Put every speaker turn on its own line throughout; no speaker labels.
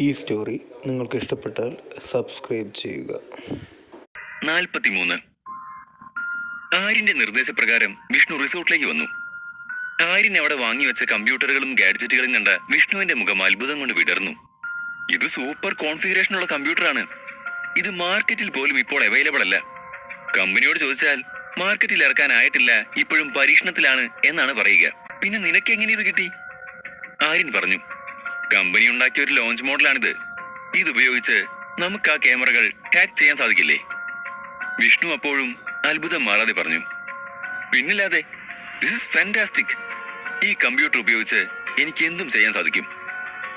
ഈ സ്റ്റോറി നിങ്ങൾക്ക് ഇഷ്ടപ്പെട്ടാൽ സബ്സ്ക്രൈബ് ചെയ്യുക.
43. ആര്യന്റെ നിർദ്ദേശപ്രകാരം വിഷ്ണു റിസോർട്ടിലേക്ക് വന്നു. ആര്യൻ അവിടെ വാങ്ങിവെച്ച കമ്പ്യൂട്ടറുകളും ഗാഡ്ജറ്റുകളും കണ്ട വിഷ്ണുവിന്റെ മുഖം അത്ഭുതം കൊണ്ട് വിടർന്നു. ഇത് സൂപ്പർ കോൺഫിഗറേഷനുള്ള കമ്പ്യൂട്ടറാണ്. ഇത് മാർക്കറ്റിൽ പോലും ഇപ്പോൾ അവൈലബിൾ അല്ല. കമ്പനിയോട് ചോദിച്ചാൽ മാർക്കറ്റിൽ ഇറക്കാനായിട്ടില്ല, ഇപ്പോഴും പരീക്ഷണത്തിലാണ് എന്നാണ് പറയുക. പിന്നെ നിനക്ക് എങ്ങനെ ഇത് കിട്ടി? ആര്യൻ പറഞ്ഞു. കമ്പനി ഉണ്ടാക്കിയ ഒരു ലോഞ്ച് മോഡലാണിത്. ഇതുപയോഗിച്ച് നമുക്ക് ആ ക്യാമറകൾ ഹാക്ക് ചെയ്യാൻ സാധിക്കില്ലേ? വിഷ്ണു അപ്പോഴും അത്ഭുതം മാറാതെ പറഞ്ഞു. പിന്നില്ലാതെ, ദിസ് ഇസ് ഫാന്റാസ്റ്റിക്. ഈ കമ്പ്യൂട്ടർ ഉപയോഗിച്ച് എനിക്ക് എന്തും ചെയ്യാൻ സാധിക്കും.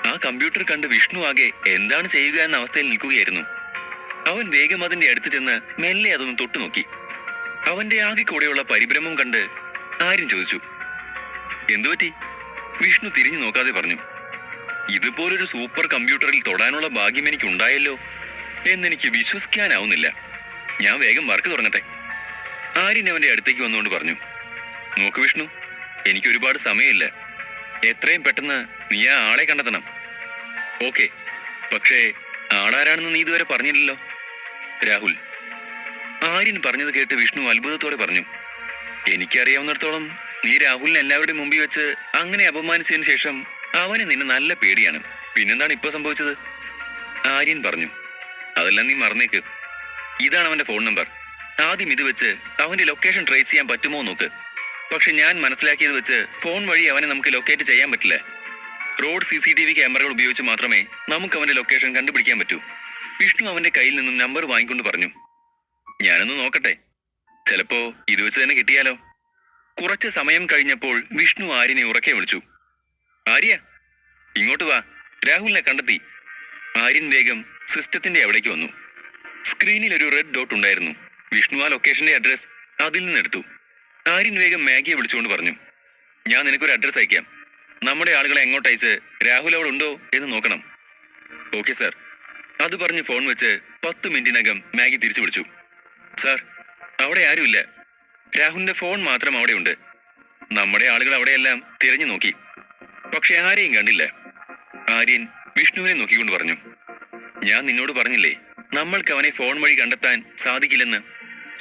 ആ കമ്പ്യൂട്ടർ കണ്ട് വിഷ്ണു ആകെ എന്താണ് ചെയ്യുക എന്ന അവസ്ഥയിൽ നിൽക്കുകയായിരുന്നു. അവൻ വേഗം അതിന്റെ അടുത്ത് ചെന്ന് മെല്ലെ അതൊന്ന് തൊട്ടു നോക്കി. അവന്റെ ആകെ കൂടെയുള്ള പരിഭ്രമം കണ്ട് ആര്യൻ ചോദിച്ചു, എന്തുപറ്റി? വിഷ്ണു തിരിഞ്ഞു നോക്കാതെ പറഞ്ഞു, ഇതുപോലൊരു സൂപ്പർ കമ്പ്യൂട്ടറിൽ തൊടാനുള്ള ഭാഗ്യം എനിക്ക് ഉണ്ടായല്ലോ എന്നെനിക്ക് വിശ്വസിക്കാനാവുന്നില്ല. ഞാൻ വേഗം വർക്ക് തുടങ്ങട്ടെ. ആര്യൻ അവന്റെ അടുത്തേക്ക് വന്നുകൊണ്ട് പറഞ്ഞു, നോക്ക് വിഷ്ണു, എനിക്ക് ഒരുപാട് സമയമില്ല. എത്രയും പെട്ടെന്ന് നീ ആ ആളെ കണ്ടെത്തണം. ഓക്കെ, പക്ഷേ ആളാരാണെന്ന് നീ ഇതുവരെ പറഞ്ഞില്ലല്ലോ. രാഹുൽ. ആര്യൻ പറഞ്ഞത് കേട്ട് വിഷ്ണു അത്ഭുതത്തോടെ പറഞ്ഞു, എനിക്കറിയാവുന്നിടത്തോളം നീ രാഹുലിനെ എല്ലാവരുടെയും മുമ്പിൽ വെച്ച് അങ്ങനെ അപമാനിച്ചതിന് ശേഷം അവന് നിന്നെ നല്ല പേടിയാണ്. പിന്നെന്താണ് ഇപ്പൊ സംഭവിച്ചത്? ആര്യൻ പറഞ്ഞു, അതെല്ലാം നീ മറന്നേക്ക്. ഇതാണ് അവന്റെ ഫോൺ നമ്പർ. ആദ്യം ഇത് വെച്ച് അവന്റെ ലൊക്കേഷൻ ട്രേസ് ചെയ്യാൻ പറ്റുമോ നോക്ക്. പക്ഷെ ഞാൻ മനസ്സിലാക്കിയത് വെച്ച് ഫോൺ വഴി അവനെ നമുക്ക് ലൊക്കേറ്റ് ചെയ്യാൻ പറ്റില്ല. റോഡ് CCTV ക്യാമറകൾ ഉപയോഗിച്ച് മാത്രമേ നമുക്ക് അവന്റെ ലൊക്കേഷൻ കണ്ടുപിടിക്കാൻ പറ്റൂ. വിഷ്ണു അവന്റെ കയ്യിൽ നിന്നും നമ്പർ വാങ്ങിക്കൊണ്ട് പറഞ്ഞു, ഞാനൊന്ന് നോക്കട്ടെ, ചിലപ്പോ ഇത് വെച്ച് തന്നെ കിട്ടിയാലോ. കുറച്ച് സമയം കഴിഞ്ഞപ്പോൾ വിഷ്ണു ആര്യനെ ഉറക്കെ വിളിച്ചു, ആര്യ, ഇങ്ങോട്ട് വാ, രാഹുലിനെ കണ്ടെത്തി. ആര്യൻ വേഗം സിസ്റ്റത്തിന്റെ അവിടേക്ക് വന്നു. സ്ക്രീനിൽ ഒരു റെഡ് ഡോട്ട് ഉണ്ടായിരുന്നു. വിഷ്ണു ആ ലൊക്കേഷന്റെ അഡ്രസ് അതിൽ നിന്നെടുത്തു. ആര്യൻ വേഗം മാഗിയെ വിളിച്ചുകൊണ്ട് പറഞ്ഞു, ഞാൻ നിനക്കൊരു അഡ്രസ് അയക്കാം. നമ്മുടെ ആളുകളെ എങ്ങോട്ടയച്ച് രാഹുൽ അവിടെ ഉണ്ടോ എന്ന് നോക്കണം. Okay sir. അത് പറഞ്ഞ് ഫോൺ വെച്ച് 10 മിനിറ്റിനകം മാഗി തിരിച്ചു വിളിച്ചു. സാർ, അവിടെ ആരുമില്ല. രാഹുലിന്റെ ഫോൺ മാത്രം അവിടെ ഉണ്ട്. നമ്മുടെ ആളുകൾ അവിടെയെല്ലാം തിരഞ്ഞു നോക്കി, പക്ഷെ ആരെയും കണ്ടില്ല. ആര്യൻ വിഷ്ണുവിനെ നോക്കിക്കൊണ്ട് പറഞ്ഞു, ഞാൻ നിന്നോട് പറഞ്ഞില്ലേ നമ്മൾക്ക് അവനെ ഫോൺ വഴി കണ്ടെത്താൻ സാധിക്കില്ലെന്ന്.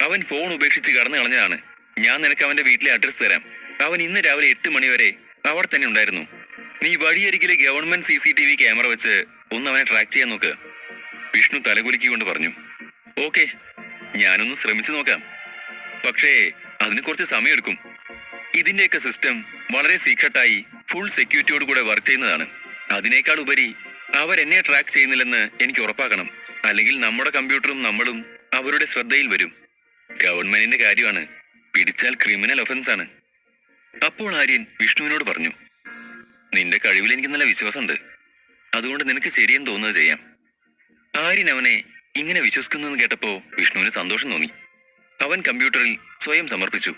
അവൻ ഫോൺ ഉപേക്ഷിച്ച് കടന്നു കളഞ്ഞതാണ്. ഞാൻ നിനക്ക് അവന്റെ വീട്ടിലെ അഡ്രസ് തരാം. അവൻ ഇന്ന് രാവിലെ 8 മണി വരെ അവിടെ തന്നെ ഉണ്ടായിരുന്നു. നീ വഴിയരികിലെ ഗവൺമെന്റ് CCTV ക്യാമറ വെച്ച് ഒന്ന് അവനെ ട്രാക്ക് ചെയ്യാൻ നോക്ക്. വിഷ്ണു തലകുലുക്കിക്കൊണ്ട് പറഞ്ഞു, ഓക്കെ, ഞാനൊന്ന് ശ്രമിച്ചു നോക്കാം. പക്ഷേ അതിന് കുറച്ച് സമയമെടുക്കും. ഇതിന്റെയൊക്കെ സിസ്റ്റം വളരെ സീക്രട്ടായി ഫുൾ സെക്യൂരിറ്റിയോട് കൂടെ വർക്ക് ചെയ്യുന്നതാണ്. അതിനേക്കാൾ ഉപരി അവരെന്നെ ട്രാക്ക് ചെയ്യുന്നില്ലെന്ന് എനിക്ക് ഉറപ്പാക്കണം. അല്ലെങ്കിൽ നമ്മുടെ കമ്പ്യൂട്ടറും നമ്മളും അവരുടെ ശ്രദ്ധയിൽ വരും. ഗവൺമെന്റിന്റെ കാര്യമാണ്, പിടിച്ചാൽ ക്രിമിനൽ ഒഫൻസ് ആണ്. അപ്പോൾ ആര്യൻ വിഷ്ണുവിനോട് പറഞ്ഞു, നിന്റെ കഴിവിൽ എനിക്ക് നല്ല വിശ്വാസമുണ്ട്. അതുകൊണ്ട് നിനക്ക് ശരിയെന്ന് തോന്നുന്നത് ചെയ്യാം. ആര്യൻ അവനെ ഇങ്ങനെ വിശ്വസിക്കുന്നെന്ന് കേട്ടപ്പോ വിഷ്ണുവിന് സന്തോഷം തോന്നി. അവൻ കമ്പ്യൂട്ടറിൽ സ്വയം സമർപ്പിച്ചു.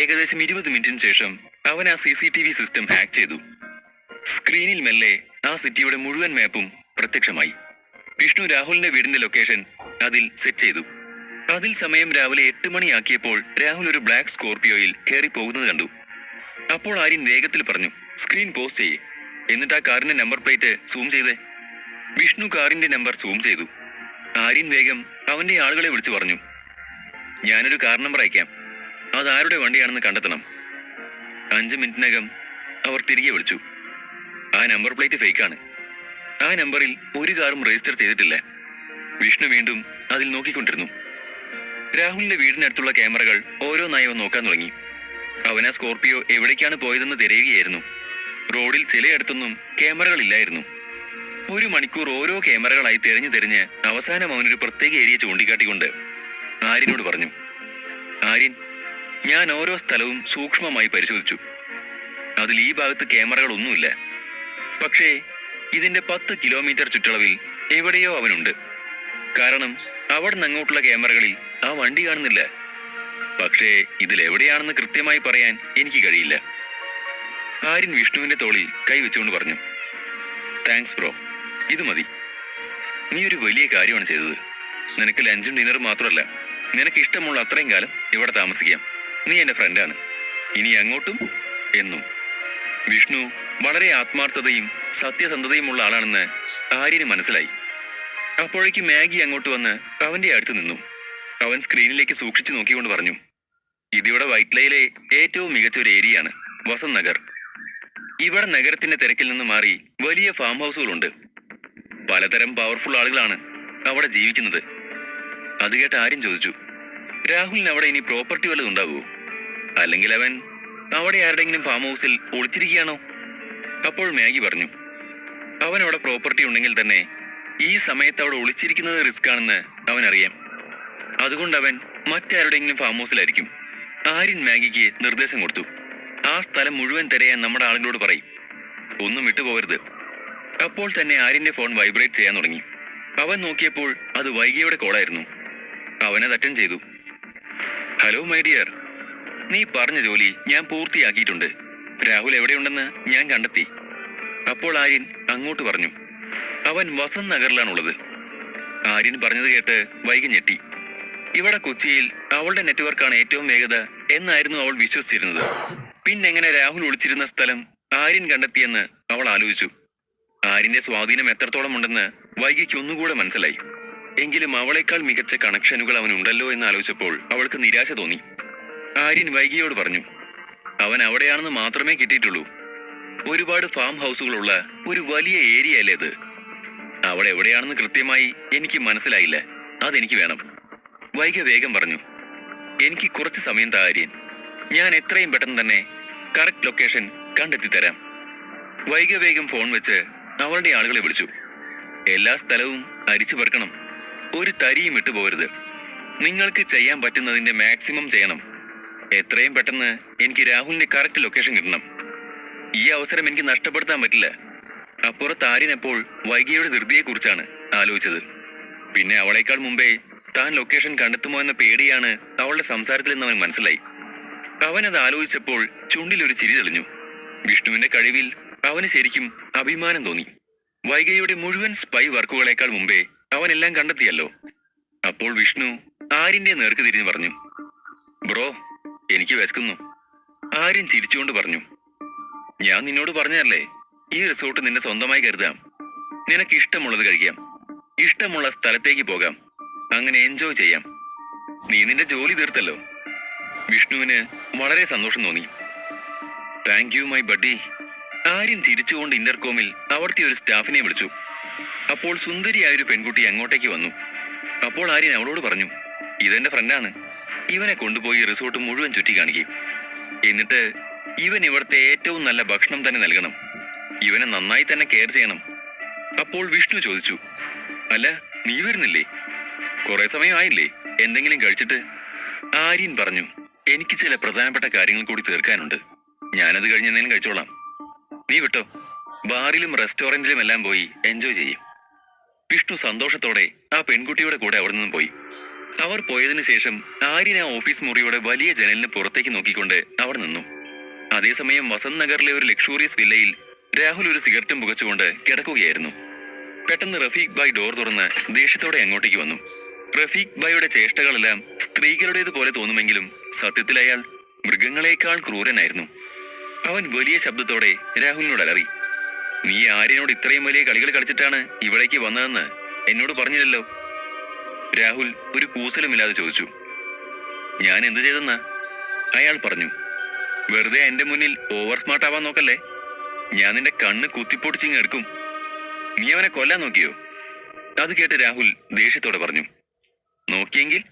ഏകദേശം 20 മിനിറ്റിന് ശേഷം അവൻ ആ CCTV സിസ്റ്റം ഹാക്ക് ചെയ്തു. സ്ക്രീനിൽ മെല്ലെ ആ സിറ്റിയുടെ മുഴുവൻ മാപ്പും പ്രത്യക്ഷമായി. വിഷ്ണു രാഹുലിന്റെ വീടിന്റെ ലൊക്കേഷൻ അതിൽ സെറ്റ് ചെയ്തു. അതിൽ സമയം രാവിലെ 8 മണിയാക്കിയപ്പോൾ രാഹുൽ ഒരു ബ്ലാക്ക് സ്കോർപിയോയിൽ കയറി പോകുന്നത് കണ്ടു. അപ്പോൾ ആര്യൻ വേഗത്തിൽ പറഞ്ഞു, സ്ക്രീൻ പോസ്റ്റ് ചെയ്യേ, എന്നിട്ട് ആ കാറിന്റെ നമ്പർ പ്ലേറ്റ് സൂം ചെയ്തേ. വിഷ്ണു കാറിന്റെ നമ്പർ സൂം ചെയ്തു. ആര്യൻ വേഗം അവന്റെ ആളുകളെ വിളിച്ചു പറഞ്ഞു, ഞാനൊരു കാർ നമ്പർ അയക്കാം, അതാരുടെ വണ്ടിയാണെന്ന് കണ്ടെത്തണം. 5 മിനിറ്റിനകം അവർ തിരികെ വിളിച്ചു. ആ നമ്പർ പ്ലേറ്റ് ഫേക്കാണ്. ആ നമ്പറിൽ ഒരു കാറും രജിസ്റ്റർ ചെയ്തിട്ടില്ല. വിഷ്ണു വീണ്ടും അതിൽ നോക്കിക്കൊണ്ടിരുന്നു. രാഹുലിന്റെ വീടിനടുത്തുള്ള ക്യാമറകൾ ഓരോന്നായി അവൻ നോക്കാൻ തുടങ്ങി. അവൻ ആ സ്കോർപിയോ എവിടേക്കാണ് പോയതെന്ന് തിരയുകയായിരുന്നു. റോഡിൽ ചിലയിടത്തൊന്നും ക്യാമറകളില്ലായിരുന്നു. 1 മണിക്കൂർ ഓരോ ക്യാമറകളായി തിരഞ്ഞ് അവസാനം അവനൊരു പ്രത്യേക ഏരിയ ചൂണ്ടിക്കാട്ടിക്കൊണ്ട് ആര്യനോട് പറഞ്ഞു, ആര്യൻ, ഞാൻ ഓരോ സ്ഥലവും സൂക്ഷ്മമായി പരിശോധിച്ചു. അതിൽ ഈ ഭാഗത്ത് ക്യാമറകളൊന്നുമില്ല. പക്ഷേ ഇതിന്റെ 10 കിലോമീറ്റർ ചുറ്റളവിൽ എവിടെയോ അവനുണ്ട്. കാരണം അവിടെ നിന്ന് അങ്ങോട്ടുള്ള ക്യാമറകളിൽ ആ വണ്ടി കാണുന്നില്ല. പക്ഷേ ഇതിലെവിടെയാണെന്ന് കൃത്യമായി പറയാൻ എനിക്ക് കഴിയില്ല. ആര്യൻ വിഷ്ണുവിന്റെ തോളിൽ കൈവച്ചുകൊണ്ട് പറഞ്ഞു, താങ്ക്സ് ബ്രോ, ഇത് മതി. നീ ഒരു വലിയ കാര്യമാണ് ചെയ്തത്. നിനക്ക് ലഞ്ചും ഡിന്നറും മാത്രമല്ല, നിനക്ക് ഇഷ്ടമുള്ള അത്രയും കാലം ഇവിടെ താമസിക്കാം. നീ എന്റെ ഫ്രണ്ടാണ്, ഇനി അങ്ങോട്ടും എന്നും. വിഷ്ണു വളരെ ആത്മാർത്ഥതയും സത്യസന്ധതയുമുള്ള ആളാണെന്ന് ആര്യന് മനസ്സിലായി. അപ്പോഴേക്ക് മാഗി അങ്ങോട്ട് വന്ന് അവന്റെ അടുത്ത് നിന്നു. അവൻ സ്ക്രീനിലേക്ക് സൂക്ഷിച്ചു നോക്കിക്കൊണ്ട് പറഞ്ഞു, ഇതിവിടെ വൈറ്റ്ലയിലെ ഏറ്റവും മികച്ച ഒരു ഏരിയയാണ്, വസന്ത് നഗർ. ഇവിടെ നഗരത്തിന്റെ തിരക്കിൽ നിന്ന് മാറി വലിയ ഫാം ഹൗസുകളുണ്ട്. പലതരം പവർഫുൾ ആളുകളാണ് അവിടെ ജീവിക്കുന്നത്. അത് കേട്ട് ആര്യൻ ചോദിച്ചു, രാഹുലിന് അവിടെ ഇനി പ്രോപ്പർട്ടി വല്ലതും ഉണ്ടാവുമോ? അല്ലെങ്കിൽ അവൻ അവിടെ ആരുടെങ്കിലും ഫാം ഹൗസിൽ ഒളിച്ചിരിക്കുകയാണോ? അപ്പോൾ മാഗി പറഞ്ഞു, അവൻ അവിടെ പ്രോപ്പർട്ടി ഉണ്ടെങ്കിൽ തന്നെ ഈ സമയത്ത് അവിടെ ഒളിച്ചിരിക്കുന്നത് റിസ്ക് ആണെന്ന് അവനറിയാം. അതുകൊണ്ട് അവൻ മറ്റാരുടെയെങ്കിലും ഫാം ഹൗസിലായിരിക്കും. ആര്യൻ മാഗിക്ക് നിർദ്ദേശം കൊടുത്തു, ആ സ്ഥലം മുഴുവൻ തിരയാൻ നമ്മുടെ ആളുകളോട് പറയും, ഒന്നും വിട്ടുപോകരുത്. അപ്പോൾ തന്നെ ആര്യന്റെ ഫോൺ വൈബ്രേറ്റ് ചെയ്യാൻ തുടങ്ങി. അവൻ നോക്കിയപ്പോൾ അത് വൈകിയുടെ കോളായിരുന്നു. അവനത് അറ്റൻഡ് ചെയ്തു. ഹലോ മൈ ഡിയർ, നീ പറഞ്ഞ ജോലി ഞാൻ പൂർത്തിയാക്കിയിട്ടുണ്ട്. രാഹുൽ എവിടെയുണ്ടെന്ന് ഞാൻ കണ്ടെത്തി. അപ്പോൾ ആര്യൻ അങ്ങോട്ട് പറഞ്ഞു, അവൻ വസന്ത് നഗറിലാണുള്ളത്. ആര്യൻ പറഞ്ഞത് കേട്ട് വൈകി ഞെട്ടി. ഇവിടെ കൊച്ചിയിൽ അവളുടെ നെറ്റ്വർക്കാണ് ഏറ്റവും വേഗത എന്നായിരുന്നു അവൾ വിശ്വസിച്ചിരുന്നത്. പിന്നെങ്ങനെ രാഹുൽ ഒളിച്ചിരുന്ന സ്ഥലം ആര്യൻ കണ്ടെത്തിയെന്ന് അവൾ ആലോചിച്ചു. ആര്യന്റെ സ്വാധീനം എത്രത്തോളം ഉണ്ടെന്ന് വൈകിക്ക് ഒന്നുകൂടെ മനസ്സിലായി. എങ്കിലും അവളെക്കാൾ മികച്ച കണക്ഷനുകൾ അവനുണ്ടല്ലോ എന്ന് ആലോചിച്ചപ്പോൾ അവൾക്ക് നിരാശ തോന്നി. ആര്യൻ വൈകിയോട് പറഞ്ഞു, അവൻ അവിടെയാണെന്ന് മാത്രമേ കിട്ടിയിട്ടുള്ളൂ. ഒരുപാട് ഫാം ഹൗസുകളുള്ള ഒരു വലിയ ഏരിയ അല്ലേ അത്. അവിടെ എവിടെയാണെന്ന് കൃത്യമായി എനിക്ക് മനസ്സിലായില്ല, അതെനിക്ക് വേണം. വൈഗ വേഗം പറഞ്ഞു, എനിക്ക് കുറച്ച് സമയം താ ആര്യൻ, ഞാൻ എത്രയും പെട്ടെന്ന് തന്നെ കറക്റ്റ് ലൊക്കേഷൻ കണ്ടെത്തി തരാം. വൈഗ വേഗം ഫോൺ വെച്ച് അവളുടെ ആളുകളെ വിളിച്ചു. എല്ലാ സ്ഥലവും അരിച്ചു പെറുക്കണം, ഒരു തരിയും വിട്ടുപോകരുത്. നിങ്ങൾക്ക് ചെയ്യാൻ പറ്റുന്നതിന്റെ മാക്സിമം ചെയ്യണം. എത്രയും പെട്ടെന്ന് എനിക്ക് രാഹുലിന്റെ കറക്റ്റ് ലൊക്കേഷൻ കിട്ടണം. ഈ അവസരം എനിക്ക് നഷ്ടപ്പെടുത്താൻ പറ്റില്ല. അപ്പുറത്ത് ആര്യനപ്പോൾ വൈകിയുടെ ധൃതിയെക്കുറിച്ചാണ് ആലോചിച്ചത്. പിന്നെ അവളേക്കാൾ മുമ്പേ താൻ ലൊക്കേഷൻ കണ്ടെത്തുമോ എന്ന പേടിയാണ് അവളുടെ സംസാരത്തിൽ നിന്ന് അവൻ മനസ്സിലായി. അവനത് ആലോചിച്ചപ്പോൾ ചുണ്ടിലൊരു ചിരി തെളിഞ്ഞു. വിഷ്ണുവിന്റെ കഴിവിൽ അവന് ശരിക്കും അഭിമാനം തോന്നി. വൈഗയുടെ മുഴുവൻ സ്പൈ വർക്കുകളേക്കാൾ മുമ്പേ അവനെല്ലാം കണ്ടെത്തിയല്ലോ. അപ്പോൾ വിഷ്ണു ആര്യന്റെ നേർക്ക് തിരിഞ്ഞു പറഞ്ഞു, ബ്രോ, എനിക്ക് വിശക്കുന്നു. ആര്യൻ ചിരിച്ചുകൊണ്ട് പറഞ്ഞു, ഞാൻ നിന്നോട് പറഞ്ഞതല്ലേ, ഈ റിസോർട്ട് നിന്നെ സ്വന്തമായി കരുതാം. നിനക്ക് ഇഷ്ടമുള്ളത് കഴിക്കാം, ഇഷ്ടമുള്ള സ്ഥലത്തേക്ക് പോകാം, അങ്ങനെ എൻജോയ് ചെയ്യാം. നീ നിന്റെ ജോലി തീർത്തല്ലോ. വിഷ്ണുവിന് വളരെ സന്തോഷം തോന്നി. Thank you my buddy. Aryan ചിരിച്ചുകൊണ്ട് ഇന്റർകോമിൽ അവിടുത്തെ ഒരു സ്റ്റാഫിനെ വിളിച്ചു. അപ്പോൾ സുന്ദരിയായൊരു പെൺകുട്ടി അങ്ങോട്ടേക്ക് വന്നു. അപ്പോൾ ആര്യൻ അവളോട് പറഞ്ഞു, ഇതെന്റെ ഫ്രണ്ടാണ്, ഇവനെ കൊണ്ടുപോയി റിസോർട്ട് മുഴുവൻ ചുറ്റി കാണിക്കും. എന്നിട്ട് ഇവൻ ഇവിടുത്തെ ഏറ്റവും നല്ല ഭക്ഷണം തന്നെ നൽകണം. ഇവനെ നന്നായി തന്നെ കെയർ ചെയ്യണം. അപ്പോൾ വിഷ്ണു ചോദിച്ചു, അല്ല നീ വരുന്നില്ലേ? കുറെ സമയമായില്ലേ എന്തെങ്കിലും കഴിച്ചിട്ട്? ആര്യൻ പറഞ്ഞു, എനിക്ക് ചില പ്രധാനപ്പെട്ട കാര്യങ്ങൾ കൂടി തീർക്കാനുണ്ട്. ഞാനത് കഴിഞ്ഞ് എന്തെങ്കിലും കഴിച്ചോളാം. നീ വിട്ടോ, ബാറിലും റെസ്റ്റോറന്റിലും എല്ലാം പോയി എൻജോയ് ചെയ്യും. വിഷ്ണു സന്തോഷത്തോടെ ആ പെൺകുട്ടിയുടെ കൂടെ അവിടെ നിന്നും പോയി. അവർ പോയതിനു ശേഷം ആര്യൻ ആ ഓഫീസ് മുറിയുടെ വലിയ ജനലിന് പുറത്തേക്ക് നോക്കിക്കൊണ്ട് അവിടെ നിന്നു. അതേസമയം വസന്ത് നഗറിലെ ഒരു ലക്ഷൂറിയസ് വില്ലയിൽ രാഹുൽ ഒരു സിഗരറ്റും പുകച്ചുകൊണ്ട് കിടക്കുകയായിരുന്നു. പെട്ടെന്ന് റഫീഖ് ഭായ് ഡോർ തുറന്ന് ദേഷ്യത്തോടെ അങ്ങോട്ടേക്ക് വന്നു. റഫീഖ് ഭായിയുടെ ചേഷ്ടകളെല്ലാം സ്ത്രീകളുടേതുപോലെ തോന്നുമെങ്കിലും സത്യത്തിൽ അയാൾ മൃഗങ്ങളെക്കാൾ ക്രൂരനായിരുന്നു. അവൻ വലിയ ശബ്ദത്തോടെ രാഹുലിനോട് അലറി, നീ ആര്യനോട് ഇത്രയും വലിയ കളികൾ കളിച്ചിട്ടാണ് ഇവിടേക്ക് വന്നതെന്ന് എന്നോട് പറഞ്ഞില്ലല്ലോ. രാഹുൽ ഒരു കൂസലുമില്ലാതെ ചോദിച്ചു. ഞാൻ എന്ത് ചെയ്തെന്നാ? അയാൾ പറഞ്ഞു, വെറുതെ എന്റെ മുന്നിൽ ഓവർ സ്മാർട്ട് ആവാൻ നോക്കല്ലേ. ഞാൻ നിന്റെ കണ്ണ് കുത്തിപ്പൊട്ടിച്ചിങ് എടുക്കും. നീ അവനെ കൊല്ലാൻ നോക്കിയോ? അത് കേട്ട് രാഹുൽ ദേഷ്യത്തോടെ പറഞ്ഞു, നോക്കിയെങ്കിൽ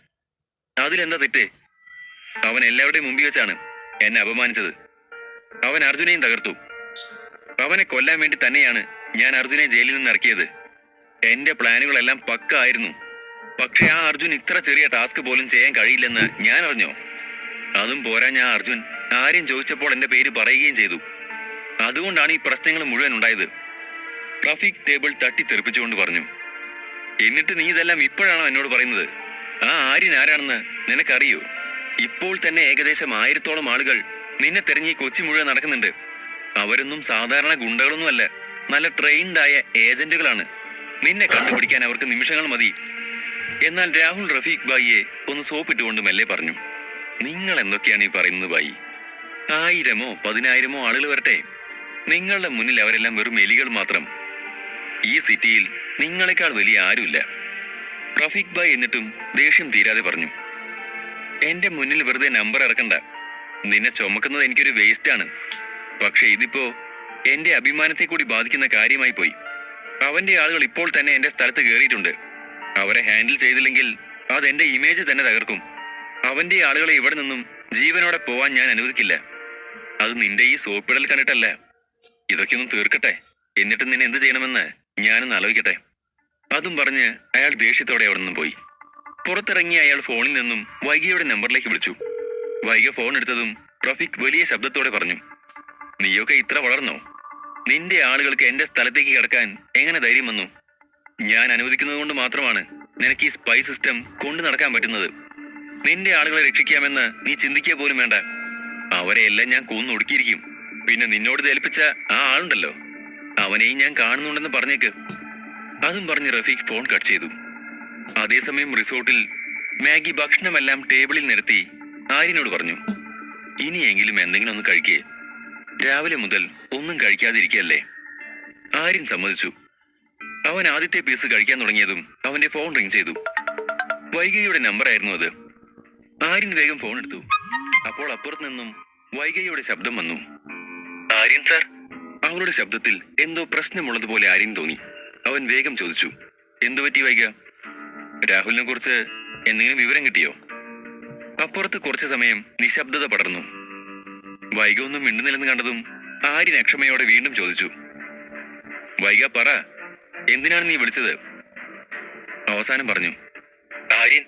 അതിലെന്താ തെറ്റ്? അവൻ എല്ലാവരുടെയും മുമ്പിൽ വെച്ചാണ് എന്നെ അപമാനിച്ചത്. അവൻ അർജുനെയും തകർത്തു. അവനെ കൊല്ലാൻ വേണ്ടി തന്നെയാണ് ഞാൻ അർജുനെ ജയിലിൽ നിന്ന് ഇറക്കിയത്. എന്റെ പ്ലാനുകളെല്ലാം പക്ക ആയിരുന്നു. പക്ഷെ ആ അർജുൻ ഇത്ര ചെറിയ ടാസ്ക് പോലും ചെയ്യാൻ കഴിയില്ലെന്ന് ഞാൻ അറിഞ്ഞോ? അതും പോരാ, ഞാൻ അർജുൻ ആര്യൻ ചോദിച്ചപ്പോൾ എന്റെ പേര് പറയുകയും ചെയ്തു. അതുകൊണ്ടാണ് ഈ പ്രശ്നങ്ങൾ മുഴുവൻ ഉണ്ടായത്. റഫീഖ് ടേബിൾ തട്ടിത്തെറിപ്പിച്ചുകൊണ്ട് പറഞ്ഞു. എന്നിട്ട് നീ ഇതെല്ലാം ഇപ്പോഴാണോ എന്നോട് പറയുന്നത്? ആ ആര്യൻ ആരാണെന്ന് നിനക്കറിയോ? ഇപ്പോൾ തന്നെ ഏകദേശം 1000-ഓളം ആളുകൾ നിന്നെ തെരഞ്ഞ് ഈ കൊച്ചി മുഴുവൻ നടക്കുന്നുണ്ട്. അവരൊന്നും സാധാരണ ഗുണ്ടകളൊന്നും അല്ല, നല്ല ട്രെയിൻഡായ ഏജന്റുകളാണ്. നിന്നെ കണ്ടുപിടിക്കാൻ അവർക്ക് നിമിഷങ്ങൾ മതി. എന്നാൽ രാഹുൽ റഫീഖ് ഭായിയെ ഒന്ന് സോപ്പിട്ടുകൊണ്ട് മെല്ലെ പറഞ്ഞു, നിങ്ങൾ എന്തൊക്കെയാണ് ഈ പറയുന്നത് ഭായി? 1000-ഓ 10,000-ഓ ആളുകൾ വരട്ടെ, നിങ്ങളുടെ മുന്നിൽ അവരെല്ലാം വെറും എലികൾ മാത്രം. ഈ സിറ്റിയിൽ നിങ്ങളെക്കാൾ വലിയ ആരുമില്ല. റഫീഖ് ഭായ് എന്നിട്ടും ദേഷ്യം തീരാതെ പറഞ്ഞു. എന്റെ മുന്നിൽ വെറുതെ നമ്പർ ഇറക്കണ്ട. നിന്നെ ചുമക്കുന്നത് എനിക്കൊരു വേസ്റ്റാണ്. പക്ഷെ ഇതിപ്പോ എന്റെ അഭിമാനത്തെ കൂടി ബാധിക്കുന്ന കാര്യമായി പോയി. അവന്റെ ആളുകൾ ഇപ്പോൾ തന്നെ എന്റെ സ്ഥലത്ത് കയറിയിട്ടുണ്ട്. അവരെ ഹാൻഡിൽ ചെയ്തില്ലെങ്കിൽ അതെന്റെ ഇമേജ് തന്നെ തകർക്കും. അവന്റെ ആളുകളെ ഇവിടെ നിന്നും ജീവനോടെ പോവാൻ ഞാൻ അനുവദിക്കില്ല. അത് നിന്റെ ഈ സോപ്പിടൽ കണ്ടിട്ടല്ല. ഇതൊക്കെ ഒന്ന് തീർക്കട്ടെ, എന്നിട്ട് നിന്നെ എന്ത് ചെയ്യണമെന്ന് ഞാനൊന്ന് ആലോചിക്കട്ടെ. അതും പറഞ്ഞ് അയാൾ ദേഷ്യത്തോടെ അവിടെ നിന്നും പോയി. പുറത്തിറങ്ങിയ അയാൾ ഫോണിൽ നിന്നും വൈഗയുടെ നമ്പറിലേക്ക് വിളിച്ചു. വൈഗ ഫോൺ എടുത്തതും റഫീഖ് വലിയ ശബ്ദത്തോടെ പറഞ്ഞു, നീയൊക്കെ ഇത്ര വളർന്നോ? നിന്റെ ആളുകൾക്ക് എന്റെ സ്ഥലത്തേക്ക് കിടക്കാൻ എങ്ങനെ ധൈര്യം വന്നു? ഞാൻ അനുവദിക്കുന്നത് കൊണ്ട് മാത്രമാണ് നിനക്ക് ഈ സ്പൈ സിസ്റ്റം കൊണ്ടു നടക്കാൻ പറ്റുന്നത്. നിന്റെ ആളുകളെ രക്ഷിക്കാമെന്ന് നീ ചിന്തിക്കുക പോലും വേണ്ട. അവരെ എല്ലാം ഞാൻ കൊന്നൊടുക്കിയിരിക്കും. പിന്നെ നിന്നോട് ഏൽപ്പിച്ച ആ ആളുണ്ടല്ലോ, അവനെയും ഞാൻ കാണുന്നുണ്ടെന്ന് പറഞ്ഞേക്ക്. അതും പറഞ്ഞ് റഫീഖ് ഫോൺ കട്ട് ചെയ്തു. അതേസമയം റിസോർട്ടിൽ മാഗി ഭക്ഷണമെല്ലാം ടേബിളിൽ നിരത്തി ആര്യനോട് പറഞ്ഞു, ഇനിയെങ്കിലും എന്തെങ്കിലും ഒന്ന് കഴിക്കേ. രാവിലെ മുതൽ ഒന്നും കഴിക്കാതിരിക്കല്ലേ. ആര്യൻ സമ്മതിച്ചു. അവൻ ആദ്യത്തെ പീസ് കഴിക്കാൻ തുടങ്ങിയതും അവന്റെ ഫോൺ റിങ് ചെയ്തു. വൈഗയുടെ നമ്പർ ആയിരുന്നു അത്. ആര്യൻ വേഗം ഫോൺ എടുത്തു. അപ്പോൾ അപ്പുറത്ത് നിന്നും വൈഗയുടെ ശബ്ദം വന്നു. ആര്യൻ സാർ. അവളുടെ ശബ്ദത്തിൽ എന്തോ പ്രശ്നമുള്ളതുപോലെ ആര്യൻ തോന്നി. അവൻ വേഗം ചോദിച്ചു, എന്തു പറ്റി വൈഗ? രാഹുലിനെ കുറിച്ച് എന്തെങ്കിലും വിവരം കിട്ടിയോ? അപ്പുറത്ത് കുറച്ചു സമയം നിശബ്ദത പടർന്നു. വൈഗ ഒന്നും മിണ്ടുന്നില്ലെന്ന് കണ്ടതും ആര്യൻ അക്ഷമയോടെ വീണ്ടും ചോദിച്ചു, വൈഗ പറ, എന്തിനാണ് നീ വിളിച്ചത്? അവസാനം പറഞ്ഞു, ആര്യൻ,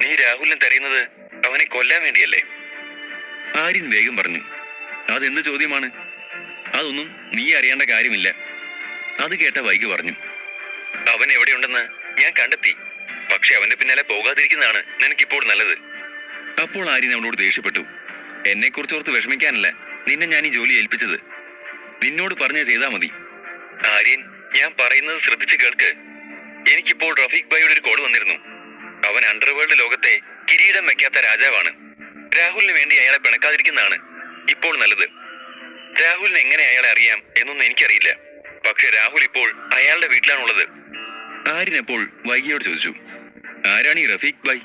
നീ രാഹുലിനെ തെരയുന്നത് അവനെ കൊല്ലാൻ വേണ്ടിയല്ലേ? ആര്യൻ വേഗം പറഞ്ഞു, അതെന്ത് ചോദ്യമാണ്? അതൊന്നും നീ അറിയേണ്ട കാര്യമില്ല. അത് കേട്ട വൈഗ പറഞ്ഞു, അവൻ എവിടെയുണ്ടെന്ന് ഞാൻ കണ്ടെത്തി. പക്ഷെ അവന്റെ പിന്നാലെ പോകാതിരിക്കുന്നതാണ് നിനക്കിപ്പോൾ നല്ലത്. അപ്പോൾ ആര്യൻ അവളോട് ദേഷ്യപ്പെട്ടു. എന്നെ കുറിച്ച് ഓർത്ത് വിഷമിക്കാനല്ല നിന്നെ ഞാൻ ഈ ജോലി ഏൽപ്പിച്ചത്. നിന്നോട് പറഞ്ഞ ചെയ്താ മതി. ആര്യൻ, ഞാൻ പറയുന്നത് ശ്രദ്ധിച്ച് കേൾക്ക്. എനിക്കിപ്പോൾ റഫീഖ് ഭായിയുടെ ഒരു കോൾ വന്നിരുന്നു. അവൻ അണ്ടർവേൾഡ് ലോകത്തെ കിരീടം വെക്കാത്ത രാജാവാണ്. രാഹുലിന് വേണ്ടി അയാളെ പിണക്കാതിരിക്കുന്നതാണ് ഇപ്പോൾ നല്ലത്. രാഹുലിന് എങ്ങനെ അയാളെ അറിയാം എന്നൊന്നും എനിക്കറിയില്ല. പക്ഷെ രാഹുൽ ഇപ്പോൾ അയാളുടെ വീട്ടിലാണുള്ളത്. ആര്യൻ അപ്പോൾ വൈഗയോട് ചോദിച്ചു, ആരാണ് ഈ റഫീഖ് ഭായ്?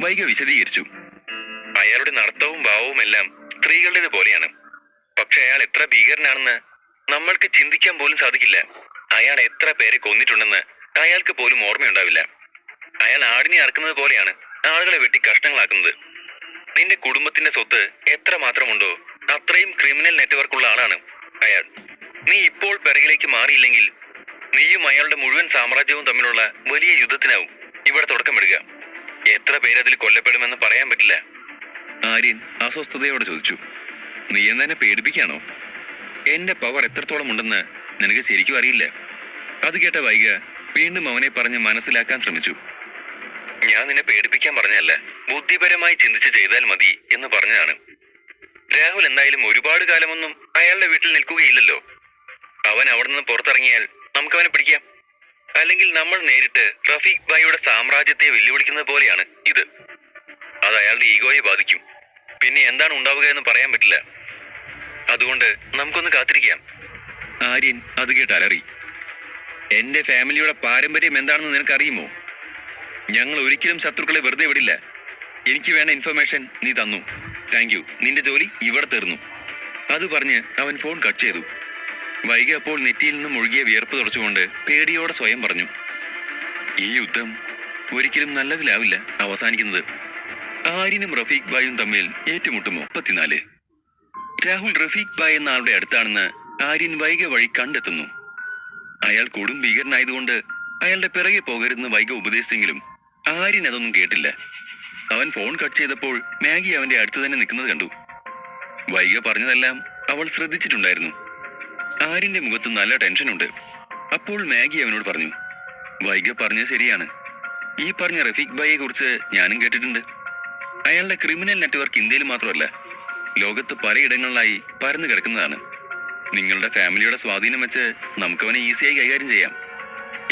വൈഗ വിശദീകരിച്ചു, അയാളുടെ നടത്തവും ഭാവവും എല്ലാം സ്ത്രീകളുടേത് പോലെയാണ്. പക്ഷെ അയാൾ എത്ര ഭീകരനാണെന്ന് നമ്മൾക്ക് ചിന്തിക്കാൻ പോലും സാധിക്കില്ല. അയാൾ എത്ര പേരെ കൊന്നിട്ടുണ്ടെന്ന് അയാൾക്ക് പോലും ഓർമ്മയുണ്ടാവില്ല. അയാൾ ആടിനെ അറക്കുന്നത് പോലെയാണ് ആളുകളെ വെട്ടി കഷ്ണങ്ങളാക്കുന്നത്. നിന്റെ കുടുംബത്തിന്റെ സ്വത്ത് എത്ര മാത്രമുണ്ടോ അത്രയും ക്രിമിനൽ നെറ്റ്വർക്കുള്ള ആളാണ് അയാൾ. നീ ഇപ്പോൾ പിറകിലേക്ക് മാറിയില്ലെങ്കിൽ നീയും അയാളുടെ മുഴുവൻ സാമ്രാജ്യവും തമ്മിലുള്ള വലിയ യുദ്ധത്തിനാവും ഇവിടെ തുടക്കമിടുക. എത്ര പേരതിൽ കൊല്ലപ്പെടുമെന്ന് പറയാൻ പറ്റില്ല. ആര്യൻ അസ്വസ്ഥതയോടെ ചോദിച്ചു, നീ എന്നെ പേടിപ്പിക്കാണോ? എന്റെ പവർ എത്രത്തോളം ഉണ്ടെന്ന് നിനക്ക് ശരിക്കും അറിയില്ല. അത് കേട്ട വൈഗ വീണ്ടും അവനെ പറഞ്ഞ് മനസ്സിലാക്കാൻ ശ്രമിച്ചു. ഞാൻ നിന്നെ പേടിപ്പിക്കാൻ പറഞ്ഞല്ല, ബുദ്ധിപരമായി ചിന്തിച്ച് ചെയ്താൽ മതി എന്ന് പറഞ്ഞതാണ്. രാഹുൽ എന്തായാലും ഒരുപാട് കാലമൊന്നും അയാളുടെ വീട്ടിൽ നിൽക്കുകയില്ലല്ലോ. അവൻ അവിടെ നിന്ന് പുറത്തിറങ്ങിയാൽ നമുക്ക് അവനെ പിടിക്കാം. അല്ലെങ്കിൽ നമ്മൾ നേരിട്ട് റഫീഖ് ഭായിയുടെ സാമ്രാജ്യത്തെ വെല്ലുവിളിക്കുന്നത് പോലെയാണ് ഇത്. അത് അയാളുടെ ഈഗോയെ ബാധിക്കും. പിന്നെ എന്താണ് ഉണ്ടാവുക എന്ന് പറയാൻ പറ്റില്ല. അതുകൊണ്ട് നമുക്കൊന്ന് കാത്തിരിക്കാം. ആര്യൻ അത് കേട്ട് അലറി. എന്റെ ഫാമിലിയുടെ പാരമ്പര്യം എന്താണെന്ന് നിനക്കറിയുമോ? ഞങ്ങൾ ഒരിക്കലും ശത്രുക്കളെ വെറുതെ വിടില്ല. എനിക്ക് വേണ്ട ഇൻഫർമേഷൻ നീ തന്നു. Thank you. നിന്റെ ജോലി ഇവിടെ തീർന്നു. അത് പറഞ്ഞ് അവൻ ഫോൺ കട്ട് ചെയ്തു. വൈഗ അപ്പോൾ നെറ്റിയിൽ നിന്നും ഒഴുകിയ വിയർപ്പ് തുടച്ചുകൊണ്ട് പേടിയോടെ സ്വയം പറഞ്ഞു, ഈ യുദ്ധം ഒരിക്കലും നല്ലതിലാവില്ല അവസാനിക്കുന്നത്. ആര്യനും റഫീഖ് ഭായും തമ്മിൽ ഏറ്റുമുട്ടുമോ? 34. രാഹുൽ റഫീഖ് ഭായ് എന്ന ആളുടെ അടുത്താണെന്ന് ആര്യൻ വൈഗ വഴി കണ്ടെത്തുന്നു. അയാൾ കൊടും ഭീകരനായതുകൊണ്ട് അയാളുടെ പിറകെ പോകരുതെന്ന് വൈഗ ഉപദേശിച്ചെങ്കിലും ആര്യൻ അതൊന്നും കേട്ടില്ല. അവൻ ഫോൺ കട്ട് ചെയ്തപ്പോൾ മാഗി അവന്റെ അടുത്ത് തന്നെ നിൽക്കുന്നത് കണ്ടു. വൈഗ പറഞ്ഞതെല്ലാം അവൾ ശ്രദ്ധിച്ചിട്ടുണ്ടായിരുന്നു. ആര്യന്റെ മുഖത്ത് നല്ല ടെൻഷനുണ്ട്. അപ്പോൾ മാഗി അവനോട് പറഞ്ഞു, വൈഗ പറഞ്ഞത് ശരിയാണ്. ഈ പറഞ്ഞ റഫീഖ് ഭായിയെ കുറിച്ച് ഞാനും കേട്ടിട്ടുണ്ട്. അയാളുടെ ക്രിമിനൽ നെറ്റ്വർക്ക് ഇന്ത്യയിൽ മാത്രമല്ല, ലോകത്ത് പലയിടങ്ങളിലായി പരന്നു കിടക്കുന്നതാണ്. നിങ്ങളുടെ ഫാമിലിയുടെ സ്വാധീനം വെച്ച് നമുക്കവനെ ഈസിയായി കൈകാര്യം ചെയ്യാം.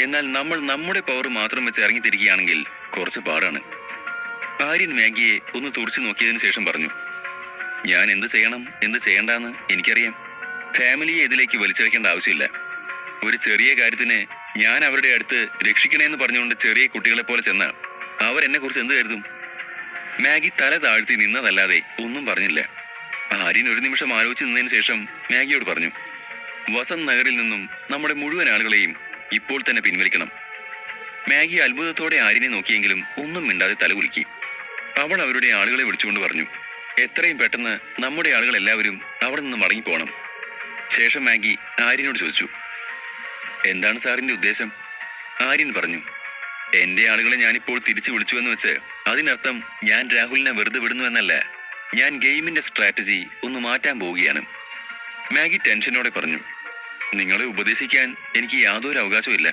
എന്നാൽ നമ്മൾ നമ്മുടെ പവർ മാത്രം വെച്ച് ഇറങ്ങിത്തിരിക്കുകയാണെങ്കിൽ കുറച്ച് പാടാണ്. ആര്യൻ മാഗിയെ ഒന്ന് തുറച്ചു നോക്കിയതിനു ശേഷം പറഞ്ഞു, ഞാൻ എന്ത് ചെയ്യണം എന്ത് ചെയ്യണ്ടെന്ന് എനിക്കറിയാം. ഫാമിലിയെ ഇതിലേക്ക് വലിച്ചെടുക്കേണ്ട ആവശ്യമില്ല. ഒരു ചെറിയ കാര്യത്തിന് ഞാൻ അവരുടെ അടുത്ത് രക്ഷിക്കണേന്ന് പറഞ്ഞുകൊണ്ട് ചെറിയ കുട്ടികളെ പോലെ ചെന്ന അവരെന്നെ കുറിച്ച് എന്ത് കരുതും? മാഗി തല താഴ്ത്തി നിന്നതല്ലാതെ ഒന്നും പറഞ്ഞില്ല. ആര്യൻ ഒരു നിമിഷം ആലോചിച്ച് നിന്നതിന് ശേഷം മാഗിയോട് പറഞ്ഞു, വസന്ത് നഗറിൽ നിന്നും നമ്മുടെ മുഴുവൻ ആളുകളെയും ഇപ്പോൾ തന്നെ പിൻവലിക്കണം. മാഗി അത്ഭുതത്തോടെ ആര്യനെ നോക്കിയെങ്കിലും ഒന്നും മിണ്ടാതെ തലകുലുക്കി. അവൾ അവരുടെ ആളുകളെ വിളിച്ചുകൊണ്ട് പറഞ്ഞു, എത്രയും പെട്ടെന്ന് നമ്മുടെ ആളുകൾ എല്ലാവരും അവിടെ നിന്ന് മടങ്ങിപ്പോണം. ശേഷം മാഗി ആര്യനോട് ചോദിച്ചു, എന്താണ് സാറിന്റെ ഉദ്ദേശം? ആര്യൻ പറഞ്ഞു, എന്റെ ആളുകളെ ഞാനിപ്പോൾ തിരിച്ചു വിളിച്ചുവെന്ന് വെച്ച് അതിനർത്ഥം ഞാൻ രാഹുലിനെ വെറുതെ വിടുന്നു എന്നല്ല. ഞാൻ ഗെയിമിന്റെ സ്ട്രാറ്റജി ഒന്ന് മാറ്റാൻ പോവുകയാണ്. മാഗി ടെൻഷനോടെ പറഞ്ഞു, നിങ്ങളെ ഉപദേശിക്കാൻ എനിക്ക് യാതൊരു അവകാശവും ഇല്ല.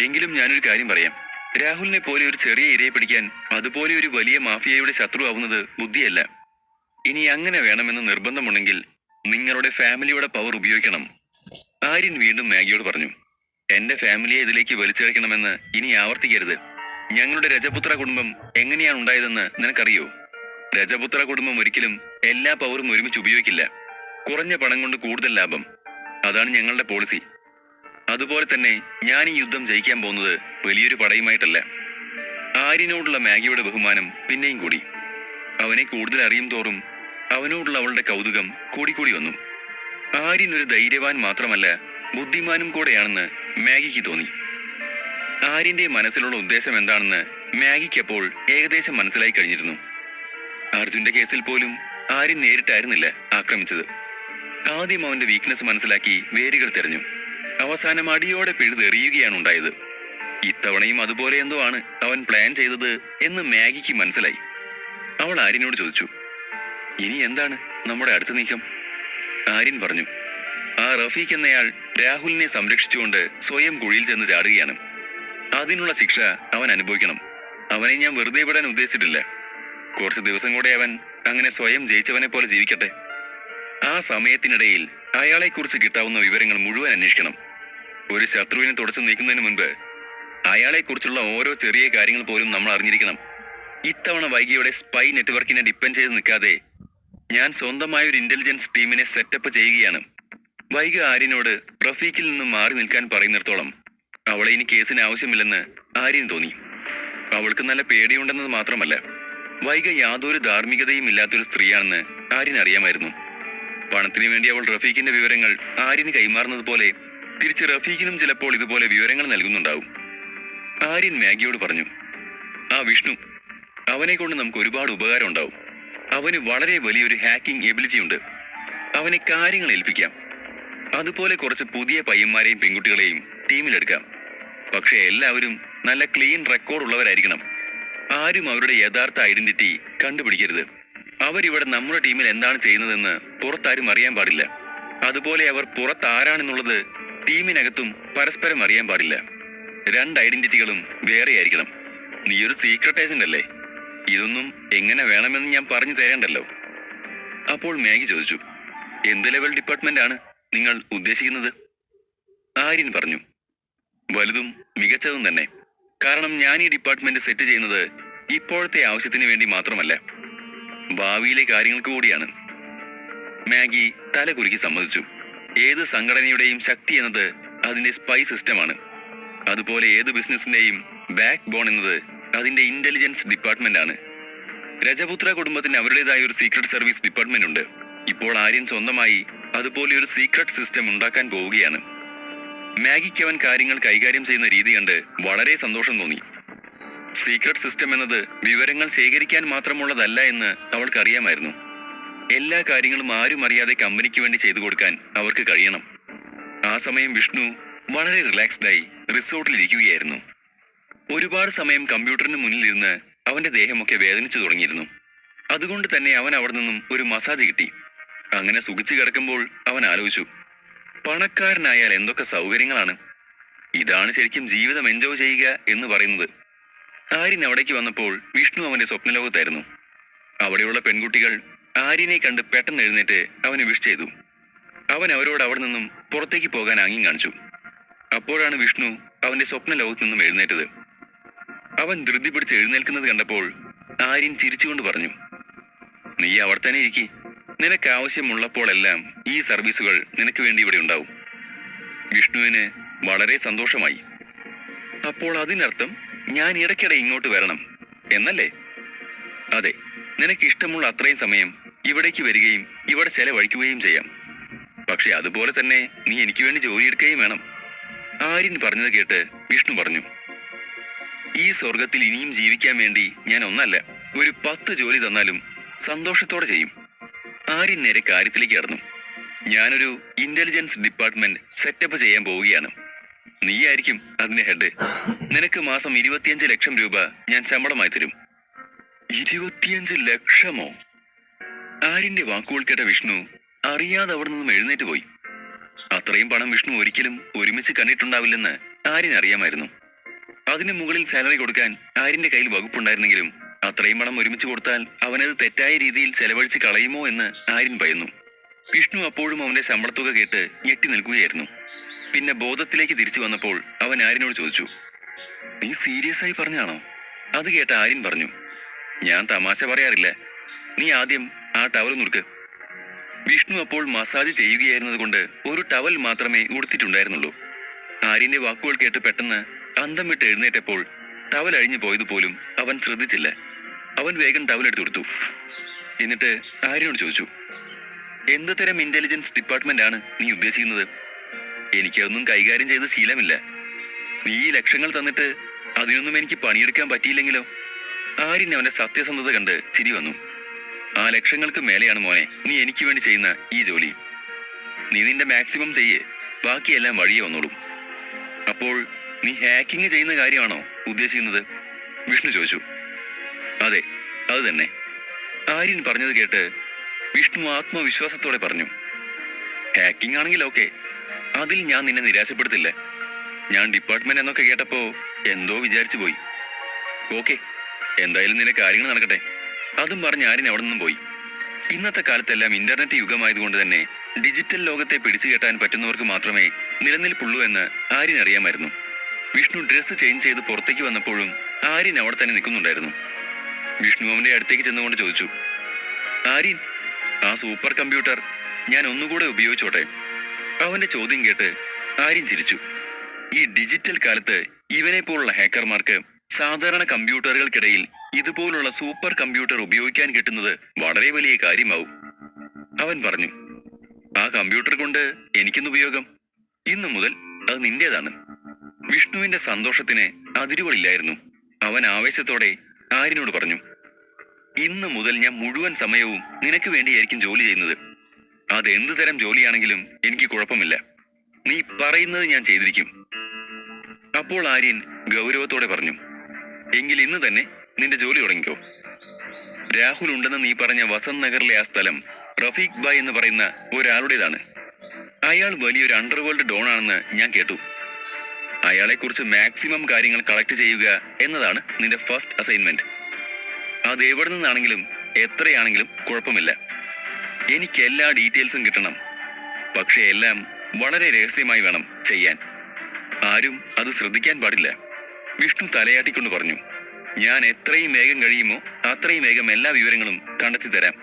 എങ്കിലും ഞാനൊരു കാര്യം പറയാം. രാഹുലിനെ പോലെ ഒരു ചെറിയ ഇരയെ പിടിക്കാൻ അതുപോലെ ഒരു വലിയ മാഫിയയുടെ ശത്രുവാവുന്നത് ബുദ്ധിയല്ല. ഇനി അങ്ങനെ വേണമെന്ന് നിർബന്ധമുണ്ടെങ്കിൽ നിങ്ങളുടെ ഫാമിലിയുടെ പവർ ഉപയോഗിക്കണം. ആര്യൻ വീണ്ടും മാഗിയോട് പറഞ്ഞു, എന്റെ ഫാമിലിയെ ഇതിലേക്ക് വലിച്ചിഴക്കണമെന്ന് ഇനി ആവർത്തിക്കരുത്. ഞങ്ങളുടെ രജപുത്ര കുടുംബം എങ്ങനെയാണ് ഉണ്ടായതെന്ന് നിനക്കറിയോ? രജപുത്ര കുടുംബം ഒരിക്കലും എല്ലാ പവറും ഒരുമിച്ച് ഉപയോഗിക്കില്ല. കുറഞ്ഞ പണം കൊണ്ട് കൂടുതൽ ലാഭം, അതാണ് ഞങ്ങളുടെ പോളിസി. അതുപോലെ തന്നെ ഞാൻ ഈ യുദ്ധം ജയിക്കാൻ പോകുന്നത് വലിയൊരു പടയുമായിട്ടല്ല. ആര്യനോടുള്ള മാഗിയുടെ ബഹുമാനം പിന്നെയും കൂടി. അവനെ കൂടുതൽ അറിയും തോറും അവനോടുള്ള അവളുടെ കൗതുകം കൂടിക്കൂടി വന്നു. ആര്യൻ ഒരു ധൈര്യവാൻ മാത്രമല്ല, ബുദ്ധിമാനും കൂടെയാണെന്ന് മാഗിക്ക് തോന്നി. ആര്യന്റെ മനസ്സിലുള്ള ഉദ്ദേശം എന്താണെന്ന് മാഗിക്കപ്പോൾ ഏകദേശം മനസ്സിലായി കഴിഞ്ഞിരുന്നു. അർജുന്റെ കേസിൽ പോലും ആര്യൻ നേരിട്ടായിരുന്നില്ല ആക്രമിച്ചത്. ആദ്യം അവന്റെ വീക്ക്നെസ് മനസ്സിലാക്കി വേരുകൾ തെരഞ്ഞു. അവസാനം അടിയോടെ പിഴുതെറിയുകയാണ് ഉണ്ടായത്. ഇത്തവണയും അതുപോലെ എന്തോ ആണ് അവൻ പ്ലാൻ ചെയ്തത് എന്ന് മാഗിക്ക് മനസ്സിലായി. അവൾ ആര്യനോട് ചോദിച്ചു, ഇനി എന്താണ് നമ്മുടെ അടുത്ത നീക്കം? ആര്യൻ പറഞ്ഞു, ആ റഫീഖ് എന്നയാൾ രാഹുലിനെ സംരക്ഷിച്ചുകൊണ്ട് സ്വയം കുഴിയിൽ ചെന്ന് ചാടുകയാണ്. അതിനുള്ള ശിക്ഷ അവൻ അനുഭവിക്കണം. അവനെ ഞാൻ വെറുതെ വിടാൻ ഉദ്ദേശിച്ചിട്ടില്ല. കുറച്ച് ദിവസം കൂടെ അവൻ അങ്ങനെ സ്വയം ജയിച്ചവനെ പോലെ ജീവിക്കട്ടെ. ആ സമയത്തിനിടയിൽ അയാളെക്കുറിച്ച് കിട്ടാവുന്ന വിവരങ്ങൾ മുഴുവൻ അന്വേഷിക്കണം. ഒരു ശത്രുവിനെ തുടച്ചു നീക്കുന്നതിന് മുൻപ് അയാളെക്കുറിച്ചുള്ള ഓരോ ചെറിയ കാര്യങ്ങൾ പോലും നമ്മൾ അറിഞ്ഞിരിക്കണം. ഇത്തവണ വൈകിയുടെ സ്പൈ നെറ്റ്വർക്കിനെ ഡിപ്പെൻഡ് ചെയ്ത് നിൽക്കാതെ ഞാൻ സ്വന്തമായ ഒരു ഇന്റലിജൻസ് ടീമിനെ സെറ്റപ്പ് ചെയ്യുകയാണ്. വൈഗ ആര്യനോട് റഫീഖിൽ നിന്നും മാറി നിൽക്കാൻ പറയുന്നിടത്തോളം അവളെ ഇനി കേസിന് ആവശ്യമില്ലെന്ന് ആര്യൻ തോന്നി. അവൾക്ക് നല്ല പേടിയുണ്ടെന്നത് മാത്രമല്ല, വൈഗ യാതൊരു ധാർമ്മികതയും ഇല്ലാത്തൊരു സ്ത്രീയാണെന്ന് ആര്യൻ അറിയാമായിരുന്നു. പണത്തിന് വേണ്ടി അവൾ റഫീഖിന്റെ വിവരങ്ങൾ ആര്യന് കൈമാറുന്നത് പോലെ തിരിച്ച് റഫീഖിനും ചിലപ്പോൾ ഇതുപോലെ വിവരങ്ങൾ നൽകുന്നുണ്ടാവും. ആര്യൻ മാഗിയോട് പറഞ്ഞു, ആ വിഷ്ണു, അവനെ കൊണ്ട് നമുക്ക് ഒരുപാട് ഉപകാരം ഉണ്ടാവും. അവന് വളരെ വലിയൊരു ഹാക്കിംഗ് എബിലിറ്റി ഉണ്ട്. അവനെ കാര്യങ്ങൾ ഏൽപ്പിക്കാം. അതുപോലെ കുറച്ച് പുതിയ പയ്യന്മാരെയും പെൺകുട്ടികളെയും ടീമിലെടുക്കാം. പക്ഷെ എല്ലാവരും നല്ല ക്ലീൻ റെക്കോർഡ് ഉള്ളവരായിരിക്കണം. ആരും അവരുടെ യഥാർത്ഥ ഐഡന്റിറ്റി കണ്ടുപിടിക്കരുത്. അവരിവിടെ നമ്മുടെ ടീമിൽ എന്താണ് ചെയ്യുന്നതെന്ന് പുറത്താരും അറിയാൻ പാടില്ല. അതുപോലെ അവർ പുറത്താരാണെന്നുള്ളത് ടീമിനകത്തും പരസ്പരം അറിയാൻ പാടില്ല. 2 ഐഡന്റിറ്റികളും വേറെ ആയിരിക്കണം. നീയൊരു സീക്രട്ട് ഏജന്റ് അല്ലേ? ഇതൊന്നും എങ്ങനെ വേണമെന്ന് ഞാൻ പറഞ്ഞു തരേണ്ടല്ലോ. അപ്പോൾ മാഗി ചോദിച്ചു, എന്ത് ലെവൽ ഡിപ്പാർട്ട്മെന്റ് ആണ് നിങ്ങൾ ഉദ്ദേശിക്കുന്നത്? ആര്യൻ പറഞ്ഞു, വലുതും മികച്ചതും തന്നെ. കാരണം ഞാൻ ഈ ഡിപ്പാർട്ട്മെന്റ് സെറ്റ് ചെയ്യുന്നത് ഇപ്പോഴത്തെ ആവശ്യത്തിന് വേണ്ടി മാത്രമല്ല, ഭാവിയിലെ കാര്യങ്ങൾക്ക് കൂടിയാണ്. മാഗി തലകുലുക്കി സമ്മതിച്ചു. ഏത് സംഘടനയുടെയും ശക്തി എന്നത് അതിന്റെ സ്പൈ സിസ്റ്റമാണ്. അതുപോലെ ഏത് ബിസിനസിന്റെയും ബാക്ക് ബോൺ എന്നത് അതിന്റെ ഇന്റലിജൻസ് ഡിപ്പാർട്ട്മെന്റ് ആണ്. രജപുത്ര കുടുംബത്തിന് അവരുടേതായ ഒരു സീക്രട്ട് സർവീസ് ഡിപ്പാർട്ട്മെന്റ് ഉണ്ട്. ഇപ്പോൾ ആര്യൻ സ്വന്തമായി അതുപോലെ ഒരു സീക്രട്ട് സിസ്റ്റം ഉണ്ടാക്കാൻ പോവുകയാണ്. മാഗിക്ക് അവൻ കാര്യങ്ങൾ കൈകാര്യം ചെയ്യുന്ന രീതി കണ്ട് വളരെ സന്തോഷം തോന്നി. സീക്രട്ട് സിസ്റ്റം എന്നത് വിവരങ്ങൾ ശേഖരിക്കാൻ മാത്രമുള്ളതല്ല എന്ന് അവൾക്കറിയാമായിരുന്നു. എല്ലാ കാര്യങ്ങളും ആരും അറിയാതെ കമ്പനിക്ക് വേണ്ടി ചെയ്തു കൊടുക്കാൻ അവർക്ക് കഴിയണം. ആ സമയം വിഷ്ണു വളരെ റിലാക്സ്ഡായി റിസോർട്ടിലിരിക്കുകയായിരുന്നു. ഒരുപാട് സമയം കമ്പ്യൂട്ടറിന് മുന്നിലിരുന്ന് അവന്റെ ദേഹമൊക്കെ വേദനിച്ചു തുടങ്ങിയിരുന്നു. അതുകൊണ്ട് തന്നെ അവൻ അവിടെ നിന്നും ഒരു മസാജ് കിട്ടി. അങ്ങനെ സുഖിച്ചു കിടക്കുമ്പോൾ അവൻ ആലോചിച്ചു, പണക്കാരനായാൽ എന്തൊക്കെ സൗകര്യങ്ങളാണ്. ഇതാണ് ശരിക്കും ജീവിതം എൻജോയ് ചെയ്യുക എന്ന് പറയുന്നത്. ആര്യൻ അവിടേക്ക് വന്നപ്പോൾ വിഷ്ണു അവന്റെ സ്വപ്നലോകത്തായിരുന്നു. അവിടെയുള്ള പെൺകുട്ടികൾ ആര്യനെ കണ്ട് പെട്ടെന്ന് എഴുന്നേറ്റ് അവനെ വിഷ് ചെയ്തു. അവൻ അവരോട് അവിടെ നിന്നും പുറത്തേക്ക് പോകാൻ ആംഗ്യം കാണിച്ചു. അപ്പോഴാണ് വിഷ്ണു അവന്റെ സ്വപ്ന ലോകത്ത് നിന്നും എഴുന്നേറ്റത്. അവൻ ധൃതി പിടിച്ച് എഴുന്നേൽക്കുന്നത് കണ്ടപ്പോൾ ആര്യൻ ചിരിച്ചുകൊണ്ട് പറഞ്ഞു, നീ അവിടെ തന്നെ ഇരിക്കി. നിനക്ക് ആവശ്യമുള്ളപ്പോഴെല്ലാം ഈ സർവീസുകൾ നിനക്ക് വേണ്ടി ഇവിടെ ഉണ്ടാവും. വിഷ്ണുവിന് വളരെ സന്തോഷമായി. അപ്പോൾ അതിനർത്ഥം ഞാൻ ഇടയ്ക്കിടെ ഇങ്ങോട്ട് വരണം എന്നല്ലേ? അതെ, നിനക്ക് ഇഷ്ടമുള്ള അത്രയും സമയം ഇവിടേക്ക് വരികയും ഇവിടെ ചെലവഴിക്കുകയും ചെയ്യാം. പക്ഷെ അതുപോലെ തന്നെ നീ എനിക്ക് വേണ്ടി ജോലിയെടുക്കുകയും വേണം. ആര്യൻ പറഞ്ഞത് കേട്ട് വിഷ്ണു പറഞ്ഞു, ഈ സ്വർഗത്തിൽ ഇനിയും ജീവിക്കാൻ വേണ്ടി ഞാൻ ഒന്നല്ല, ഒരു 10 ജോലി തന്നാലും സന്തോഷത്തോടെ ചെയ്യും. ആര്യൻ നേരെ കാര്യത്തിലേക്ക് കടന്നു. ഞാനൊരു ഇന്റലിജൻസ് ഡിപ്പാർട്ട്മെന്റ് സെറ്റപ്പ് ചെയ്യാൻ പോവുകയാണ്. നീയായിരിക്കും അതിന്റെ ഹെഡ്. നിനക്ക് മാസം 25 ലക്ഷം രൂപ ഞാൻ ശമ്പളമായി തരും. 25 ലക്ഷമോ? ആര്യന്റെ വാക്കുകൾ കേട്ട വിഷ്ണു അറിയാതെ അവിടെ നിന്നും എഴുന്നേറ്റ് പോയി. അത്രയും പണം വിഷ്ണു ഒരിക്കലും ഒരുമിച്ച് കണ്ടിട്ടുണ്ടാവില്ലെന്ന് ആര്യൻ അറിയാമായിരുന്നു. അതിനു മുകളിൽ സാലറി കൊടുക്കാൻ ആര്യന്റെ കയ്യിൽ വകുപ്പുണ്ടായിരുന്നെങ്കിലും അത്രയും പണം ഒരുമിച്ച് കൊടുത്താൽ അവനത് തെറ്റായ രീതിയിൽ ചെലവഴിച്ച് കളയുമോ എന്ന് ആര്യൻ ഭയന്നു. വിഷ്ണു അപ്പോഴും അവന്റെ ശമ്പളത്തുക കേട്ട് ഞെട്ടി നിൽക്കുകയായിരുന്നു. പിന്നെ ബോധത്തിലേക്ക് തിരിച്ചു വന്നപ്പോൾ അവൻ ആര്യനോട് ചോദിച്ചു, നീ സീരിയസ് ആയി പറഞ്ഞാണോ? അത് കേട്ട ആര്യൻ പറഞ്ഞു, ഞാൻ തമാശ പറയാറില്ല. നീ ആദ്യം ആ ടവൽ നുറുക്ക്. വിഷ്ണു അപ്പോൾ മസാജ് ചെയ്യുകയായിരുന്നത് കൊണ്ട് ഒരു ടവൽ മാത്രമേ ഉടുത്തിട്ടുണ്ടായിരുന്നുള്ളൂ. ആര്യന്റെ വാക്കുകൾ കേട്ട് പെട്ടെന്ന് അന്തം വിട്ട് എഴുന്നേറ്റപ്പോൾ ടവൽ അഴിഞ്ഞു പോയതുപോലും അവൻ ശ്രദ്ധിച്ചില്ല. അവൻ വേഗം ടവൽ എടുത്തു കൊടുത്തു. എന്നിട്ട് ആര്യനോട് ചോദിച്ചു, എന്ത് തരം ഇന്റലിജൻസ് ഡിപ്പാർട്ട്മെന്റ് ആണ് നീ ഉദ്ദേശിക്കുന്നത്? എനിക്കതൊന്നും കൈകാര്യം ചെയ്ത് ശീലമില്ല. നീ ഈ ലക്ഷങ്ങൾ തന്നിട്ട് അതിനൊന്നും എനിക്ക് പണിയെടുക്കാൻ പറ്റിയില്ലെങ്കിലോ? ആര്യൻ അവന്റെ സത്യസന്ധത കണ്ട് ചിരി വന്നു. ആ ലക്ഷങ്ങൾക്ക് മേലെയാണ് മോനെ നീ എനിക്ക് വേണ്ടി ചെയ്യുന്ന ഈ ജോലി. നീ നിന്റെ മാക്സിമം ചെയ്യേ, ബാക്കിയെല്ലാം വഴിയെ വന്നോളും. അപ്പോൾ നീ ഹാക്കിങ് ചെയ്യുന്ന കാര്യമാണോ ഉദ്ദേശിക്കുന്നത്? വിഷ്ണു ചോദിച്ചു. അതെ, അത് തന്നെ. ആര്യൻ പറഞ്ഞത് കേട്ട് വിഷ്ണു ആത്മവിശ്വാസത്തോടെ പറഞ്ഞു, ഹാക്കിംഗ് ആണെങ്കിൽ ഓക്കെ, അതിൽ ഞാൻ നിന്നെ നിരാശപ്പെടുത്തില്ല. ഞാൻ ഡിപ്പാർട്ട്മെന്റ് എന്നൊക്കെ കേട്ടപ്പോ എന്തോ വിചാരിച്ചു പോയി. ഓക്കെ, എന്തായാലും നിന്റെ കാര്യങ്ങൾ നടക്കട്ടെ. അതും പറഞ്ഞ് ആര്യൻ അവിടെ നിന്നും പോയി. ഇന്നത്തെ കാലത്തെല്ലാം ഇന്റർനെറ്റ് യുഗമായതുകൊണ്ട് തന്നെ ഡിജിറ്റൽ ലോകത്തെ പിടിച്ചു കെട്ടാൻ പറ്റുന്നവർക്ക് മാത്രമേ നിലനിൽപ്പുള്ളൂ എന്ന് ആര്യൻ അറിയാമായിരുന്നു. വിഷ്ണു ഡ്രസ്സ് ചേഞ്ച് ചെയ്ത് പുറത്തേക്ക് വന്നപ്പോഴും ആര്യൻ അവിടെ തന്നെ നിൽക്കുന്നുണ്ടായിരുന്നു. വിഷ്ണു അവന്റെ അടുത്തേക്ക് ചെന്നുകൊണ്ട് ചോദിച്ചു, ആര്യൻ, ആ സൂപ്പർ കമ്പ്യൂട്ടർ ഞാൻ ഒന്നുകൂടെ ഉപയോഗിച്ചോട്ടെ? അവന്റെ ചോദ്യം കേട്ട് ആര്യൻ ചിരിച്ചു. ഈ ഡിജിറ്റൽ കാലത്ത് ഇവനെ പോലുള്ള ഹാക്കർമാർക്ക് സാധാരണ കമ്പ്യൂട്ടറുകൾക്കിടയിൽ ഇതുപോലുള്ള സൂപ്പർ കമ്പ്യൂട്ടർ ഉപയോഗിക്കാൻ കിട്ടുന്നത് വളരെ വലിയ കാര്യമാവും. അവൻ പറഞ്ഞു, ആ കമ്പ്യൂട്ടർ കൊണ്ട് എനിക്കൊന്ന് ഉപയോഗം. ഇന്നു മുതൽ അത് നിന്റേതാണ്. വിഷ്ണുവിന്റെ സന്തോഷത്തിന് അതിരുകളില്ലായിരുന്നു. അവൻ ആവേശത്തോടെ ആര്യനോട് പറഞ്ഞു, ഇന്ന് മുതൽ ഞാൻ മുഴുവൻ സമയവും നിനക്ക് വേണ്ടിയായിരിക്കും ജോലി ചെയ്യുന്നത്. അതെന്ത് തരം ജോലിയാണെങ്കിലും എനിക്ക് കുഴപ്പമില്ല. നീ പറയുന്നത് ഞാൻ ചെയ്തിരിക്കും. അപ്പോൾ ആര്യൻ ഗൗരവത്തോടെ പറഞ്ഞു, എങ്കിൽ ഇന്ന് തന്നെ നിന്റെ ജോലി തുടങ്ങിക്കോ. രാഹുൽ ഉണ്ടെന്ന് നീ പറഞ്ഞ വസന്ത് നഗറിലെ ആ സ്ഥലം റഫീഖ് ഭായ് എന്ന് പറയുന്ന ഒരാളുടേതാണ്. അയാൾ വലിയൊരു അണ്ടർവേൾഡ് ഡോൺ ആണെന്ന് ഞാൻ കേട്ടു. അയാളെക്കുറിച്ച് മാക്സിമം കാര്യങ്ങൾ കളക്ട് ചെയ്യുക എന്നതാണ് നിന്റെ ഫസ്റ്റ് അസൈൻമെന്റ്. അത് എവിടെ നിന്നാണെങ്കിലും എത്രയാണെങ്കിലും കുഴപ്പമില്ല. എനിക്ക് എല്ലാ ഡീറ്റെയിൽസും കിട്ടണം. പക്ഷെ എല്ലാം വളരെ രഹസ്യമായി വേണം ചെയ്യാൻ. ആരും അത് ശ്രദ്ധിക്കാൻ പാടില്ല. വിഷ്ണു തലയാട്ടിക്കൊണ്ട് പറഞ്ഞു, ഞാൻ എത്രയും വേഗം കഴിയുമോ അത്രയും വേഗം എല്ലാ വിവരങ്ങളും കണ്ടെത്തി തരാം.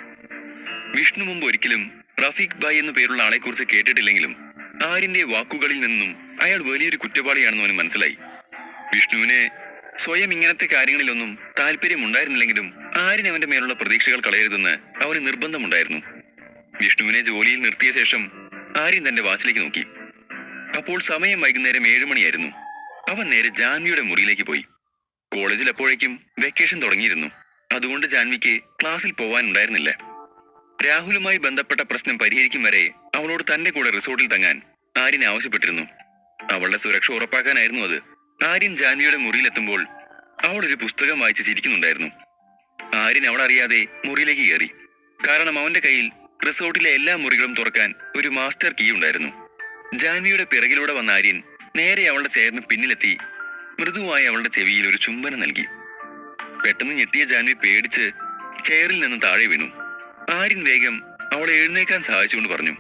വിഷ്ണു മുമ്പ് ഒരിക്കലും റഫീഖ് ഭായ് എന്നു പേരുള്ള ആളെക്കുറിച്ച് കേട്ടിട്ടില്ലെങ്കിലും ആര്യന്റെ വാക്കുകളിൽ നിന്നും അയാൾ വലിയൊരു കുറ്റവാളിയാണെന്ന് അവന് മനസ്സിലായി. വിഷ്ണുവിന് സ്വയം ഇങ്ങനത്തെ കാര്യങ്ങളിലൊന്നും താല്പര്യമുണ്ടായിരുന്നില്ലെങ്കിലും ആര്യൻ അവന്റെ മേലുള്ള പ്രതീക്ഷകൾ കളയരുതെന്ന് അവന് നിർബന്ധമുണ്ടായിരുന്നു. വിഷ്ണുവിനെ ജോലിയിൽ നിർത്തിയ ശേഷം ആര്യൻ തന്റെ വാച്ചിലേക്ക് നോക്കി. അപ്പോൾ സമയം വൈകുന്നേരം 7 മണിയായിരുന്നു. അവൻ നേരെ ജാൻവിയുടെ മുറിയിലേക്ക് പോയി. കോളേജിൽ അപ്പോഴേക്കും വെക്കേഷൻ തുടങ്ങിയിരുന്നു. അതുകൊണ്ട് ജാൻവിക്ക് ക്ലാസ്സിൽ പോവാനുണ്ടായിരുന്നില്ല. രാഹുലുമായി ബന്ധപ്പെട്ട പ്രശ്നം പരിഹരിക്കും വരെ അവളോട് തന്റെ കൂടെ റിസോർട്ടിൽ തങ്ങാൻ ആര്യൻ ആവശ്യപ്പെട്ടിരുന്നു. അവളുടെ സുരക്ഷ ഉറപ്പാക്കാനായിരുന്നു അത്. ആര്യൻ ജാൻവിയുടെ മുറിയിലെത്തുമ്പോൾ അവൾ ഒരു പുസ്തകം വായിച്ച് ചിരിക്കുന്നുണ്ടായിരുന്നു. ആര്യൻ അവളറിയാതെ മുറിയിലേക്ക് കയറി. കാരണം അവന്റെ കയ്യിൽ റിസോർട്ടിലെ എല്ലാ മുറികളും തുറക്കാൻ ഒരു മാസ്റ്റർ കീ ഉണ്ടായിരുന്നു. ജാൻവിയുടെ പിറകിലൂടെ വന്ന ആര്യൻ നേരെ അവളുടെ ചെയറിന് പിന്നിലെത്തി മൃദുവായി അവളുടെ ചെവിയിൽ ഒരു ചുംബനം നൽകി. പെട്ടെന്ന് ഞെട്ടിയ ജാൻവി പേടിച്ച് ചെയറിൽ നിന്ന് താഴെ വീണു. ആര്യൻ വേഗം അവളെ എഴുന്നേക്കാൻ സഹായിച്ചുകൊണ്ട് പറഞ്ഞു,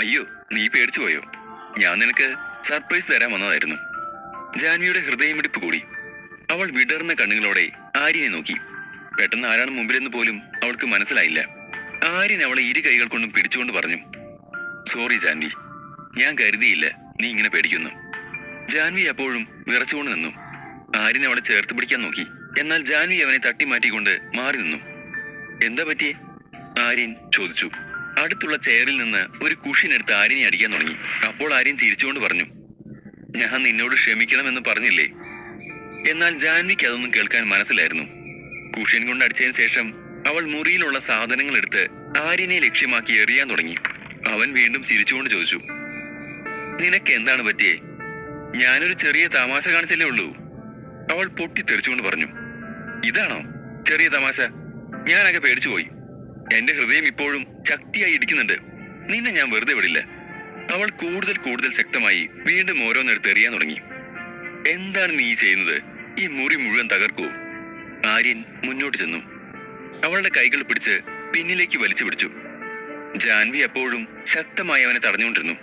അയ്യോ, നീ പേടിച്ചു പോയോ? ഞാൻ നിനക്ക് സർപ്രൈസ് തരാൻ വന്നതായിരുന്നു. ജാൻവിയുടെ ഹൃദയമിടിപ്പ് കൂടി. അവൾ വിടർന്ന കണ്ണുകളോടെ ആര്യനെ നോക്കി. പെട്ടെന്ന് ആരാണ് മുമ്പിലെന്ന് പോലും അവൾക്ക് മനസ്സിലായില്ല. ആര്യൻ അവളെ 2 കൈകൾ കൊണ്ടും പിടിച്ചുകൊണ്ട് പറഞ്ഞു, സോറി ജാൻവി, ഞാൻ കരുതിയില്ല നീ ഇങ്ങനെ പേടിക്കുന്നു? ജാൻവി അപ്പോഴും വിറച്ചുകൊണ്ട് നിന്നു. ആര്യൻ അവളെ ചേർത്ത് പിടിക്കാൻ നോക്കി. എന്നാൽ ജാൻവി അവനെ തട്ടി മാറ്റിക്കൊണ്ട് മാറി നിന്നു. എന്താ പറ്റിയേ? ആര്യൻ ചോദിച്ചു. അടുത്തുള്ള ചെയറിൽ നിന്ന് ഒരു കുഷ്യനെടുത്ത് ആര്യനെ അടിക്കാൻ തുടങ്ങി. അപ്പോൾ ആര്യൻ ചിരിച്ചുകൊണ്ട് പറഞ്ഞു, ഞാൻ നിന്നോട് ക്ഷമിക്കണമെന്ന് പറഞ്ഞില്ലേ? എന്നാൽ ജാൻവിക്ക് അതൊന്നും കേൾക്കാൻ മനസ്സിലായിരുന്നു. കുഷ്യൻ കൊണ്ട് അടിച്ചതിന് ശേഷം അവൾ മുറിയിലുള്ള സാധനങ്ങൾ എടുത്ത് ആര്യനെ ലക്ഷ്യമാക്കി എറിയാൻ തുടങ്ങി. അവൻ വീണ്ടും ചിരിച്ചുകൊണ്ട് ചോദിച്ചു, നിനക്ക് എന്താണ് പറ്റിയേ? ഞാനൊരു ചെറിയ തമാശ കാണിച്ചല്ലേ ഉള്ളൂ. അവൾ പൊട്ടിത്തെറിച്ചുകൊണ്ട് പറഞ്ഞു, ഇതാണോ ചെറിയ തമാശ? ഞാനൊക്കെ പേടിച്ചുപോയി. എന്റെ ഹൃദയം ഇപ്പോഴും ശക്തിയായി ഇടിക്കുന്നുണ്ട്. നിന്നെ ഞാൻ വെറുതെ വിടില്ല. അവൾ കൂടുതൽ ശക്തമായി വീണ്ടും ഓരോന്നെടുത്ത് എറിയാൻ തുടങ്ങി. എന്താണ് നീ ചെയ്യുന്നത്? ഈ മുറി മുഴുവൻ തകർക്കൂ. ആര്യൻ മുന്നോട്ട് ചെന്നു. അവളുടെ കൈകൾ പിടിച്ച് പിന്നിലേക്ക് വലിച്ചു പിടിച്ചു. ജാൻവി അപ്പോഴും ശക്തമായി അവനെ തടഞ്ഞുകൊണ്ടിരുന്നു.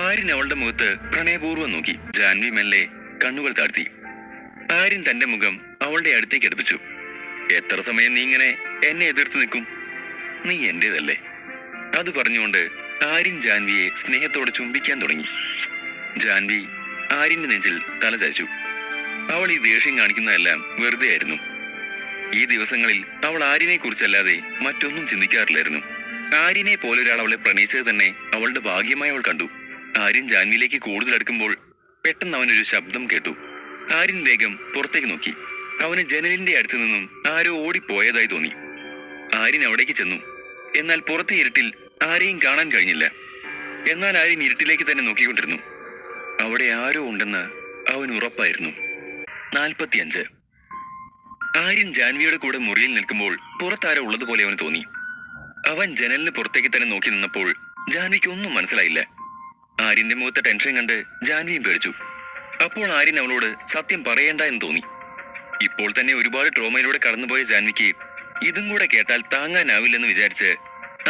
ആര്യൻ അവളുടെ മുഖത്ത് പ്രണയപൂർവ്വം നോക്കി. ജാൻവി മെല്ലെ കണ്ണുകൾ താഴ്ത്തി. ആര്യൻ തന്റെ മുഖം അവളുടെ അടുത്തേക്ക് അടുപ്പിച്ചു. എത്ര സമയം നീ ഇങ്ങനെ എന്നെ എതിർത്ത് നിൽക്കും? നീ എന്റേതല്ലേ? അത് പറഞ്ഞുകൊണ്ട് ആര്യൻ ജാൻവിയെ സ്നേഹത്തോടെ ചുംബിക്കാൻ തുടങ്ങി. ജാൻവി ആര്യന്റെ നെഞ്ചിൽ തല ചായ്ച്ചു. അവൾ ഈ ദേഷ്യം കാണിക്കുന്നതെല്ലാം വെറുതെ ആയിരുന്നു. ഈ ദിവസങ്ങളിൽ അവൾ ആര്യനെ കുറിച്ചല്ലാതെ മറ്റൊന്നും ചിന്തിക്കാറില്ലായിരുന്നു. ആര്യനെ പോലെ ഒരാൾ അവളെ പ്രണയിച്ചത് തന്നെ അവളുടെ ഭാഗ്യമായി അവൾ കണ്ടു. ആര്യൻ ജാൻവിയിലേക്ക് കൂടുതൽ അടുക്കുമ്പോൾ പെട്ടെന്ന് അവനൊരു ശബ്ദം കേട്ടു. ആര്യൻ വേഗം പുറത്തേക്ക് നോക്കി. അവന് ജനലിന്റെ അടുത്ത് നിന്നും ആരോ ഓടിപ്പോയതായി തോന്നി. ആര്യൻ അവിടേക്ക് ചെന്നു. എന്നാൽ പുറത്തെ ഇരുട്ടിൽ ആരെയും കാണാൻ കഴിഞ്ഞില്ല. എന്നാൽ ആര്യൻ ഇരുട്ടിലേക്ക് തന്നെ നോക്കിക്കൊണ്ടിരുന്നു. അവിടെ ആരോ ഉണ്ടെന്ന് അവൻ ഉറപ്പായിരുന്നു. 45. ആര്യൻ ജാൻവിയുടെ കൂടെ മുറിയിൽ നിൽക്കുമ്പോൾ പുറത്താരോ ഉള്ളതുപോലെ അവന് തോന്നി. അവൻ ജനലിന് പുറത്തേക്ക് തന്നെ നോക്കി നിന്നപ്പോൾ ജാൻവിക്ക് ഒന്നും മനസ്സിലായില്ല. ആര്യന്റെ മുഖത്തെ ടെൻഷൻ കണ്ട് ജാൻവിയും പേടിച്ചു. അപ്പോൾ ആര്യൻ അവളോട് സത്യം പറയേണ്ട എന്ന് തോന്നി. ഇപ്പോൾ തന്നെ ഒരുപാട് ട്രോമയിലൂടെ കടന്നുപോയ ജാൻവിക്ക് ഇതും കൂടെ കേട്ടാൽ താങ്ങാനാവില്ലെന്ന് വിചാരിച്ച്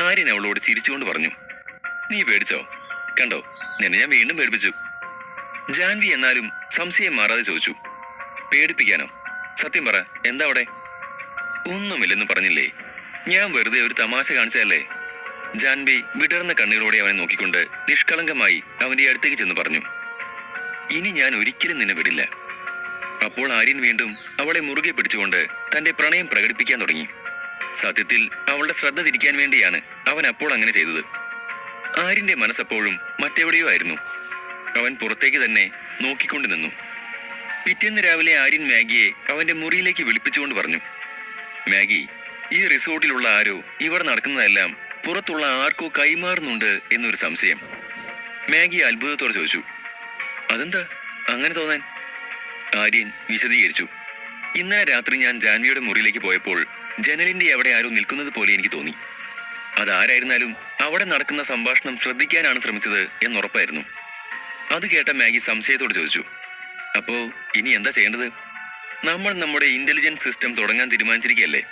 ആര്യൻ അവളോട് ചിരിച്ചുകൊണ്ട് പറഞ്ഞു, നീ പേടിച്ചോ? കണ്ടോ, നിന്നെ ഞാൻ വീണ്ടും പേടിപ്പിച്ചു. ജാൻവി എന്നാലും സംശയം മാറാതെ ചോദിച്ചു, പേടിപ്പിക്കാനോ? സത്യം പറ, എന്താ അവിടെ? ഒന്നുമില്ലെന്ന് പറഞ്ഞില്ലേ? ഞാൻ വെറുതെ ഒരു തമാശ കാണിച്ചതല്ലേ? ജാൻവി വിടർന്ന കണ്ണുകളോടെ അവനെ നോക്കിക്കൊണ്ട് നിഷ്കളങ്കമായി അവന്റെ അടുത്തേക്ക് ചെന്ന് പറഞ്ഞു, ഇനി ഞാൻ ഒരിക്കലും നിന്നെ വിടില്ല. അപ്പോൾ ആര്യൻ വീണ്ടും അവളെ മുറുകെ പിടിച്ചുകൊണ്ട് തന്റെ പ്രണയം പ്രകടിപ്പിക്കാൻ തുടങ്ങി. സത്യത്തിൽ അവളുടെ ശ്രദ്ധ തിരിക്കാൻ വേണ്ടിയാണ് അവൻ അപ്പോൾ അങ്ങനെ ചെയ്തത്. ആര്യന്റെ മനസ്സപ്പോഴും മറ്റെവിടെയോ ആയിരുന്നു. അവൻ പുറത്തേക്ക് തന്നെ നോക്കിക്കൊണ്ട് നിന്നു. പിറ്റേന്ന് രാവിലെ ആര്യൻ മാഗിയെ അവന്റെ മുറിയിലേക്ക് വിളിപ്പിച്ചുകൊണ്ട് പറഞ്ഞു, മാഗി, ഈ റിസോർട്ടിലുള്ള ആരോ ഇവിടെ നടക്കുന്നതെല്ലാം പുറത്തുള്ള ആർക്കോ കൈമാറുന്നുണ്ട് എന്നൊരു സംശയം. മാഗി അത്ഭുതത്തോടെ ചോദിച്ചു, അതെന്താ അങ്ങനെ തോന്നാൻ? ആര്യൻ വിശദീകരിച്ചു, ഇന്നലെ രാത്രി ഞാൻ ജാൻവിയുടെ മുറിയിലേക്ക് പോയപ്പോൾ ജനലിന്റെ അവിടെ ആരോ നിൽക്കുന്നത് പോലെ എനിക്ക് തോന്നി. അതാരായിരുന്നാലും അവിടെ നടക്കുന്ന സംഭാഷണം ശ്രദ്ധിക്കാനാണ് ശ്രമിച്ചത് എന്നുറപ്പായിരുന്നു. അത് കേട്ട മാഗി സംശയത്തോട് ചോദിച്ചു, അപ്പോ ഇനി എന്താ ചെയ്യേണ്ടത്? നമ്മൾ നമ്മുടെ ഇന്റലിജൻസ് സിസ്റ്റം തുടങ്ങാൻ തീരുമാനിച്ചിരിക്കുകയല്ലേ?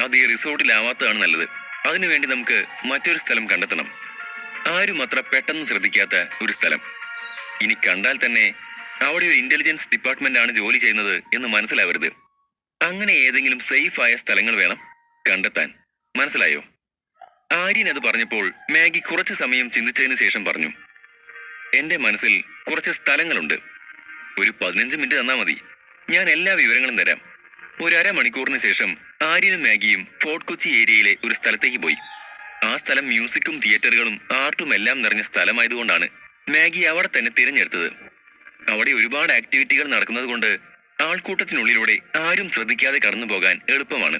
അത് ഈ റിസോർട്ടിലാവാത്തതാണ് നല്ലത്. അതിനുവേണ്ടി നമുക്ക് മറ്റൊരു സ്ഥലം കണ്ടെത്തണം. ആരും അത്ര പെട്ടെന്ന് ശ്രദ്ധിക്കാത്ത ഒരു സ്ഥലം. ഇനി കണ്ടാൽ തന്നെ അവിടെ ഒരു ഇന്റലിജൻസ് ഡിപ്പാർട്ട്മെന്റ് ആണ് ജോലി ചെയ്യുന്നത് എന്ന് മനസ്സിലാവരുത്. അങ്ങനെ ഏതെങ്കിലും സേഫ് ആയ സ്ഥലങ്ങൾ വേണം കണ്ടെത്താൻ. മനസ്സിലായോ? ആര്യൻ അത് പറഞ്ഞപ്പോൾ മാഗി കുറച്ചു സമയം ചിന്തിച്ചതിന് ശേഷം പറഞ്ഞു, എന്റെ മനസ്സിൽ കുറച്ച് സ്ഥലങ്ങളുണ്ട്. ഒരു 15 മിനിറ്റ് തന്നാ മതി. ഞാൻ എല്ലാ വിവരങ്ങളും തരാം. ഒരു അരമണിക്കൂറിന് ശേഷം ആര്യനും മാഗിയും ഫോർട്ട് കൊച്ചി ഏരിയയിലെ ഒരു സ്ഥലത്തേക്ക് പോയി. ആ സ്ഥലം മ്യൂസിക്കും തിയേറ്ററുകളും ആർട്ടും എല്ലാം നിറഞ്ഞ സ്ഥലമായതുകൊണ്ടാണ് മാഗി അവിടെ തന്നെ തിരഞ്ഞെടുത്തത്. അവിടെ ഒരുപാട് ആക്ടിവിറ്റികൾ നടക്കുന്നത് കൊണ്ട് ആൾക്കൂട്ടത്തിനുള്ളിലൂടെ ആരും ശ്രദ്ധിക്കാതെ കടന്നു പോകാൻ എളുപ്പമാണ്.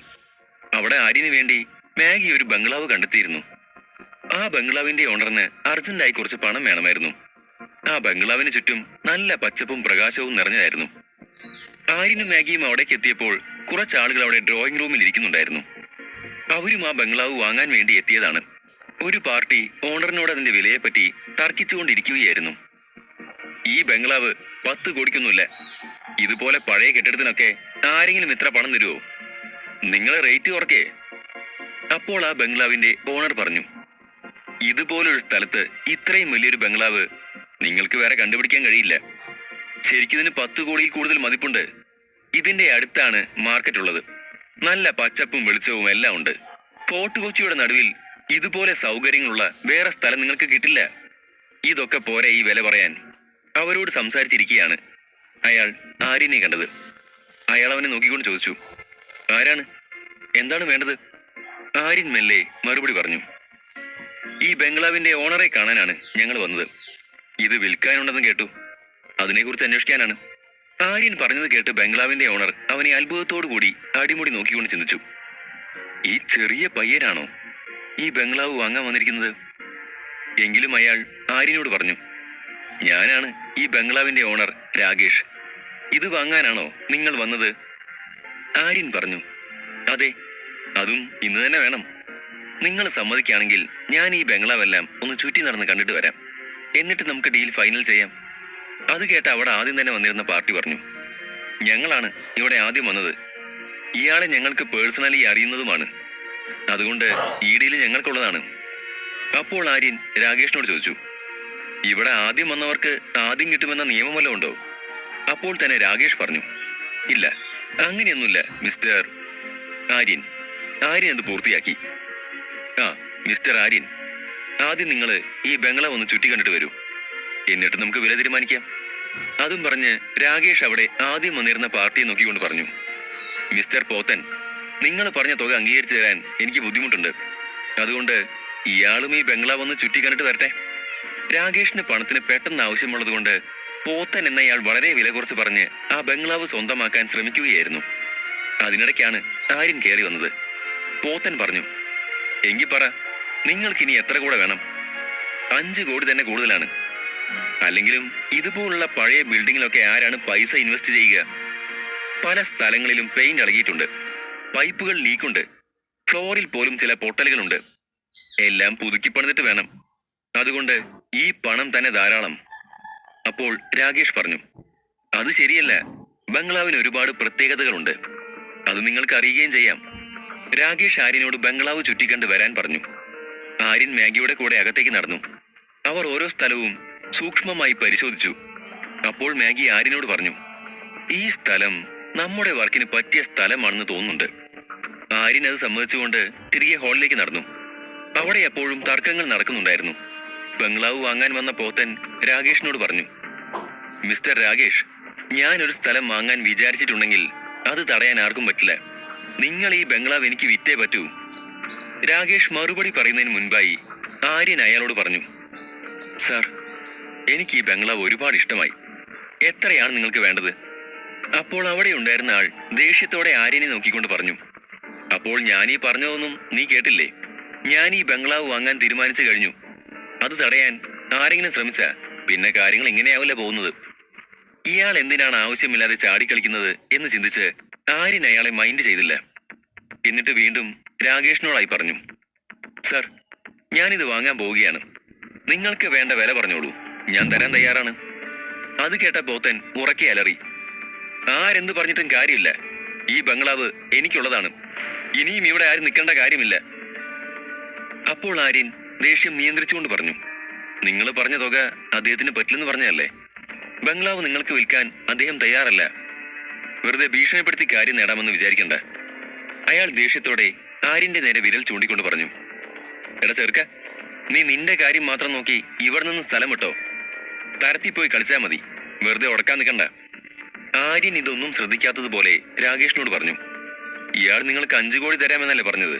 അവിടെ ആര്യന് വേണ്ടി മാഗി ഒരു ബംഗ്ലാവ് കണ്ടെത്തിയിരുന്നു. ആ ബംഗ്ലാവിന്റെ ഓണറിന് അർജന്റായി കുറച്ച് പണം വേണമായിരുന്നു. ആ ബംഗ്ലാവിന് ചുറ്റും നല്ല പച്ചപ്പും പ്രകാശവും നിറഞ്ഞതായിരുന്നു. ആര്യനും മാഗിയും അവിടേക്ക് എത്തിയപ്പോൾ കുറച്ചാളുകൾ അവിടെ ഡ്രോയിങ് റൂമിൽ ഇരിക്കുന്നുണ്ടായിരുന്നു. അവരും ആ ബംഗ്ലാവ് വാങ്ങാൻ വേണ്ടി എത്തിയതാണ്. ഒരു പാർട്ടി ഓണറിനോട് അതിന്റെ വിലയെപ്പറ്റി തർക്കിച്ചുകൊണ്ടിരിക്കുകയായിരുന്നു. ഈ ബംഗ്ലാവ് 10 കോടിക്കൊന്നുമില്ല. ഇതുപോലെ പഴയ കെട്ടിടത്തിനൊക്കെ ആരെങ്കിലും ഇത്ര പണം തരുമോ? നിങ്ങൾ റേറ്റ് കുറക്കേ. അപ്പോൾ ആ ബംഗ്ലാവിന്റെ ഓണർ പറഞ്ഞു, ഇതുപോലൊരു സ്ഥലത്ത് ഇത്രയും വലിയൊരു ബംഗ്ലാവ് നിങ്ങൾക്ക് വേറെ കണ്ടുപിടിക്കാൻ കഴിയില്ല. ശരിക്കും ഇതിന് 10 കോടിയിൽ കൂടുതൽ മതിപ്പുണ്ട്. ഇതിന്റെ അടുത്താണ് മാർക്കറ്റ് ഉള്ളത്. നല്ല പച്ചപ്പും വെളിച്ചവും എല്ലാം ഉണ്ട്. ഫോർട്ട് കൊച്ചിയുടെ നടുവിൽ ഇതുപോലെ സൗകര്യങ്ങളുള്ള വേറെ സ്ഥലം നിങ്ങൾക്ക് കിട്ടില്ല. ഇതൊക്കെ പോരെ ഈ വില പറയാൻ. അവരോട് സംസാരിച്ചിരിക്കുകയാണ് അയാൾ ആര്യനെ കണ്ടത്. അയാൾ അവനെ നോക്കിക്കൊണ്ട് ചോദിച്ചു, ആരാണ്? എന്താണ് വേണ്ടത്? ആര്യൻ മെല്ലെ മറുപടി പറഞ്ഞു, ഈ ബംഗ്ലാവിന്റെ ഓണറെ കാണാനാണ് ഞങ്ങൾ വന്നത്. ഇത് വിൽക്കാനുണ്ടെന്ന് കേട്ടു, അതിനെക്കുറിച്ച് അന്വേഷിക്കാനാണ്. ആര്യൻ പറഞ്ഞത് കേട്ട് ബംഗ്ലാവിന്റെ ഓണർ അവനെ അത്ഭുതത്തോടു കൂടി അടിമുടി നോക്കിക്കൊണ്ട് ചിന്തിച്ചു. ഈ ചെറിയ പയ്യനാണോ ഈ ബംഗ്ലാവ് വാങ്ങാൻ വന്നിരിക്കുന്നത്? എങ്കിലും അയാൾ ആര്യനോട് പറഞ്ഞു, ഞാനാണ് ഈ ബംഗ്ലാവിന്റെ ഓണർ രാകേഷ്. ഇത് വാങ്ങാനാണോ നിങ്ങൾ വന്നത്? ആര്യൻ പറഞ്ഞു, അതെ, അതും ഇന്ന് തന്നെ വേണം. നിങ്ങൾ സമ്മതിക്കുകയാണെങ്കിൽ ഞാൻ ഈ ബംഗ്ലാവെല്ലാം ഒന്ന് ചുറ്റി നടന്ന് കണ്ടിട്ട് വരാം. എന്നിട്ട് നമുക്ക് ഡീൽ ഫൈനൽ ചെയ്യാം. അത് കേട്ട് അവിടെ ആദ്യം തന്നെ വന്നിരുന്ന പാർട്ടി പറഞ്ഞു, ഞങ്ങളാണ് ഇവിടെ ആദ്യം വന്നത്. ഇയാളെ ഞങ്ങൾക്ക് പേഴ്സണലി അറിയുന്നതുമാണ്. അതുകൊണ്ട് ഈ ഡീൽ ഞങ്ങൾക്കുള്ളതാണ്. അപ്പോൾ ആര്യൻ രാകേഷിനോട് ചോദിച്ചു, ഇവിടെ ആദ്യം വന്നവർക്ക് ആദ്യം കിട്ടുമെന്ന നിയമം വല്ലതും ഉണ്ടോ? അപ്പോൾ തന്നെ രാകേഷ് പറഞ്ഞു, ഇല്ല, അങ്ങനെയൊന്നുമില്ല മിസ്റ്റർ ആര്യൻ. ആര്യൻ അത് പൂർത്തിയാക്കി. ആ മിസ്റ്റർ ആര്യൻ, ആദ്യം നിങ്ങൾ ഈ ബംഗ്ലാവ് ഒന്ന് ചുറ്റി കണ്ടിട്ട് വരൂ. എന്നിട്ട് നമുക്ക് വില തീരുമാനിക്കാം. അതും പറഞ്ഞ് രാകേഷ് അവിടെ ആദ്യം വന്നിരുന്ന പാർട്ടിയെ നോക്കിക്കൊണ്ട് പറഞ്ഞു, മിസ്റ്റർ പോത്തൻ, നിങ്ങൾ പറഞ്ഞ തുക അംഗീകരിച്ചു തരാൻ എനിക്ക് ബുദ്ധിമുട്ടുണ്ട്. അതുകൊണ്ട് ഇയാളും ഈ ബംഗ്ലാവ് ഒന്ന് ചുറ്റി കണ്ടിട്ട് വരട്ടെ. രാകേഷിന് പണത്തിന് പെട്ടെന്ന് ആവശ്യമുള്ളത് കൊണ്ട് പോത്തൻ എന്നയാൾ വളരെ വില കുറച്ച് പറഞ്ഞ് ആ ബംഗ്ലാവ് സ്വന്തമാക്കാൻ ശ്രമിക്കുകയായിരുന്നു. അതിനിടയ്ക്കാണ് ആര്യൻ കയറി വന്നത്. പോത്തൻ പറഞ്ഞു, എങ്കിൽ പറ, നിങ്ങൾക്കിനി എത്ര കൂടെ വേണം? 5 കോടി തന്നെ കൂടുതലാണ്. അല്ലെങ്കിലും ഇതുപോലുള്ള പഴയ ബിൽഡിങ്ങിലൊക്കെ ആരാണ് പൈസ ഇൻവെസ്റ്റ് ചെയ്യുക? പല സ്ഥലങ്ങളിലും പെയിന്റ് ഇളകിയിട്ടുണ്ട്, പൈപ്പുകൾ ലീക്കുണ്ട്, ഫ്ലോറിൽ പോലും ചില പൊട്ടലുകളുണ്ട്. എല്ലാം പുതുക്കി പണിതിട്ട് വേണം. അതുകൊണ്ട് ഈ പണം തന്നെ ധാരാളം. അപ്പോൾ രാകേഷ് പറഞ്ഞു, അത് ശരിയല്ല, ബംഗ്ലാവിന് ഒരുപാട് പ്രത്യേകതകളുണ്ട്. അത് നിങ്ങൾക്ക് അറിയുകയും ചെയ്യാം. രാകേഷ് ആര്യനോട് ബംഗ്ലാവ് ചുറ്റിക്കണ്ട് വരാൻ പറഞ്ഞു. ആര്യൻ മാഗിയുടെ കൂടെ അകത്തേക്ക് നടന്നു. അവർ ഓരോ സ്ഥലവും സൂക്ഷ്മമായി പരിശോധിച്ചു. അപ്പോൾ മാഗി ആര്യനോട് പറഞ്ഞു, ഈ സ്ഥലം നമ്മുടെ വർക്കിന് പറ്റിയ സ്ഥലമാണെന്ന് തോന്നുന്നുണ്ട്. ആര്യൻ അത് സമ്മതിച്ചുകൊണ്ട് തിരികെ ഹാളിലേക്ക് നടന്നു. അവിടെ എപ്പോഴും തർക്കങ്ങൾ നടക്കുന്നുണ്ടായിരുന്നു. ബംഗ്ലാവ് വാങ്ങാൻ വന്ന പോത്തൻ രാകേഷിനോട് പറഞ്ഞു, മിസ്റ്റർ രാകേഷ്, ഞാനൊരു സ്ഥലം വാങ്ങാൻ വിചാരിച്ചിട്ടുണ്ടെങ്കിൽ അത് തടയാൻ ആർക്കും പറ്റില്ല. നിങ്ങൾ ഈ ബംഗ്ലാവ് എനിക്ക് വിറ്റേ പറ്റൂ. രാകേഷ് മറുപടി പറയുന്നതിന് മുൻപായി ആര്യൻ അയാളോട് പറഞ്ഞു, സാർ, എനിക്ക് ഈ ബംഗ്ലാവ് ഒരുപാട് ഇഷ്ടമായി. എത്രയാണ് നിങ്ങൾക്ക് വേണ്ടത്? അപ്പോൾ അവിടെ ഉണ്ടായിരുന്ന ആൾ ദേഷ്യത്തോടെ ആര്യനെ നോക്കിക്കൊണ്ട് പറഞ്ഞു, അപ്പോൾ ഞാനീ പറഞ്ഞതൊന്നും നീ കേട്ടില്ലേ? ഞാൻ ഈ ബംഗ്ലാവ് വാങ്ങാൻ തീരുമാനിച്ചു കഴിഞ്ഞു. അത് തടയാൻ ആരെങ്കിലും ശ്രമിച്ച പിന്നെ കാര്യങ്ങൾ ഇങ്ങനെയാവില്ല പോകുന്നത്. ഇയാൾ എന്തിനാണ് ആവശ്യമില്ലാതെ ചാടിക്കളിക്കുന്നത് എന്ന് ചിന്തിച്ച് ആര്യൻ അയാളെ മൈൻഡ് ചെയ്തില്ല. എന്നിട്ട് വീണ്ടും രാകേഷിനോടായി പറഞ്ഞു, സർ, ഞാനിത് വാങ്ങാൻ പോവുകയാണ്. നിങ്ങൾക്ക് വേണ്ട വില പറഞ്ഞോളൂ, ഞാൻ തരാൻ തയ്യാറാണ്. അത് കേട്ട പോത്തൻ ഉറക്കെ അലറി, ആരെന്ത് പറഞ്ഞിട്ടും കാര്യമില്ല, ഈ ബംഗ്ലാവ് എനിക്കുള്ളതാണ്. ഇനിയും ഇവിടെ ആരും നിൽക്കേണ്ട കാര്യമില്ല. അപ്പോൾ ആര്യൻ ദേഷ്യം നിയന്ത്രിച്ചുകൊണ്ട് പറഞ്ഞു, നിങ്ങൾ പറഞ്ഞ തുക അദ്ദേഹത്തിന് പറ്റില്ലെന്ന് പറഞ്ഞതല്ലേ? ബംഗ്ലാവ് നിങ്ങൾക്ക് വിൽക്കാൻ അദ്ദേഹം തയ്യാറല്ല. വെറുതെ ഭീഷണിപ്പെടുത്തി കാര്യം നേടാമെന്ന് വിചാരിക്കണ്ട. അയാൾ ദേഷ്യത്തോടെ ആര്യന്റെ നേരെ വിരൽ ചൂണ്ടിക്കൊണ്ട് പറഞ്ഞു, എടാ ചെറുക്ക, നീ നിന്റെ കാര്യം മാത്രം നോക്കി ഇവിടെ നിന്ന് സ്ഥലം വിട്ടോ. തരത്തിപ്പോയി കളിച്ചാൽ മതി, വെറുതെ ഉടക്കാൻ നിൽക്കണ്ട. ആര്യൻ ഇതൊന്നും ശ്രദ്ധിക്കാത്തതുപോലെ രാകേഷിനോട് പറഞ്ഞു, ഇയാൾ നിങ്ങൾക്ക് 5 കോടി തരാമെന്നല്ലേ പറഞ്ഞത്?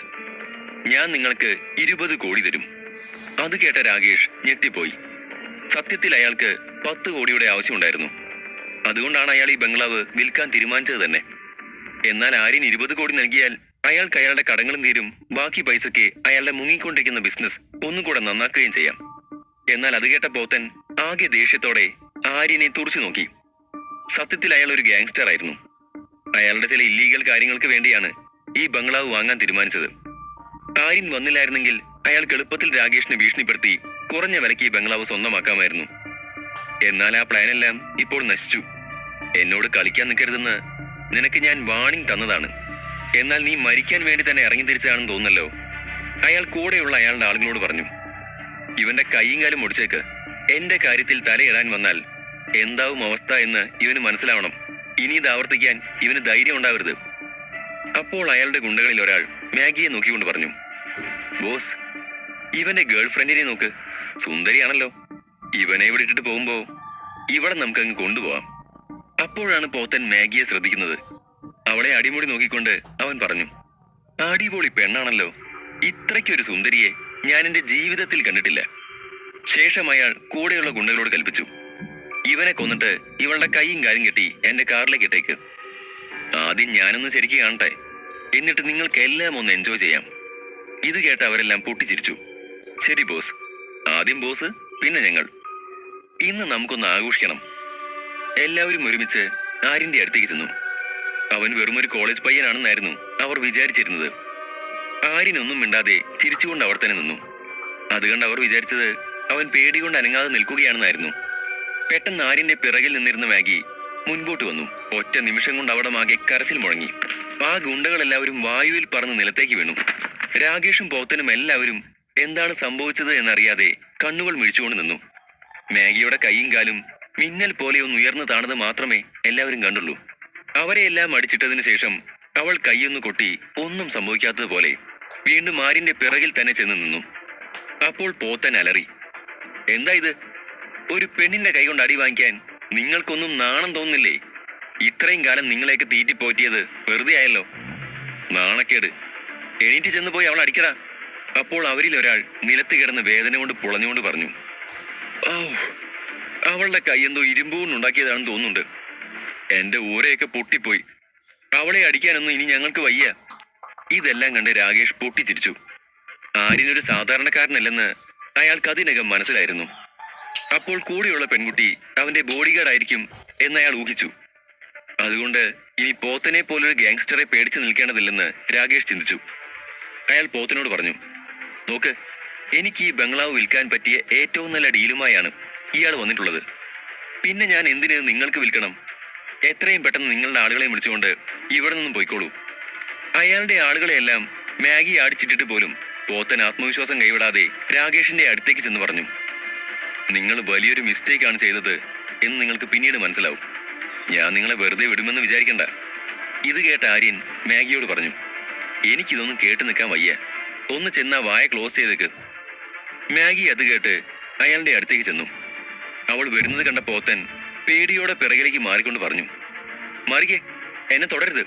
ഞാൻ നിങ്ങൾക്ക് 20 കോടി തരും. അത് കേട്ട രാകേഷ് ഞെട്ടിപ്പോയി. സത്യത്തിൽ അയാൾക്ക് 10 കോടിയുടെ ആവശ്യമുണ്ടായിരുന്നു. അതുകൊണ്ടാണ് അയാൾ ഈ ബംഗ്ലാവ് വിൽക്കാൻ തീരുമാനിച്ചത് തന്നെ. എന്നാൽ ആര്യൻ 20 കോടി നൽകിയാൽ അയാൾക്ക് അയാളുടെ കടങ്ങളും തീരും. ബാക്കി പൈസയ്ക്ക് അയാളുടെ മുങ്ങിക്കൊണ്ടിരിക്കുന്ന ബിസിനസ് ഒന്നുകൂടെ നന്നാക്കുകയും ചെയ്യാം. എന്നാൽ അത് കേട്ട പോത്തൻ ആകെ ദേഷ്യത്തോടെ ആര്യനെ തുറച്ചു നോക്കി. സത്യത്തിൽ അയാൾ ഒരു ഗാങ്സ്റ്റർ ആയിരുന്നു. അയാളുടെ ചില ഇല്ലീഗൽ കാര്യങ്ങൾക്ക് വേണ്ടിയാണ് ഈ ബംഗ്ലാവ് വാങ്ങാൻ തീരുമാനിച്ചത്. ആര്യൻ വന്നില്ലായിരുന്നെങ്കിൽ അയാൾക്ക് എളുപ്പത്തിൽ രാകേഷിനെ ഭീഷണിപ്പെടുത്തി കുറഞ്ഞ വിലയ്ക്ക് ഈ ബംഗ്ലാവ് സ്വന്തമാക്കാമായിരുന്നു. എന്നാൽ ആ പ്ലാനെല്ലാം ഇപ്പോൾ നശിച്ചു. എന്നോട് കളിക്കാൻ നിൽക്കരുതെന്ന് നിനക്ക് ഞാൻ വാണിംഗ് തന്നതാണ്. എന്നാൽ നീ മരിക്കാൻ വേണ്ടി തന്നെ ഇറങ്ങി തിരിച്ചാണെന്ന് തോന്നല്ലോ. അയാൾ കൂടെയുള്ള അയാളുടെ ആളുകളോട് പറഞ്ഞു, ഇവന്റെ കൈയും കാലും ഒടിച്ചേക്ക്. എന്റെ കാര്യത്തിൽ തലയിടാൻ വന്നാൽ എന്താവും അവസ്ഥ എന്ന് ഇവന് മനസ്സിലാവണം. ഇനി ഇത് ആവർത്തിക്കാൻ ഇവന് ധൈര്യം ഉണ്ടാവരുത്. അപ്പോൾ അയാളുടെ ഗുണ്ടകളിൽ ഒരാൾ മാഗിയെ നോക്കിക്കൊണ്ട് പറഞ്ഞു, ബോസ്, ഇവന്റെ ഗേൾ ഫ്രണ്ടിനെ നോക്ക്, സുന്ദരിയാണല്ലോ. ഇവനെ വിട്ടിട്ട് പോകുമ്പോ ഇവിടെ നമുക്കങ്ങ് കൊണ്ടുപോവാം. അപ്പോഴാണ് പോത്തൻ മാഗിയെ ശ്രദ്ധിക്കുന്നത്. അവളെ അടിമുടി നോക്കിക്കൊണ്ട് അവൻ പറഞ്ഞു, അടിപൊളി പെണ്ണാണല്ലോ. ഇത്രയ്ക്കൊരു സുന്ദരിയെ ഞാൻ എന്റെ ജീവിതത്തിൽ കണ്ടിട്ടില്ല. ശേഷം അയാൾ കൂടെയുള്ള ഗുണ്ടകളോട് കൽപ്പിച്ചു, ഇവനെ കൊന്നിട്ട് ഇവളുടെ കൈയും കാലും കെട്ടി എന്റെ കാറിലേക്ക് ഇട്ടേക്ക്. ആദ്യം ഞാനൊന്ന് ശരിക്കും കാണട്ടെ, എന്നിട്ട് നിങ്ങൾക്ക് എല്ലാം ഒന്ന് എൻജോയ് ചെയ്യാം. ഇത് കേട്ട് അവരെല്ലാം പൊട്ടിച്ചിരിച്ചു. ശരി ബോസ്, ആദ്യം ബോസ്, പിന്നെ ഞങ്ങൾ. ഇന്ന് നമുക്കൊന്ന് ആഘോഷിക്കണം. എല്ലാവരും ഒരുമിച്ച് ആര്യന്റെ അടുത്തേക്ക് ചെന്നു. അവൻ വെറുമൊരു കോളേജ് പയ്യനാണെന്നായിരുന്നു അവർ വിചാരിച്ചിരുന്നത്. ആര്യനൊന്നും മിണ്ടാതെ ചിരിച്ചുകൊണ്ട് അവർ തന്നെ നിന്നു. അതുകൊണ്ട് അവർ വിചാരിച്ചത് അവൻ പേടികൊണ്ട് അനങ്ങാതെ നിൽക്കുകയാണെന്നായിരുന്നു. പെട്ടെന്ന് ആര്യന്റെ പിറകിൽ നിന്നിരുന്ന മാഗി മുൻപോട്ട് വന്നു. ഒറ്റ നിമിഷം കൊണ്ട് അവിടെ ആകെ കരച്ചിൽ മുഴങ്ങി. ആ ഗുണ്ടകളെല്ലാവരും വായുവിൽ പറന്ന് നിലത്തേക്ക് വീണു. രാകേഷും പോത്തനും എല്ലാവരും എന്താണ് സംഭവിച്ചത് എന്നറിയാതെ കണ്ണുകൾ മിഴിച്ചുകൊണ്ട് നിന്നു. മാഗിയുടെ കൈയും കാലും മിന്നൽ പോലെ ഒന്ന് ഉയർന്നു താണത് മാത്രമേ എല്ലാവരും കണ്ടുള്ളൂ. അവരെ എല്ലാം അടിച്ചിട്ടതിന് ശേഷം അവൾ കൈയൊന്നു കൊട്ടി ഒന്നും സംഭവിക്കാത്തതുപോലെ വീണ്ടും ആര്യന്റെ പിറകിൽ തന്നെ ചെന്ന് നിന്നു. അപ്പോൾ പോത്തൻ അലറി, എന്താ ഇത്? ഒരു പെണ്ണിന്റെ കൈ കൊണ്ട് അടി വാങ്ങിക്കാൻ നിങ്ങൾക്കൊന്നും നാണം തോന്നുന്നില്ലേ? ഇത്രയും കാലം നിങ്ങളെയൊക്കെ തീറ്റിപ്പോറ്റിയത് വെറുതെ ആയല്ലോ. നാണക്കേട്. എണീറ്റ് ചെന്ന് പോയി അവൾ അടിക്കടാ. അപ്പോൾ അവരിൽ ഒരാൾ നിലത്ത് കിടന്ന് വേദന കൊണ്ട് പുളഞ്ഞുകൊണ്ട് പറഞ്ഞു, ഓ, അവളുടെ കൈയെന്തോ ഇരുമ്പൂന്നുണ്ടാക്കിയതാണെന്ന് തോന്നുന്നുണ്ട്. എന്റെ ഊരയൊക്കെ പൊട്ടിപ്പോയി. അവളെ അടിക്കാനൊന്നും ഇനി ഞങ്ങൾക്ക് വയ്യ. ഇതെല്ലാം കണ്ട് രാകേഷ് പൊട്ടിച്ചിരിച്ചു. ആര്യനൊരു സാധാരണക്കാരനല്ലെന്ന് അയാൾക്ക് അതിനകം മനസ്സിലായിരുന്നു. അപ്പോൾ കൂടെയുള്ള പെൺകുട്ടി അവന്റെ ബോഡിഗാർഡ് ആയിരിക്കും എന്നയാൾ ഊഹിച്ചു. അതുകൊണ്ട് ഇനി പോത്തനെ പോലൊരു ഗാങ്സ്റ്ററെ പേടിച്ചു നിൽക്കേണ്ടതില്ലെന്ന് രാകേഷ് ചിന്തിച്ചു. അയാൾ പോത്തനോട് പറഞ്ഞു, നോക്ക്, എനിക്ക് ഈ ബംഗ്ലാവ് വിൽക്കാൻ പറ്റിയ ഏറ്റവും നല്ല ഡീലുമായാണ് ഇയാൾ വന്നിട്ടുള്ളത്. പിന്നെ ഞാൻ എന്തിന് നിങ്ങൾക്ക് വിൽക്കണം? എത്രയും പെട്ടെന്ന് നിങ്ങളുടെ ആളുകളെ വിളിച്ചുകൊണ്ട് ഇവിടെ നിന്നും പോയിക്കോളൂ. അയാളുടെ ആളുകളെയെല്ലാം മാഗി ആടിച്ചിട്ടിട്ട് പോലും പോത്തൻ ആത്മവിശ്വാസം കൈവിടാതെ രാകേഷിന്റെ അടുത്തേക്ക് ചെന്ന് പറഞ്ഞു, നിങ്ങൾ വലിയൊരു മിസ്റ്റേക്കാണ് ചെയ്തത് എന്ന് നിങ്ങൾക്ക് പിന്നീട് മനസ്സിലാവും. ഞാൻ നിങ്ങളെ വെറുതെ വിടുമെന്ന് വിചാരിക്കണ്ട. ഇത് കേട്ട ആര്യൻ മാഗിയോട് പറഞ്ഞു, എനിക്കിതൊന്നും കേട്ട് നിൽക്കാൻ വയ്യ. ഒന്ന് ചെന്നാ വായ ക്ലോസ് ചെയ്തേക്ക്. മാഗി അത് കേട്ട് അയാളുടെ അടുത്തേക്ക് ചെന്നു. അവൾ വരുന്നത് കണ്ട പോത്തൻ പേടിയോടെ പിറകിലേക്ക് മാറിക്കൊണ്ട് പറഞ്ഞു, മാറിക്കേ, എന്നെ തുടരുത്,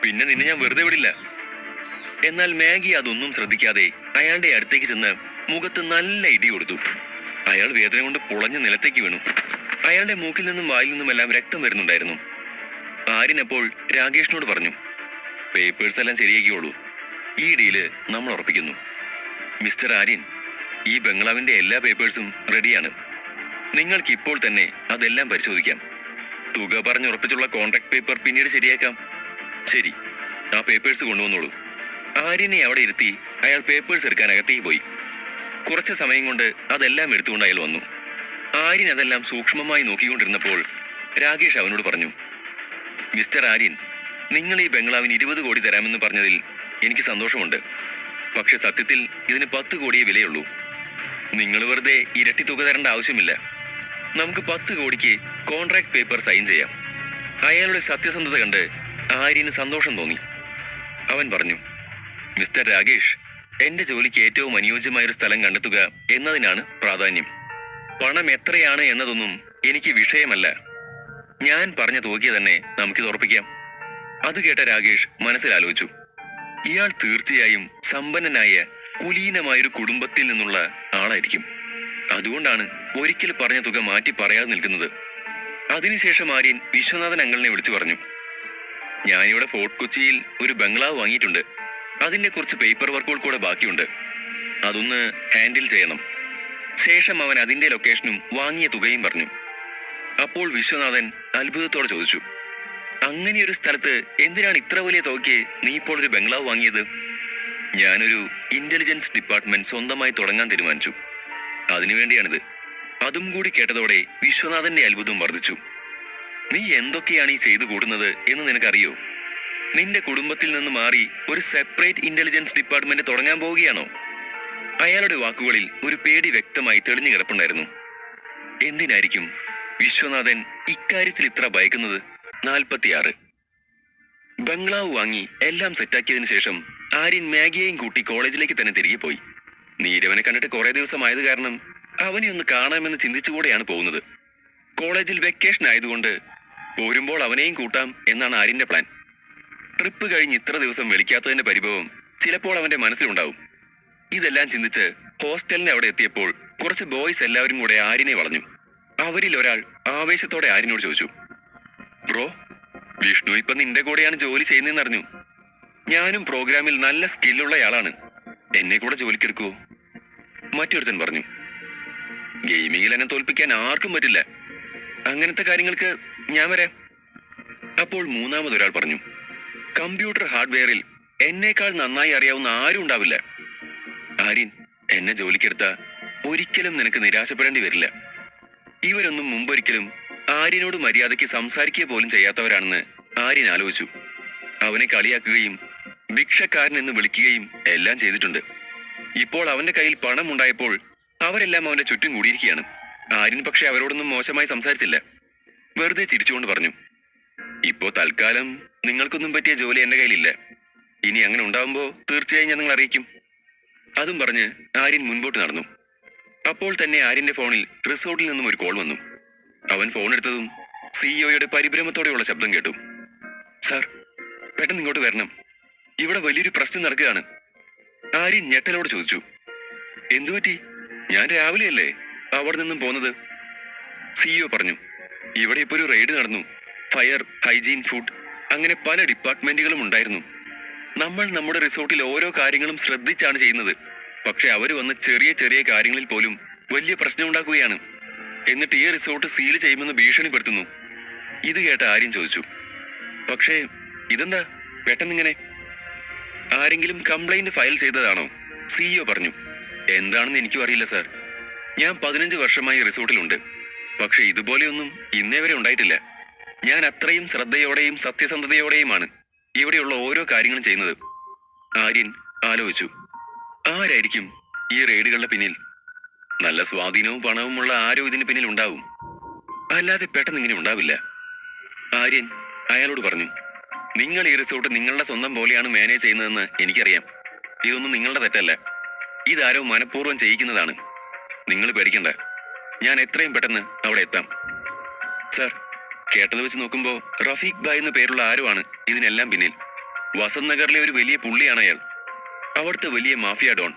പിന്നെ നിന്നെ ഞാൻ വെറുതെ വിടില്ല. എന്നാൽ മാഗി അതൊന്നും ശ്രദ്ധിക്കാതെ അയാളുടെ അടുത്തേക്ക് ചെന്ന് മുഖത്ത് നല്ല ഇടി കൊടുത്തു. അയാൾ വേദന കൊണ്ട് പുളഞ്ഞ് നിലത്തേക്ക് വീണു. അയാളുടെ മൂക്കിൽ നിന്നും വായിൽ നിന്നുമെല്ലാം രക്തം വരുന്നുണ്ടായിരുന്നു. ആര്യനപ്പോൾ രാകേഷിനോട് പറഞ്ഞു, പേപ്പേഴ്സ് എല്ലാം ശരിയാക്കിയോളൂ. ഈ ഡീല് നമ്മൾ ഉറപ്പിക്കുന്നു. മിസ്റ്റർ ആര്യൻ, ഈ ബംഗ്ലാവിന്റെ എല്ലാ പേപ്പേഴ്സും റെഡിയാണ്. നിങ്ങൾക്ക് ഇപ്പോൾ തന്നെ അതെല്ലാം പരിശോധിക്കാം. തുക പറഞ്ഞുറപ്പിച്ചുള്ള കോൺട്രാക്ട് പേപ്പർ പിന്നീട് ശരിയാക്കാം. ശരി, ആ പേപ്പേഴ്സ് കൊണ്ടുവന്നോളൂ. ആര്യനെ അവിടെ ഇരുത്തി അയാൾ പേപ്പേഴ്സ് എടുക്കാൻ അകത്തേക്ക് പോയി. കുറച്ച് സമയം കൊണ്ട് അതെല്ലാം എടുത്തുകൊണ്ട് അയാൾ വന്നു. ആര്യൻ അതെല്ലാം സൂക്ഷ്മമായി നോക്കിക്കൊണ്ടിരുന്നപ്പോൾ രാകേഷ് അവനോട് പറഞ്ഞു, മിസ്റ്റർ ആര്യൻ, നിങ്ങൾ ഈ ബംഗ്ലാവിന് 20 കോടി തരാമെന്ന് പറഞ്ഞതിൽ എനിക്ക് സന്തോഷമുണ്ട്. പക്ഷെ സത്യത്തിൽ ഇതിന് 10 കോടിയേ വിലയുള്ളൂ. നിങ്ങൾ വെറുതെ ഇരട്ടി തുക തരേണ്ട ആവശ്യമില്ല. നമുക്ക് 10 കോടിക്ക് കോൺട്രാക്ട് പേപ്പർ സൈൻ ചെയ്യാം. അയാളുടെ സത്യസന്ധത കണ്ട് ആര്യന് സന്തോഷം തോന്നി. അവൻ പറഞ്ഞു, മിസ്റ്റർ രാകേഷ്, എന്റെ ജോലിക്ക് ഏറ്റവും അനുയോജ്യമായൊരു സ്ഥലം കണ്ടെത്തുക എന്നതിനാണ് പ്രാധാന്യം. പണം എത്രയാണ് എന്നതൊന്നും എനിക്ക് വിഷയമല്ല. ഞാൻ പറഞ്ഞ തുക തന്നെ നമുക്കിത് ഉറപ്പിക്കാം. അത് കേട്ട രാകേഷ് മനസ്സിലാലോചിച്ചു. ഇയാൾ തീർച്ചയായും സമ്പന്നനായ കുലീനമായൊരു കുടുംബത്തിൽ നിന്നുള്ള ആളായിരിക്കും. അതുകൊണ്ടാണ് ഒരിക്കൽ പറഞ്ഞ തുക മാറ്റി പറയാതെ നിൽക്കുന്നത്. അതിനുശേഷം ആര്യൻ വിശ്വനാഥൻ അങ്കിളിനെ വിളിച്ചു പറഞ്ഞു, ഞാനിവിടെ ഫോർട്ട് കൊച്ചിയിൽ ഒരു ബംഗ്ലാവ് വാങ്ങിയിട്ടുണ്ട്. അതിന്റെ കുറച്ച് പേപ്പർ വർക്കുകൾ കൂടെ ബാക്കിയുണ്ട്. അതൊന്ന് ഹാൻഡിൽ ചെയ്യണം. ശേഷം അവൻ അതിന്റെ ലൊക്കേഷനും വാങ്ങിയ തുകയും പറഞ്ഞു. അപ്പോൾ വിശ്വനാഥൻ അത്ഭുതത്തോടെ ചോദിച്ചു, അങ്ങനെയൊരു സ്ഥലത്ത് എന്തിനാണ് ഇത്ര വലിയ തുകയ്ക്ക് നീ ഇപ്പോൾ ഒരു ബംഗ്ലാവ് വാങ്ങിയത്? ഞാനൊരു ഇന്റലിജൻസ് ഡിപ്പാർട്ട്മെന്റ് സ്വന്തമായി തുടങ്ങാൻ തീരുമാനിച്ചു. അതിനുവേണ്ടിയാണിത്. അതും കൂടി കേട്ടതോടെ വിശ്വനാഥന്റെ അത്ഭുതം വർദ്ധിച്ചു. നീ എന്തൊക്കെയാണ് ഈ ചെയ്തു കൂട്ടുന്നത് എന്ന് നിനക്കറിയോ? നിന്റെ കുടുംബത്തിൽ നിന്ന് മാറി ഒരു സെപ്പറേറ്റ് ഇന്റലിജൻസ് ഡിപ്പാർട്ട്മെന്റ് തുടങ്ങാൻ പോവുകയാണോ? അയാളുടെ വാക്കുകളിൽ ഒരു പേടി വ്യക്തമായി തെളിഞ്ഞു കിടപ്പുണ്ടായിരുന്നു. എന്തിനായിരിക്കും വിശ്വനാഥൻ ഇക്കാര്യത്തിൽ ഇത്ര ഭയക്കുന്നത്? 46. ബംഗ്ലാവ് വാങ്ങി എല്ലാം സെറ്റാക്കിയതിനു ശേഷം ആര്യൻ മാഗിയെയും കൂട്ടി കോളേജിലേക്ക് തന്നെ തിരികെ പോയി. നീരവനെ കണ്ടിട്ട് കുറെ ദിവസമായത് കാരണം അവനെ ഒന്ന് കാണാമെന്ന് ചിന്തിച്ചുകൂടെയാണ് പോകുന്നത്. കോളേജിൽ വെക്കേഷൻ ആയതുകൊണ്ട് പോരുമ്പോൾ അവനെയും കൂട്ടാം എന്നാണ് ആര്യന്റെ പ്ലാൻ. ട്രിപ്പ് കഴിഞ്ഞ് ഇത്ര ദിവസം വിളിക്കാത്തതിന്റെ പരിഭവം ചിലപ്പോൾ അവന്റെ മനസ്സിലുണ്ടാവും. ഇതെല്ലാം ചിന്തിച്ച് ഹോസ്റ്റലിന് അവിടെ എത്തിയപ്പോൾ കുറച്ച് ബോയ്സ് എല്ലാവരും കൂടെ ആര്യനെ വളഞ്ഞു. അവരിൽ ഒരാൾ ആവേശത്തോടെ ആര്യനോട് ചോദിച്ചു, ബ്രോ, വിഷ്ണു ഇപ്പൊ നിന്റെ കൂടെയാണ് ജോലി ചെയ്യുന്നതെന്ന് അറിഞ്ഞു. ഞാനും പ്രോഗ്രാമിൽ നല്ല സ്കില്ലുള്ളയാളാണ്, എന്നെ കൂടെ ജോലിക്കെടുക്കുവോ? മറ്റൊരുത്തൻ പറഞ്ഞു, ഗെയിമിങ്ങിൽ എന്നെ തോൽപ്പിക്കാൻ ആർക്കും പറ്റില്ല, അങ്ങനത്തെ കാര്യങ്ങൾക്ക് ഞാൻ വരാം. അപ്പോൾ മൂന്നാമതൊരാൾ പറഞ്ഞു, കമ്പ്യൂട്ടർ ഹാർഡ്വെയറിൽ എന്നേക്കാൾ നന്നായി അറിയാവുന്ന ആരും ഉണ്ടാവില്ല. ആര്യൻ, എന്നെ ജോലിക്കെടുത്ത ഒരിക്കലും നിനക്ക് നിരാശപ്പെടേണ്ടി വരില്ല. ഇവരൊന്നും മുമ്പൊരിക്കലും ആര്യനോട് മര്യാദയ്ക്ക് സംസാരിക്കുക പോലും ചെയ്യാത്തവരാണെന്ന് ആര്യൻ ആലോചിച്ചു. അവനെ കളിയാക്കുകയും ഭിക്ഷക്കാരൻ എന്ന് വിളിക്കുകയും എല്ലാം ചെയ്തിട്ടുണ്ട്. ഇപ്പോൾ അവന്റെ കയ്യിൽ പണം ഉണ്ടായപ്പോൾ അവരെല്ലാം അവന്റെ ചുറ്റും കൂടിയിരിക്കുകയാണ്. ആര്യൻ പക്ഷെ അവരോടൊന്നും മോശമായി സംസാരിച്ചില്ല. വെറുതെ ചിരിച്ചുകൊണ്ട് പറഞ്ഞു, ഇപ്പോ തൽക്കാലം നിങ്ങൾക്കൊന്നും പറ്റിയ ജോലി എന്റെ കയ്യിലില്ല. ഇനി അങ്ങനെ ഉണ്ടാവുമ്പോ തീർച്ചയായും ഞാൻ നിങ്ങൾ അറിയിക്കും. അതും പറഞ്ഞ് ആര്യൻ മുൻപോട്ട് നടന്നു. അപ്പോൾ തന്നെ ആര്യന്റെ ഫോണിൽ റിസോർട്ടിൽ നിന്നും ഒരു കോൾ വന്നു. അവൻ ഫോൺ എടുത്തതും സിഇഒയുടെ പരിഭ്രമത്തോടെയുള്ള ശബ്ദം കേട്ടു. സാർ, പെട്ടെന്ന് ഇങ്ങോട്ട് വരണം, ഇവിടെ വലിയൊരു പ്രശ്നം നടക്കുകയാണ്. ആര്യൻ ഞെട്ടലോട് ചോദിച്ചു, എന്തുപറ്റി? ഞാൻ രാവിലെയല്ലേ അവിടെ നിന്നും പോന്നത്? സിഇഒ പറഞ്ഞു, ഇവിടെ ഇപ്പൊ ഒരു റെയ്ഡ് നടന്നു. ഫയർ, ഹൈജീൻ, ഫുഡ്, അങ്ങനെ പല ഡിപ്പാർട്ട്മെന്റുകളും ഉണ്ടായിരുന്നു. നമ്മൾ നമ്മുടെ റിസോർട്ടിൽ ഓരോ കാര്യങ്ങളും ശ്രദ്ധിച്ചാണ് ചെയ്യുന്നത്. പക്ഷെ അവര് വന്ന് ചെറിയ ചെറിയ കാര്യങ്ങളിൽ പോലും വലിയ പ്രശ്നം ഉണ്ടാക്കുകയാണ്. എന്നിട്ട് ഈ റിസോർട്ട് സീൽ ചെയ്യുമെന്ന് ഭീഷണിപ്പെടുത്തുന്നു. ഇത് കേട്ട ആര്യൻ ചോദിച്ചു, പക്ഷേ ഇതെന്താ പെട്ടെന്നിങ്ങനെ? ആരെങ്കിലും കംപ്ലൈന്റ് ഫയൽ ചെയ്തതാണോ? സിഇഒ പറഞ്ഞു, എന്താണെന്ന് എനിക്കും അറിയില്ല സാർ. ഞാൻ 15 വർഷമായി റിസോർട്ടിലുണ്ട്. പക്ഷെ ഇതുപോലെയൊന്നും ഇന്നേ വരെ ഉണ്ടായിട്ടില്ല. ഞാൻ അത്രയും ശ്രദ്ധയോടെയും സത്യസന്ധതയോടെയുമാണ് ഇവിടെയുള്ള ഓരോ കാര്യങ്ങളും ചെയ്യുന്നത്. ആര്യൻ ആലോചിച്ചു, ആരായിരിക്കും ഈ റെയ്ഡുകളുടെ പിന്നിൽ? നല്ല സ്വാധീനവും പണവുമുള്ള ആരോ ഇതിന് പിന്നിൽ ഉണ്ടാവും, അല്ലാതെ പെട്ടെന്ന് ഇങ്ങനെ ഉണ്ടാവില്ല. ആര്യൻ അയാളോട് പറഞ്ഞു, നിങ്ങൾ ഈ റിസോർട്ട് നിങ്ങളുടെ സ്വന്തം പോലെയാണ് മാനേജ് ചെയ്യുന്നതെന്ന് എനിക്കറിയാം. ഇതൊന്നും നിങ്ങളുടെ തെറ്റല്ല, ഇതാരോ മനഃപൂർവ്വം ചെയ്യിക്കുന്നതാണ്. നിങ്ങൾ പേടിക്കണ്ട, ഞാൻ എത്രയും പെട്ടെന്ന് അവിടെ എത്താം. സാർ, കേട്ടത് വെച്ച് നോക്കുമ്പോൾ റഫീഖ് ഭായ് എന്ന പേരുള്ള ആരോ ആണ് ഇതിനെല്ലാം പിന്നിൽ. വസന്ത് നഗറിലെ ഒരു വലിയ പുള്ളിയാണ് അയാൾ, അവിടുത്തെ വലിയ മാഫിയ ഡോൺ.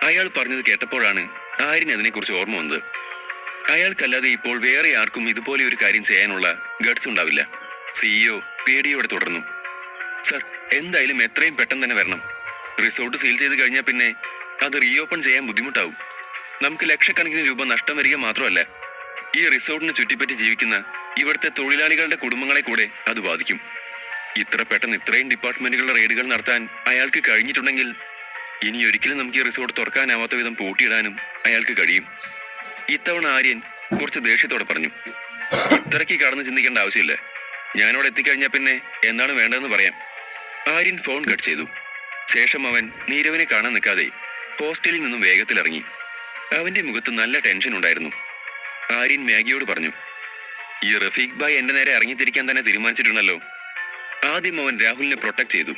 അയാൾ പറഞ്ഞത് കേട്ടപ്പോഴാണ് ആര്യന് അതിനെക്കുറിച്ച് ഓർമ്മ വന്നത്. അയാൾക്കല്ലാതെ ഇപ്പോൾ വേറെ ആർക്കും ഇതുപോലെ ഒരു കാര്യം ചെയ്യാനുള്ള ഗട്സ് ഉണ്ടാവില്ല. സിഇഒ പേടിയോടെ തുടർന്നു, സർ, എന്തായാലും എത്രയും പെട്ടെന്ന് തന്നെ വരണം. റിസോർട്ട് സീൽ ചെയ്ത് കഴിഞ്ഞാൽ പിന്നെ അത് റീഓപ്പൺ ചെയ്യാൻ ബുദ്ധിമുട്ടാവും. നമുക്ക് ലക്ഷക്കണക്കിന് രൂപ നഷ്ടം വരിക മാത്രമല്ല, ഈ റിസോർട്ടിനെ ചുറ്റിപ്പറ്റി ജീവിക്കുന്ന ഇവിടുത്തെ തൊഴിലാളികളുടെ കുടുംബങ്ങളെ കൂടെ അത് ബാധിക്കും. ഇത്ര പെട്ടെന്ന് ഇത്രയും ഡിപ്പാർട്ട്മെന്റുകളുടെ റെയ്ഡുകൾ നടത്താൻ അയാൾക്ക് കഴിഞ്ഞിട്ടുണ്ടെങ്കിൽ ഇനി ഒരിക്കലും നമുക്ക് ഈ റിസോർട്ട് തുറക്കാനാവാത്ത വിധം പൂട്ടിയിടാനും അയാൾക്ക് കഴിയും. ഇത്തവണ ആര്യൻ കുറച്ച് ദേഷ്യത്തോടെ പറഞ്ഞു, ഇത്രയ്ക്ക് കടന്ന് ചിന്തിക്കേണ്ട ആവശ്യമില്ല. ഞാനവിടെ എത്തിക്കഴിഞ്ഞാൽ പിന്നെ എന്താണ് വേണ്ടതെന്ന് പറയാം. ആര്യൻ ഫോൺ കട്ട് ചെയ്തു. ശേഷം അവൻ നീരവിനെ കാണാൻ നിൽക്കാതെ ഹോസ്റ്റലിൽ നിന്നും വേഗത്തിലിറങ്ങി. അവന്റെ മുഖത്ത് നല്ല ടെൻഷൻ ഉണ്ടായിരുന്നു. ആര്യൻ മാഗിയോട് പറഞ്ഞു, ഈ റഫീഖ് ഭായ് എന്റെ നേരെ ഇറങ്ങിത്തിരിക്കാൻ തന്നെ തീരുമാനിച്ചിട്ടുണ്ടല്ലോ. ആദ്യം അവൻ രാഹുലിനെ പ്രൊട്ടക്ട് ചെയ്തു.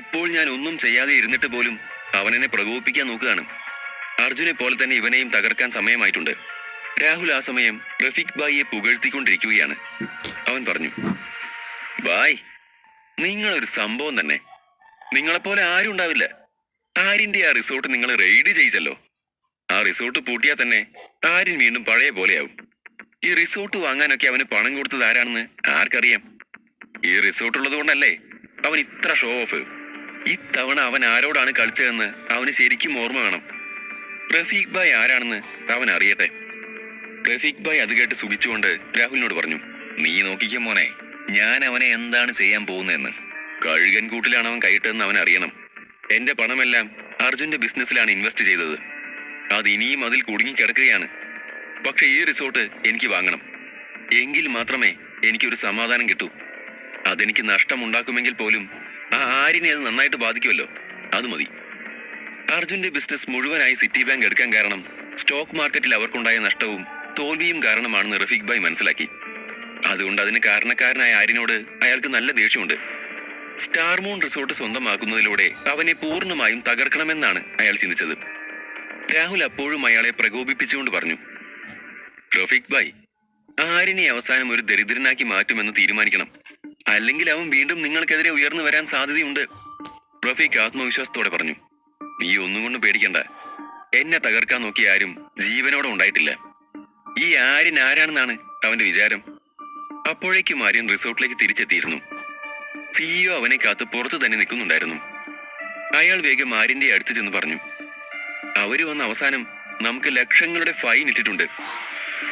ഇപ്പോൾ ഞാൻ ഒന്നും ചെയ്യാതെ ഇരുന്നിട്ട് പോലും അവൻ എന്നെ പ്രകോപിപ്പിക്കാൻ നോക്കുകയാണ്. അർജുനെ പോലെ തന്നെ ഇവനെയും തകർക്കാൻ സമയമായിട്ടുണ്ട്. രാഹുൽ ആ സമയം റഫീഖ് ഭായിയെ പുകഴ്ത്തിക്കൊണ്ടിരിക്കുകയാണ്. അവൻ പറഞ്ഞു, ഭായ്, നിങ്ങളൊരു സംഭവം തന്നെ. നിങ്ങളെപ്പോലെ ആരും ഉണ്ടാവില്ല. ആര്യന്റെ ആ റിസോർട്ട് നിങ്ങൾ റെയ്ഡ് ചെയ്യിച്ചല്ലോ. ആ റിസോർട്ട് പൂട്ടിയാൽ തന്നെ ആര്യൻ വീണ്ടും പഴയ പോലെയാവും. ഈ റിസോർട്ട് വാങ്ങാനൊക്കെ അവന് പണം കൊടുത്തത് ആരാണെന്ന് ആർക്കറിയാം? ഈ റിസോർട്ട് ഉള്ളത് കൊണ്ടല്ലേ അവൻ ഇത്ര ഷോ ഓഫ്. ഇത്തവണ അവൻ ആരോടാണ് കളിച്ചതെന്ന് അവന് ശരിക്കും ഓർമ്മ വേണം. റഫീഖ് ഭായ് ആരാണെന്ന് അവൻ അറിയട്ടെ. റഫീഖ് ഭായ് അത് കേട്ട് സുഖിച്ചുകൊണ്ട് രാഹുലിനോട് പറഞ്ഞു, നീ നോക്കിക്കോ മോനെ, ഞാൻ അവനെ എന്താണ് ചെയ്യാൻ പോകുന്നതെന്ന്. കഴുകൻ കൂട്ടിലാണ് അവൻ കൈയിട്ടെന്ന് അവൻ അറിയണം. എന്റെ പണമെല്ലാം അർജുന്റെ ബിസിനസ്സിലാണ് ഇൻവെസ്റ്റ് ചെയ്തത്. അത് ഇനിയും അതിൽ കുടുങ്ങി കിടക്കുകയാണ്. പക്ഷെ ഈ റിസോർട്ട് എനിക്ക് വാങ്ങണം. എങ്കിൽ മാത്രമേ എനിക്കൊരു സമാധാനം കിട്ടൂ. അതെനിക്ക് നഷ്ടമുണ്ടാക്കുമെങ്കിൽ പോലും ആ ആര്യനെ അത് നന്നായിട്ട് ബാധിക്കുമല്ലോ, അത് മതി. അർജുന്റെ ബിസിനസ് മുഴുവനായി സിറ്റി ബാങ്ക് എടുക്കാൻ കാരണം സ്റ്റോക്ക് മാർക്കറ്റിൽ അവർക്കുണ്ടായ നഷ്ടവും തോൽവിയും കാരണമാണെന്ന് റഫീഖ് ഭായ് മനസ്സിലാക്കി. അതുകൊണ്ട് അതിന് കാരണക്കാരനായ ആര്യനോട് അയാൾക്ക് നല്ല ദേഷ്യമുണ്ട്. സ്റ്റാർ മൂൺ റിസോർട്ട് സ്വന്തമാക്കുന്നതിലൂടെ അവനെ പൂർണ്ണമായും തകർക്കണമെന്നാണ് അയാൾ ചിന്തിച്ചത്. രാഹുൽ അപ്പോഴും അയാളെ പ്രകോപിപ്പിച്ചുകൊണ്ട് പറഞ്ഞു, റഫീഖ് ഭായ്, ആരിനെ അവസാനം ഒരു ദരിദ്രനാക്കി മാറ്റുമെന്ന് തീരുമാനിക്കണം. അല്ലെങ്കിൽ അവൻ വീണ്ടും നിങ്ങൾക്കെതിരെ ഉയർന്നു വരാൻ സാധ്യതയുണ്ട്. റഫീഖ് ആത്മവിശ്വാസത്തോടെ പറഞ്ഞു. നീ ഒന്നും കൊണ്ടും പേടിക്കണ്ട. എന്നെ തകർക്കാൻ നോക്കിയ ആരും ജീവനോടെ ഉണ്ടായിട്ടില്ല. ഈ ആര്യൻ ആരാണെന്നാണ് അവന്റെ വിചാരം? അപ്പോഴേക്കും ആര്യൻ റിസോർട്ടിലേക്ക് തിരിച്ചെത്തിയിരുന്നു. സിഇഒ അവനെ കാത്ത് പുറത്തു തന്നെ നിൽക്കുന്നുണ്ടായിരുന്നു. അയാൾ വേഗം ആര്യന്റെ അടുത്ത് ചെന്ന് പറഞ്ഞു, അവര് വന്ന അവസാനം നമുക്ക് ലക്ഷങ്ങളുടെ ഫൈൻ ഇട്ടിട്ടുണ്ട്.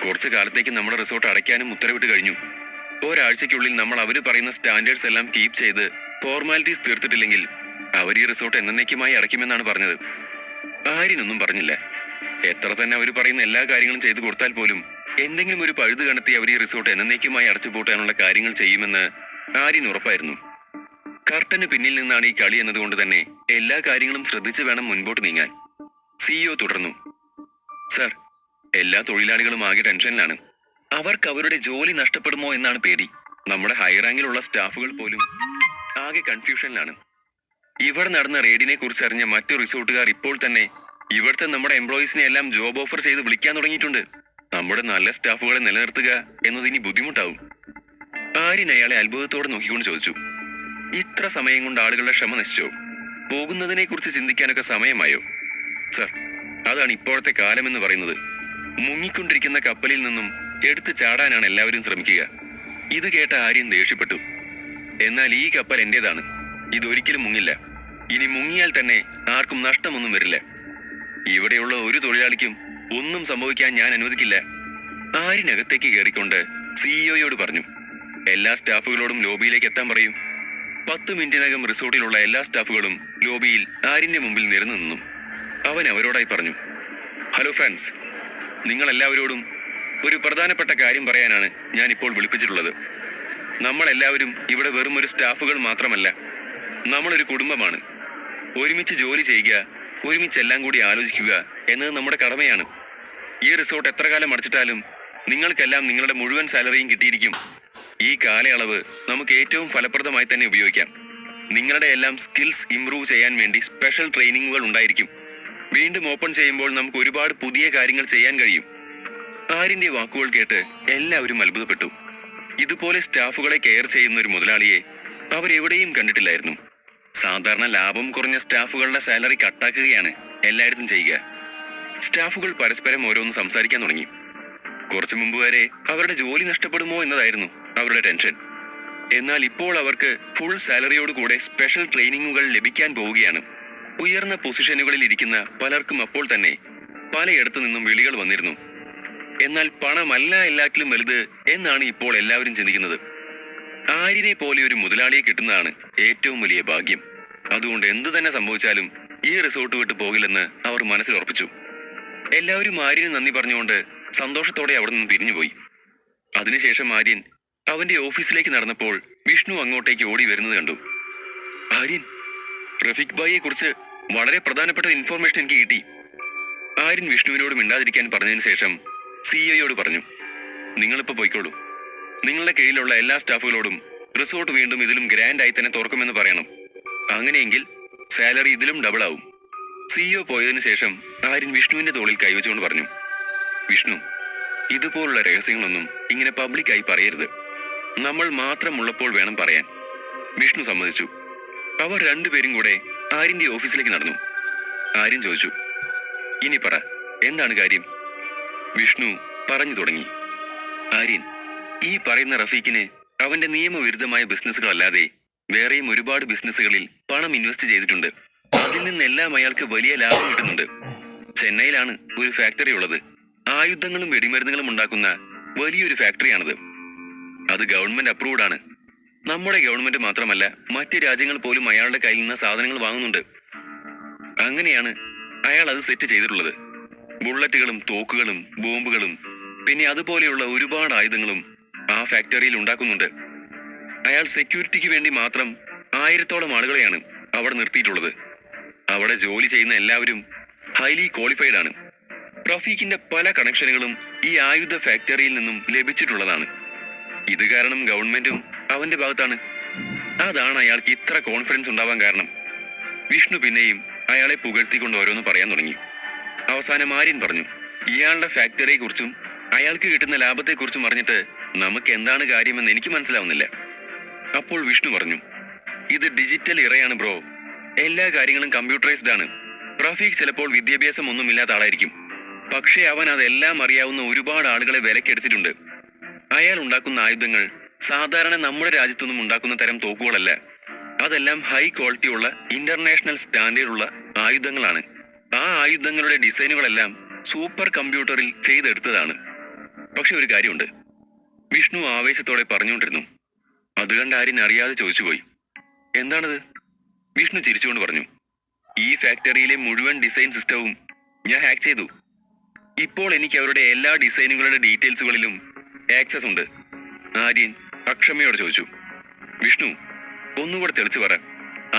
കുറച്ചു കാലത്തേക്ക് നമ്മുടെ റിസോർട്ട് അടയ്ക്കാനും ഉത്തരവിട്ട് കഴിഞ്ഞു. ഒരാഴ്ചയ്ക്കുള്ളിൽ നമ്മൾ അവര് പറയുന്ന സ്റ്റാൻഡേർഡ്സ് എല്ലാം കീപ്പ് ചെയ്ത് ഫോർമാലിറ്റീസ് തീർത്തിട്ടില്ലെങ്കിൽ അവർ ഈ റിസോർട്ട് എന്നേക്കുമായി അടയ്ക്കുമെന്നാണ് പറഞ്ഞത്. ആര്യനൊന്നും പറഞ്ഞില്ല. എത്ര തന്നെ അവർ പറയുന്ന എല്ലാ കാര്യങ്ങളും ചെയ്തു കൊടുത്താൽ പോലും എന്തെങ്കിലും ഒരു പഴുത് കണ്ടെത്തി അവർ ഈ റിസോർട്ട് എന്നേക്കുമായി അടച്ചുപൂട്ടാനുള്ള കാര്യങ്ങൾ ചെയ്യുമെന്ന് ആര്യൻ ഉറപ്പായിരുന്നു. കർട്ടന് പിന്നിൽ നിന്നാണ് ഈ കളി എന്നതുകൊണ്ട് തന്നെ എല്ലാ കാര്യങ്ങളും ശ്രദ്ധിച്ച് വേണം മുൻപോട്ട് നീങ്ങാൻ. സിഇഒ തുടർന്നു, സർ, എല്ലാ തൊഴിലാളികളും ആകെ ടെൻഷനിലാണ്. അവർക്ക് അവരുടെ ജോലി നഷ്ടപ്പെടുമോ എന്നാണ് പേടി. നമ്മുടെ ഹൈ റാങ്കിലുള്ള സ്റ്റാഫുകൾ പോലും ആകെ കൺഫ്യൂഷനിലാണ്. ഇവിടെ നടന്ന റെയ്ഡിനെ കുറിച്ച് അറിഞ്ഞ മറ്റു റിസോർട്ടുകാർ ഇപ്പോൾ തന്നെ ഇവിടുത്തെ നമ്മുടെ എംപ്ലോയീസിനെ എല്ലാം ജോബ് ഓഫർ ചെയ്ത് വിളിക്കാൻ തുടങ്ങിയിട്ടുണ്ട്. നമ്മുടെ നല്ല സ്റ്റാഫുകളെ നിലനിർത്തുക എന്നത് ഇനി ബുദ്ധിമുട്ടാവും. ആര്യൻ അയാളെ അത്ഭുതത്തോടെ നോക്കിക്കൊണ്ട് ചോദിച്ചു, ഇത്ര സമയം കൊണ്ട് ആളുകളുടെ ക്ഷമ നശിച്ചോ? പോകുന്നതിനെ കുറിച്ച് ചിന്തിക്കാനൊക്കെ സമയമായോ? സർ, അതാണ് ഇപ്പോഴത്തെ കാലമെന്ന് പറയുന്നത്. മുങ്ങിക്കൊണ്ടിരിക്കുന്ന കപ്പലിൽ നിന്നും എടുത്തു ചാടാനാണ് എല്ലാവരും ശ്രമിക്കുക. ഇത് കേട്ട ആര്യൻ ദേഷ്യപ്പെട്ടു. എന്നാൽ ഈ കപ്പൽ എന്റേതാണ്. ഇതൊരിക്കലും മുങ്ങില്ല. ഇനി മുങ്ങിയാൽ തന്നെ ആർക്കും നഷ്ടമൊന്നും വരില്ല. ഇവിടെയുള്ള ഒരു തൊഴിലാളിക്കും ഒന്നും സംഭവിക്കാൻ ഞാൻ അനുവദിക്കില്ല. ആര്യനകത്തേക്ക് കയറിക്കൊണ്ട് സിഇഒയോട് പറഞ്ഞു, എല്ലാ സ്റ്റാഫുകളോടും ലോബിയിലേക്ക് എത്താൻ പറയൂ. 10 മിനിറ്റിനകം റിസോർട്ടിലുള്ള എല്ലാ സ്റ്റാഫുകളും ലോബിയിൽ ആര്യന്റെ മുമ്പിൽ നിരന്നു നിന്നു. അവൻ അവരോടായി പറഞ്ഞു, ഹലോ ഫ്രണ്ട്സ്, നിങ്ങൾ എല്ലാവരോടും ഒരു പ്രധാനപ്പെട്ട കാര്യം പറയാനാണ് ഞാൻ ഇപ്പോൾ വിളിപ്പിച്ചിട്ടുള്ളത്. നമ്മളെല്ലാവരും ഇവിടെ വെറും ഒരു സ്റ്റാഫുകൾ മാത്രമല്ല, നമ്മളൊരു കുടുംബമാണ്. ഒരുമിച്ച് ജോലി ചെയ്യുക, ഒരുമിച്ച് എല്ലാം കൂടി ആലോചിക്കുക എന്നത് നമ്മുടെ കടമയാണ്. ഈ റിസോർട്ട് എത്ര കാലം അടച്ചിട്ടാലും നിങ്ങൾക്കെല്ലാം നിങ്ങളുടെ മുഴുവൻ സാലറിയും കിട്ടിയിരിക്കും. ഈ കാലയളവ് നമുക്ക് ഏറ്റവും ഫലപ്രദമായി തന്നെ ഉപയോഗിക്കാം. നിങ്ങളുടെ എല്ലാം സ്കിൽസ് ഇംപ്രൂവ് ചെയ്യാൻ വേണ്ടി സ്പെഷ്യൽ ട്രെയിനിങ്ങുകൾ ഉണ്ടായിരിക്കും. വീണ്ടും ഓപ്പൺ ചെയ്യുമ്പോൾ നമുക്ക് ഒരുപാട് പുതിയ കാര്യങ്ങൾ ചെയ്യാൻ കഴിയും. ആര്യന്റെ വാക്കുകൾ കേട്ട് എല്ലാവരും അത്ഭുതപ്പെട്ടു. ഇതുപോലെ സ്റ്റാഫുകളെ കെയർ ചെയ്യുന്ന ഒരു മുതലാളിയെ അവരെവിടെയും കണ്ടിട്ടില്ലായിരുന്നു. സാധാരണ ലാഭം കുറഞ്ഞ സ്റ്റാഫുകളുടെ സാലറി കട്ടാക്കുകയാണ് എല്ലായിടത്തും ചെയ്യുക. സ്റ്റാഫുകൾ പരസ്പരം ഓരോന്ന് സംസാരിക്കാൻ തുടങ്ങി. കുറച്ചു മുമ്പ് വരെ അവരുടെ ജോലി നഷ്ടപ്പെടുമോ എന്നതായിരുന്നു അവരുടെ ടെൻഷൻ. എന്നാൽ ഇപ്പോൾ അവർക്ക് ഫുൾ സാലറിയോട് കൂടെ സ്പെഷ്യൽ ട്രെയിനിങ്ങുകൾ ലഭിക്കാൻ പോവുകയാണ്. ഉയർന്ന പൊസിഷനുകളിൽ ഇരിക്കുന്ന പലർക്കും അപ്പോൾ തന്നെ പലയിടത്തു നിന്നും വിളികൾ വന്നിരുന്നു. എന്നാൽ പണമല്ല എല്ലാറ്റിലും വലുത് എന്നാണ് ഇപ്പോൾ എല്ലാവരും ചിന്തിക്കുന്നത്. ആര്യനെ പോലെ ഒരു മുതലാളിയെ കിട്ടുന്നതാണ് ഏറ്റവും വലിയ ഭാഗ്യം. അതുകൊണ്ട് എന്തു തന്നെ സംഭവിച്ചാലും ഈ റിസോർട്ട് വിട്ട് പോകില്ലെന്ന് അവർ മനസ്സിൽ ഉറപ്പിച്ചു. എല്ലാവരും ആര്യന് നന്ദി പറഞ്ഞുകൊണ്ട് സന്തോഷത്തോടെ അവിടെ നിന്ന് പിരിഞ്ഞുപോയി. അതിനുശേഷം ആര്യൻ അവന്റെ ഓഫീസിലേക്ക് നടന്നപ്പോൾ വിഷ്ണു അങ്ങോട്ടേക്ക് ഓടി വരുന്നത് കണ്ടു. ആര്യൻ, റഫീഖ് ഭായിയെ കുറിച്ച് വളരെ പ്രധാനപ്പെട്ട ഇൻഫോർമേഷൻ എനിക്ക് കിട്ടി. ആര്യൻ വിഷ്ണുവിനോട് മിണ്ടാതിരിക്കാൻ പറഞ്ഞതിന് ശേഷം സിഇഒയോട് പറഞ്ഞു, നിങ്ങളിപ്പോൾ പോയിക്കോളൂ. നിങ്ങളുടെ കീഴിലുള്ള എല്ലാ സ്റ്റാഫുകളോടും റിസോർട്ട് വീണ്ടും ഇതിലും ഗ്രാൻഡ് ആയി തന്നെ തുറക്കുമെന്ന് പറയണം. അങ്ങനെയെങ്കിൽ സാലറി ഇതിലും ഡബിൾ ആവും. സിഇഒ പോയതിനു ശേഷം ആര്യൻ വിഷ്ണുവിന്റെ തോളിൽ കൈവച്ചുകൊണ്ട് പറഞ്ഞു, വിഷ്ണു, ഇതുപോലുള്ള രഹസ്യങ്ങളൊന്നും ഇങ്ങനെ പബ്ലിക്കായി പറയരുത്. നമ്മൾ മാത്രം ഉള്ളപ്പോൾ വേണം പറയാൻ. വിഷ്ണു സമ്മതിച്ചു. അവർ രണ്ടുപേരും കൂടെ ആര്യന്റെ ഓഫീസിലേക്ക് നടന്നു. ആര്യൻ ചോദിച്ചു, ഇനി പറ, എന്താണ് കാര്യം? വിഷ്ണു പറഞ്ഞു തുടങ്ങി. ആര്യൻ, ഈ പറയുന്ന റഫീഖിന് അവന്റെ നിയമവിരുദ്ധമായ ബിസിനസ്സുകളല്ലാതെ വേറെയും ഒരുപാട് ബിസിനസ്സുകളിൽ പണം ഇൻവെസ്റ്റ് ചെയ്തിട്ടുണ്ട്. അതിൽ നിന്നെല്ലാം അയാൾക്ക് വലിയ ലാഭം കിട്ടുന്നുണ്ട്. ചെന്നൈയിലാണ് ഒരു ഫാക്ടറി ഉള്ളത്. ആയുധങ്ങളും വെടിമരുന്നുകളും ഉണ്ടാക്കുന്ന വലിയൊരു ഫാക്ടറിയാണത്. അത് ഗവൺമെന്റ് അപ്രൂവ്ഡ് ആണ്. നമ്മുടെ ഗവൺമെന്റ് മാത്രമല്ല, മറ്റ് രാജ്യങ്ങൾ പോലും അയാളുടെ കയ്യിൽ നിന്ന് സാധനങ്ങൾ വാങ്ങുന്നുണ്ട്. അങ്ങനെയാണ് അയാൾ അത് സെറ്റ് ചെയ്തിട്ടുള്ളത്. ബുള്ളറ്റുകളും തോക്കുകളും ബോംബുകളും പിന്നെ അതുപോലെയുള്ള ഒരുപാട് ആയുധങ്ങളും ആ ഫാക്ടറിയിൽ ഉണ്ടാക്കുന്നുണ്ട്. അയാൾ സെക്യൂരിറ്റിക്ക് വേണ്ടി മാത്രം 1000-ഓളം ആളുകളെയാണ് അവിടെ നിർത്തിയിട്ടുള്ളത്. അവിടെ ജോലി ചെയ്യുന്ന എല്ലാവരും ഹൈലി ക്വാളിഫൈഡ് ആണ്. റഫീഖിന്റെ പല കണക്ഷനുകളും ഈ ആയുധ ഫാക്ടറിയിൽ നിന്നും ലഭിച്ചിട്ടുള്ളതാണ്. ഇത് കാരണം ഗവൺമെന്റും അവന്റെ ഭാഗത്താണ്. അതാണ് അയാൾക്ക് ഇത്ര കോൺഫിഡൻസ് ഉണ്ടാവാൻ കാരണം. വിഷ്ണു പിന്നെയും അയാളെ പുകഴ്ത്തിക്കൊണ്ട് ഓരോന്ന് പറയാൻ തുടങ്ങി. അവസാനം ആര്യൻ പറഞ്ഞു, ഇയാളുടെ ഫാക്ടറിയെ കുറിച്ചും അയാൾക്ക് കിട്ടുന്ന ലാഭത്തെക്കുറിച്ചും അറിഞ്ഞിട്ട് നമുക്ക് എന്താണ് കാര്യമെന്ന് എനിക്ക് മനസ്സിലാവുന്നില്ല. അപ്പോൾ വിഷ്ണു പറഞ്ഞു, ഇത് ഡിജിറ്റൽ ഇറയാണ് ബ്രോ. എല്ലാ കാര്യങ്ങളും കമ്പ്യൂട്ടറൈസ്ഡ് ആണ്. റഫീഖ് ചിലപ്പോൾ വിദ്യാഭ്യാസം ഒന്നുമില്ലാത്ത ആളായിരിക്കും, പക്ഷേ അവൻ അതെല്ലാം അറിയാവുന്ന ഒരുപാട് ആളുകളെ വിലക്കെടുത്തിട്ടുണ്ട്. അയാൾ ഉണ്ടാക്കുന്ന ആയുധങ്ങൾ സാധാരണ നമ്മുടെ രാജ്യത്തൊന്നും ഉണ്ടാക്കുന്ന തരം തോക്കുകളല്ല. അതെല്ലാം ഹൈ ക്വാളിറ്റി ഉള്ള ഇന്റർനാഷണൽ സ്റ്റാൻഡേർഡ് ഉള്ള ആയുധങ്ങളാണ്. ആ ആയുധങ്ങളുടെ ഡിസൈനുകളെല്ലാം സൂപ്പർ കമ്പ്യൂട്ടറിൽ ചെയ്തെടുത്തതാണ്. പക്ഷെ ഒരു കാര്യമുണ്ട്, വിഷ്ണു ആവേശത്തോടെ പറഞ്ഞുകൊണ്ടിരുന്നു. അത് കണ്ട് ആര്യൻ അറിയാതെ ചോദിച്ചുപോയി, എന്താണത്? വിഷ്ണു ചിരിച്ചുകൊണ്ട് പറഞ്ഞു, ഈ ഫാക്ടറിയിലെ മുഴുവൻ ഡിസൈൻ സിസ്റ്റവും ഞാൻ ഹാക്ക് ചെയ്തു. ഇപ്പോൾ എനിക്ക് അവരുടെ എല്ലാ ഡിസൈനുകളുടെ ഡീറ്റെയിൽസുകളിലും ആക്സസ് ഉണ്ട്. ആര്യൻ അക്ഷമയോടെ ചോദിച്ചു, വിഷ്ണു ഒന്നുകൂടെ തെളിച്ചു പറ,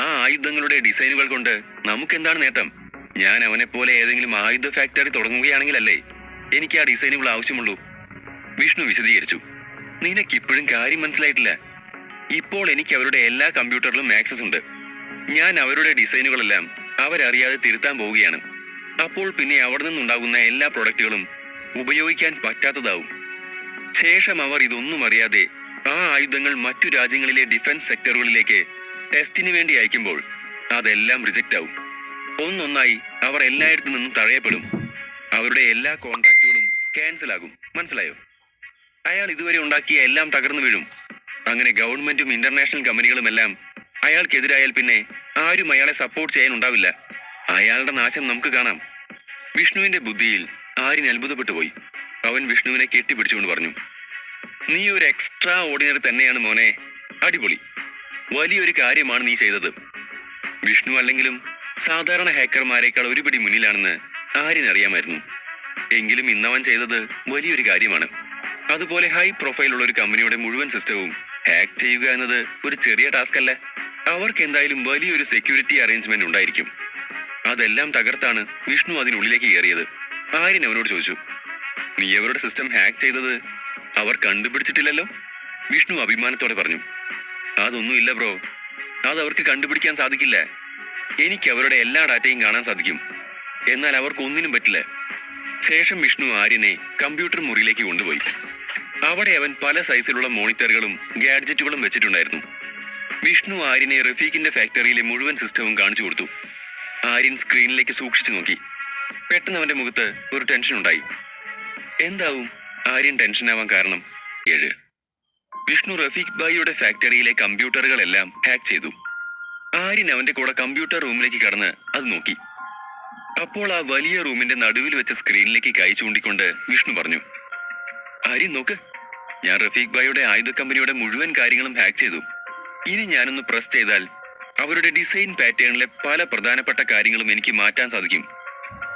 ആ ആയുധങ്ങളുടെ ഡിസൈനുകൾ കൊണ്ട് നമുക്കെന്താണ് നേട്ടം? ഞാൻ അവനെ പോലെ ഏതെങ്കിലും ആയുധ ഫാക്ടറി തുടങ്ങുകയാണെങ്കിലല്ലേ എനിക്ക് ആ ഡിസൈനുകൾ ആവശ്യമുള്ളൂ. വിഷ്ണു വിശദീകരിച്ചു, നിനക്കിപ്പോഴും കാര്യം മനസ്സിലായിട്ടില്ല. ഇപ്പോൾ എനിക്ക് അവരുടെ എല്ലാ കമ്പ്യൂട്ടറിലും ആക്സസ് ഉണ്ട്. ഞാൻ അവരുടെ ഡിസൈനുകളെല്ലാം അവരറിയാതെ തിരുത്താൻ പോവുകയാണ്. അപ്പോൾ പിന്നെ അവിടെ നിന്നുണ്ടാകുന്ന എല്ലാ പ്രൊഡക്റ്റുകളും ഉപയോഗിക്കാൻ പറ്റാത്തതാവും. ശേഷം അവർ ഇതൊന്നും അറിയാതെ ആ ആയുധങ്ങൾ മറ്റു രാജ്യങ്ങളിലെ ഡിഫൻസ് സെക്ടറുകളിലേക്ക് ടെസ്റ്റിന് വേണ്ടി അയക്കുമ്പോൾ അതെല്ലാം റിജക്റ്റ് ആവും. ഒന്നൊന്നായി അവർ എല്ലായിടത്തു നിന്നും തഴയപ്പെടും. അവരുടെ എല്ലാ കോൺട്രാക്റ്റുകളും ക്യാൻസൽ ആകും. മനസ്സിലായോ? അയാൾ ഇതുവരെ ഉണ്ടാക്കിയ എല്ലാം തകർന്നു വീഴും. അങ്ങനെ ഗവൺമെന്റും ഇന്റർനാഷണൽ കമ്പനികളും എല്ലാം അയാൾക്കെതിരായാൽ പിന്നെ ആരും അയാളെ സപ്പോർട്ട് ചെയ്യാനുണ്ടാവില്ല. അയാളുടെ നാശം നമുക്ക് കാണാം. വിഷ്ണുവിന്റെ ബുദ്ധിയിൽ ആര്യൻ അത്ഭുതപ്പെട്ടു പോയി. അവൻ വിഷ്ണുവിനെ കെട്ടിപ്പിടിച്ചുകൊണ്ട് പറഞ്ഞു, നീ ഒരു എക്സ്ട്രാ ഓർഡിനറി തന്നെയാണ് മോനെ. അടിപൊളി, വലിയൊരു കാര്യമാണ് നീ ചെയ്തത്. വിഷ്ണു അല്ലെങ്കിലും സാധാരണ ഹാക്കർമാരെക്കാൾ ഒരുപിടി മുന്നിലാണെന്ന് ആര്യൻ അറിയാമായിരുന്നു. എങ്കിലും ഇന്നവൻ ചെയ്തത് വലിയൊരു കാര്യമാണ്. അതുപോലെ ഹൈ പ്രൊഫൈലുള്ള ഒരു കമ്പനിയുടെ മുഴുവൻ സിസ്റ്റവും ഹാക്ക് ചെയ്യുക എന്നത് ഒരു ചെറിയ ടാസ്ക് അല്ല. അവർക്ക് എന്തായാലും വലിയൊരു സെക്യൂരിറ്റി അറേഞ്ച്മെന്റ് ഉണ്ടായിരിക്കും. അതെല്ലാം തകർത്താണ് വിഷ്ണു അതിനുള്ളിലേക്ക് കയറിയത്. ആര്യൻ അവനോട് ചോദിച്ചു, നീ അവരുടെ സിസ്റ്റം ഹാക്ക് ചെയ്തത് അവർ കണ്ടുപിടിച്ചിട്ടില്ലല്ലോ? വിഷ്ണു അഭിമാനത്തോടെ പറഞ്ഞു, അതൊന്നുമില്ല ബ്രോ, അത് അവർക്ക് കണ്ടുപിടിക്കാൻ സാധിക്കില്ല. എനിക്ക് അവരുടെ എല്ലാ ഡാറ്റയും കാണാൻ സാധിക്കും, എന്നാൽ അവർക്കൊന്നിനും പറ്റില്ല. ശേഷം വിഷ്ണു ആര്യനെ കമ്പ്യൂട്ടർ മുറിയിലേക്ക് കൊണ്ടുപോയി. അവിടെ അവൻ പല സൈസിലുള്ള മോണിറ്ററുകളും ഗാഡ്ജറ്റുകളും വെച്ചിട്ടുണ്ടായിരുന്നു. വിഷ്ണു ആര്യനെ റഫീഖിന്റെ ഫാക്ടറിയിലെ മുഴുവൻ സിസ്റ്റവും കാണിച്ചു കൊടുത്തു. ആര്യൻ സ്ക്രീനിലേക്ക് സൂക്ഷിച്ചു നോക്കി. പെട്ടെന്ന് അവന്റെ മുഖത്ത് ഒരു ടെൻഷൻ ഉണ്ടായി. എന്താവും ആര്യൻ ടെൻഷനാവാൻ കാരണം? 7. വിഷ്ണു റഫീഖ് ഭായിയുടെ ഫാക്ടറിയിലെ കമ്പ്യൂട്ടറുകളെല്ലാം ഹാക്ക് ചെയ്തു. ആര്യൻ അവന്റെ കൂടെ കമ്പ്യൂട്ടർ റൂമിലേക്ക് കടന്ന് അത് നോക്കി. അപ്പോൾ ആ വലിയ റൂമിന്റെ നടുവിൽ വെച്ച സ്ക്രീനിലേക്ക് കൈ ചൂണ്ടിക്കൊണ്ട് വിഷ്ണു പറഞ്ഞു, ആര്യൻ നോക്ക്, ഞാൻ റഫീഖ് ഭായിയുടെ ആയുധ കമ്പനിയുടെ മുഴുവൻ കാര്യങ്ങളും ഹാക്ക് ചെയ്തു. ഇനി ഞാനൊന്ന് പ്രസ് ചെയ്താൽ അവരുടെ ഡിസൈൻ പാറ്റേണിലെ പല പ്രധാനപ്പെട്ട കാര്യങ്ങളും എനിക്ക് മാറ്റാൻ സാധിക്കും.